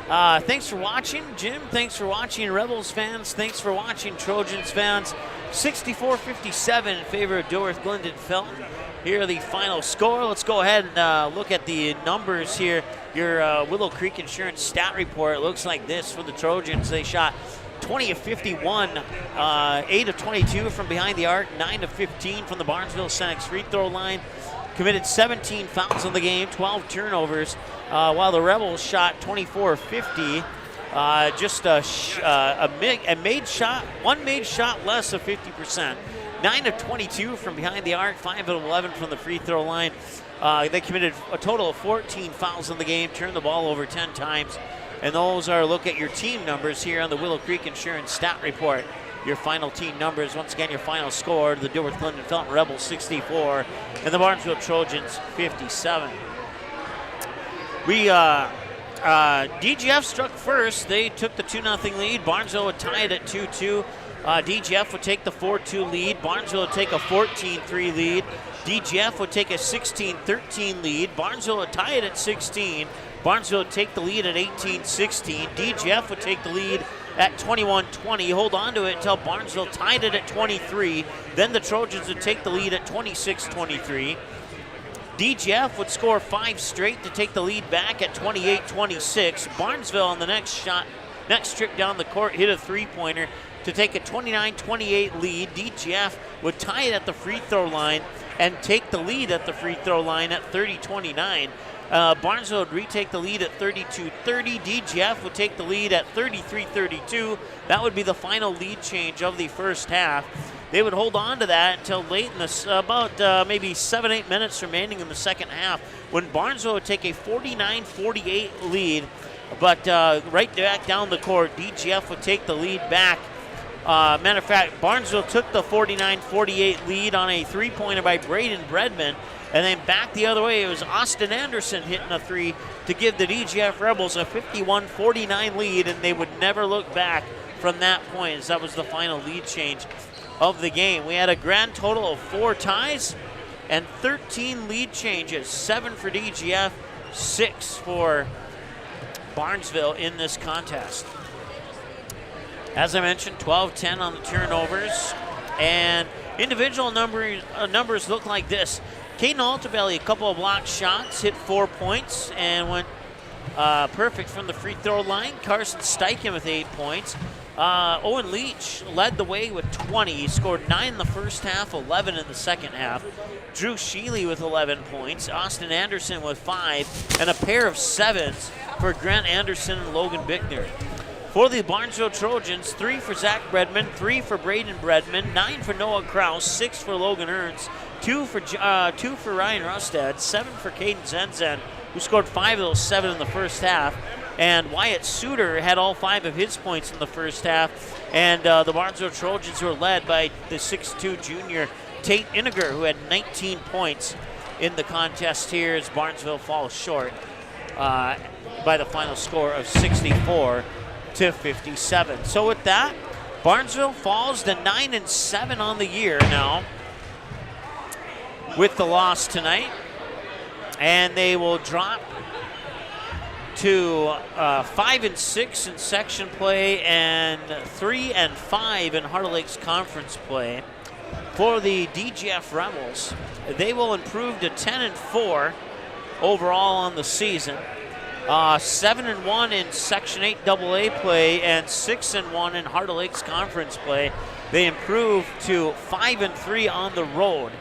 Thanks for watching, Jim. Thanks for watching, Rebels fans. Thanks for watching, Trojans fans. 64-57 in favor of Dilworth Glyndon Felton. Here are the final score. Let's go ahead and look at the numbers here. Your Willow Creek Insurance stat report looks like this for the Trojans. They shot 20 of 51, 8 of 22 from behind the arc, 9 of 15 from the Barnesville Senex free throw line. Committed 17 fouls in the game, 12 turnovers, while the Rebels shot 24 of 50. Just one made shot less of 50%. 9 of 22 from behind the arc, 5 of 11 from the free throw line. They committed a total of 14 fouls in the game, turned the ball over 10 times. And those are a look at your team numbers here on the Willow Creek Insurance stat report. Your final team numbers, once again, your final score, the Dilworth Glyndon Felton Rebels 64 and the Barnesville Trojans 57. DGF struck first. They took the 2-0 lead. Barnesville would tie it at 2-2. DGF would take the 4-2 lead. Barnesville would take a 14-3 lead. DGF would take a 16-13 lead. Barnesville would tie it at 16. Barnesville would take the lead at 18-16. DGF would take the lead at 21-20. Hold on to it until Barnesville tied it at 23. Then the Trojans would take the lead at 26-23. DGF would score 5 straight to take the lead back at 28-26. Barnesville on the next trip down the court hit a three-pointer to take a 29-28 lead. DGF would tie it at the free throw line and take the lead at the free throw line at 30-29. Barnesville would retake the lead at 32-30. DGF would take the lead at 33-32. That would be the final lead change of the first half. They would hold on to that until late in this, about maybe 7-8 minutes remaining in the second half, when Barnesville would take a 49-48 lead. But right back down the court, DGF would take the lead back. Matter of fact, Barnesville took the 49-48 lead on a three-pointer by Braden Bredman, and then back the other way, it was Austin Anderson hitting a three to give the DGF Rebels a 51-49 lead, and they would never look back from that point, as that was the final lead change of the game. We had a grand total of 4 ties and 13 lead changes, 7 for DGF, 6 for Barnesville in this contest. As I mentioned, 12-10 on the turnovers, and individual numbers look like this. Kaden Altabelli, a couple of blocked shots, hit 4 points, and went perfect from the free throw line. Carson Steichen with 8 points. Owen Leach led the way with 20. He scored 9 in the first half, 11 in the second half. Drew Sheely with 11 points. Austin Anderson with 5, and a pair of 7s for Grant Anderson and Logan Bickner. For the Barnesville Trojans, 3 for Zach Bredman, 3 for Braden Bredman, 9 for Noah Kraus, 6 for Logan Ernst, 2 for Ryan Rustad, 7 for Kaden Zenzen, who scored 5 of those 7 in the first half. And Wyatt Suter had all 5 of his points in the first half. And the Barnesville Trojans were led by the 6'2 junior Tate Iniger, who had 19 points in the contest here, as Barnesville falls short by the final score of 64-57. So with that, Barnesville falls to 9-7 on the year now with the loss tonight, and they will drop to 5-6 in section play and 3-5 in Heart of Lakes Conference play. For the DGF Rebels, they will improve to 10-4 overall on the season. 7-1 in Section 8 AA play and 6-1 in Heart of Lakes Conference play. They improve to 5-3 on the road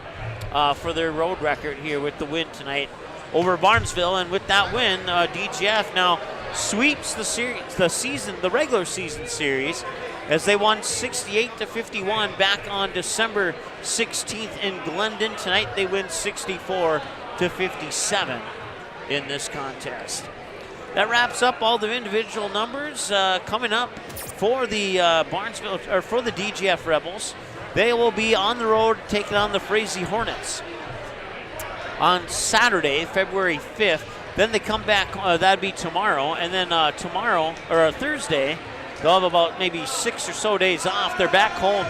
for their road record here with the win tonight over Barnesville. And with that win, DGF now sweeps the regular season series, as they won 68-51 back on December 16th in Glendon. Tonight they win 64-57 in this contest. That wraps up all the individual numbers. Coming up for the Barnesville, or for the DGF Rebels, they will be on the road taking on the Frazee Hornets on Saturday, February 5th. Then they come back, that'd be tomorrow, and then Thursday, They'll have about maybe 6 or so days off. They're back home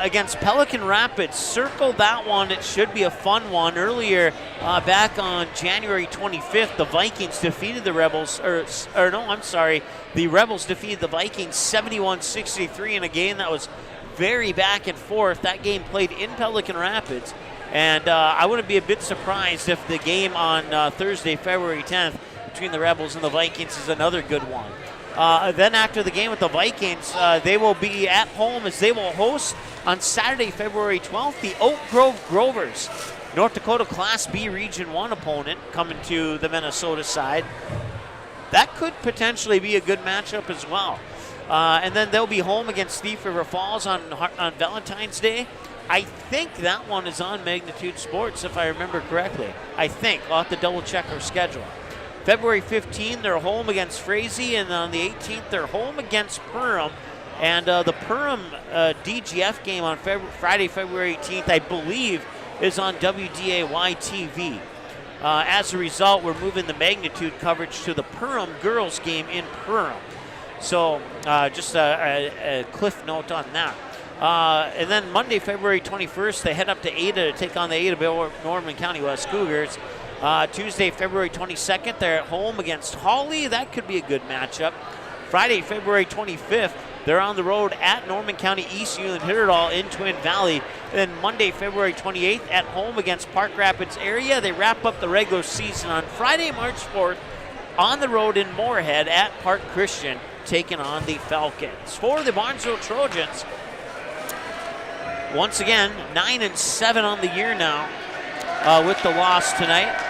against Pelican Rapids. Circle that one. It should be a fun one. Earlier, back on January 25th, the Vikings defeated the Rebels, the Rebels defeated the Vikings 71-63 in a game that was very back and forth. That game played in Pelican Rapids, and I wouldn't be a bit surprised if the game on Thursday, February 10th, between the Rebels and the Vikings is another good one. Then after the game with the Vikings, they will be at home as they will host on Saturday, February 12th, the Oak Grove Grovers, North Dakota Class B Region 1 opponent coming to the Minnesota side. That could potentially be a good matchup as well. And then they'll be home against Thief River Falls on Valentine's Day. I think that one is on Magnitude Sports, if I remember correctly. I think. I'll have to double check our schedule. February 15th, they're home against Frazee, and on the 18th, they're home against Perham. And the Perham DGF game on Friday, February 18th, I believe, is on WDAY TV. As a result, we're moving the Magnitude coverage to the Perham girls game in Perham. So just a cliff note on that. And then Monday, February 21st, they head up to Ada to take on the Ada Norman County West Cougars. Tuesday, February 22nd, they're at home against Hawley. That could be a good matchup. Friday, February 25th, they're on the road at Norman County East Ulan-Hitterdal in Twin Valley. And then Monday, February 28th, at home against Park Rapids area. They wrap up the regular season on Friday, March 4th, on the road in Moorhead at Park Christian, taking on the Falcons. For the Barnesville Trojans, once again, 9-7 on the year now with the loss tonight.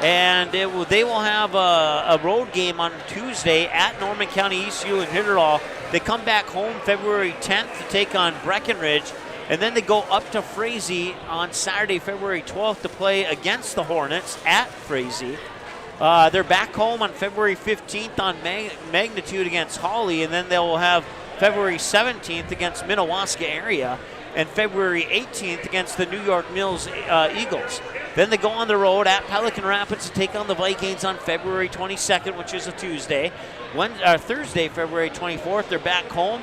And they will have a road game on Tuesday at Norman County East Ulan-Hitterdal. They come back home February 10th to take on Breckenridge. And then they go up to Frazee on Saturday, February 12th to play against the Hornets at Frazee. They're back home on February 15th on Magnitude against Hawley. And then they will have February 17th against Minnewaska area. And February 18th against the New York Mills Eagles. Then they go on the road at Pelican Rapids to take on the Vikings on February 22nd, which is a Tuesday. Thursday, February 24th, they're back home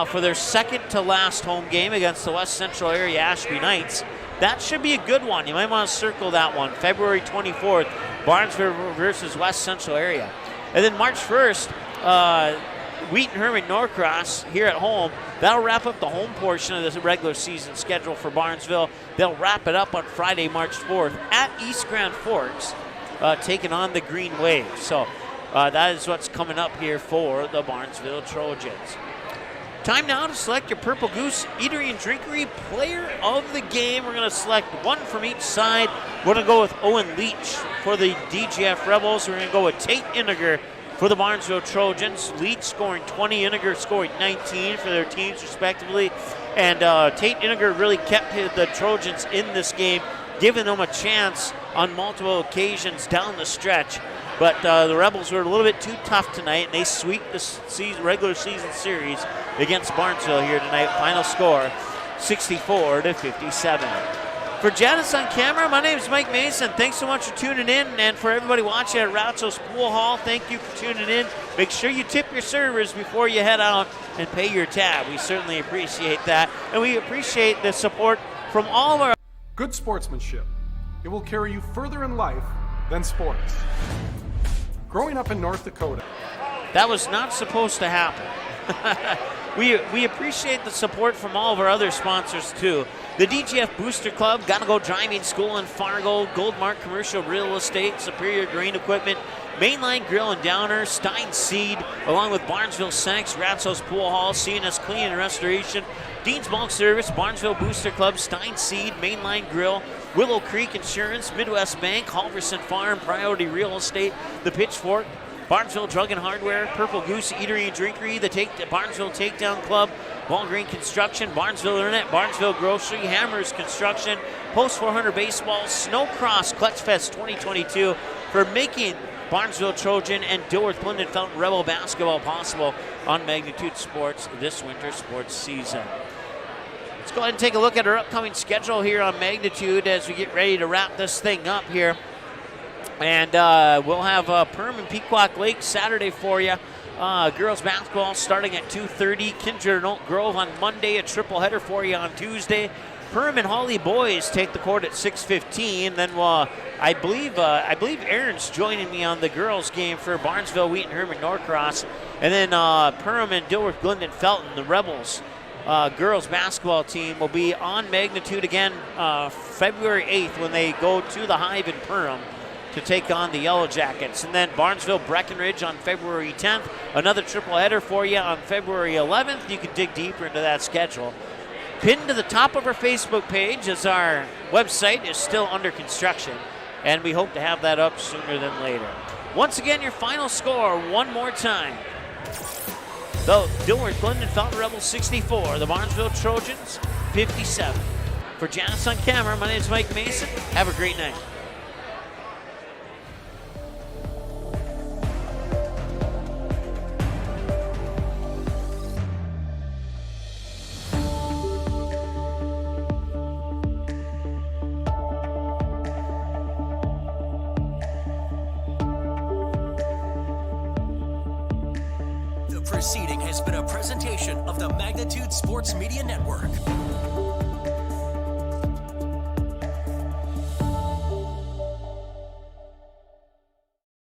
for their second to last home game against the West Central Area Ashby Knights. That should be a good one. You might want to circle that one. February 24th, Barnesville versus West Central Area. And then March 1st, Wheaton Herman Norcross here at home. That'll wrap up the home portion of this regular season schedule for Barnesville. They'll wrap it up on Friday, March 4th at East Grand Forks, taking on the Green Wave. So that is what's coming up here for the Barnesville Trojans. Time now to select your Purple Goose Eatery and Drinkery Player of the Game. We're going to select one from each side. We're going to go with Owen Leach for the DGF Rebels. We're going to go with Tate Iniger for the Barnesville Trojans. Leach scoring 20, Iniger scoring 19 for their teams respectively. And Tate Iniger really kept the Trojans in this game, giving them a chance on multiple occasions down the stretch. But the Rebels were a little bit too tough tonight, and they sweep the regular season series against Barnesville here tonight. Final score, 64-57. For Janice on camera, my name is Mike Mason. Thanks so much for tuning in. And for everybody watching at Ratsos Pool Hall, thank you for tuning in. Make sure you tip your servers before you head out and pay your tab. We certainly appreciate that. And we appreciate the support from all of our... Good sportsmanship. It will carry you further in life than sports. Growing up in North Dakota. That was not supposed to happen. We appreciate the support from all of our other sponsors too. The DGF Booster Club, Gotta Go Driving School in Fargo, Goldmark Commercial Real Estate, Superior Grain Equipment, Mainline Grill and Downer, Stein Seed, along with Barnesville Senex, Ratsos Pool Hall, CNS Cleaning and Restoration, Dean's Bulk Service, Barnesville Booster Club, Stein Seed, Mainline Grill, Willow Creek Insurance, Midwest Bank, Halverson Farm, Priority Real Estate, The Pitchfork, Barnesville Drug and Hardware, Purple Goose Eatery and Drinkery, the Barnesville Takedown Club, Ball Green Construction, Barnesville Internet, Barnesville Grocery, Hammers Construction, Post 400 Baseball, Snowcross Clutch Fest 2022 for making Barnesville Trojan and Dilworth Glyndon Felton Rebel basketball possible on Magnitude Sports this winter sports season. Let's go ahead and take a look at our upcoming schedule here on Magnitude as we get ready to wrap this thing up here. And we'll have Perham and Pequot Lake Saturday for you. Girls basketball starting at 2:30. Kindred and Oak Grove on Monday, a triple header for you on Tuesday. Perham and Hawley boys take the court at 6:15. Then I believe Aaron's joining me on the girls game for Barnesville, Wheaton, Herman, Norcross. And then Perham and Dilworth Glyndon Felton, the Rebels girls basketball team, will be on Magnitude again February 8th when they go to the Hive in Perham to take on the Yellow Jackets. And then Barnesville Breckenridge on February 10th. Another triple header for you on February 11th. You can dig deeper into that schedule. Pinned to the top of our Facebook page, as our website is still under construction, and we hope to have that up sooner than later. Once again, your final score one more time. The Dilworth Glyndon Felton Rebels 64, the Barnesville Trojans 57. For Janice on camera, my name is Mike Mason. Have a great night. The proceeding has been a presentation of the Magnitude Sports Media Network.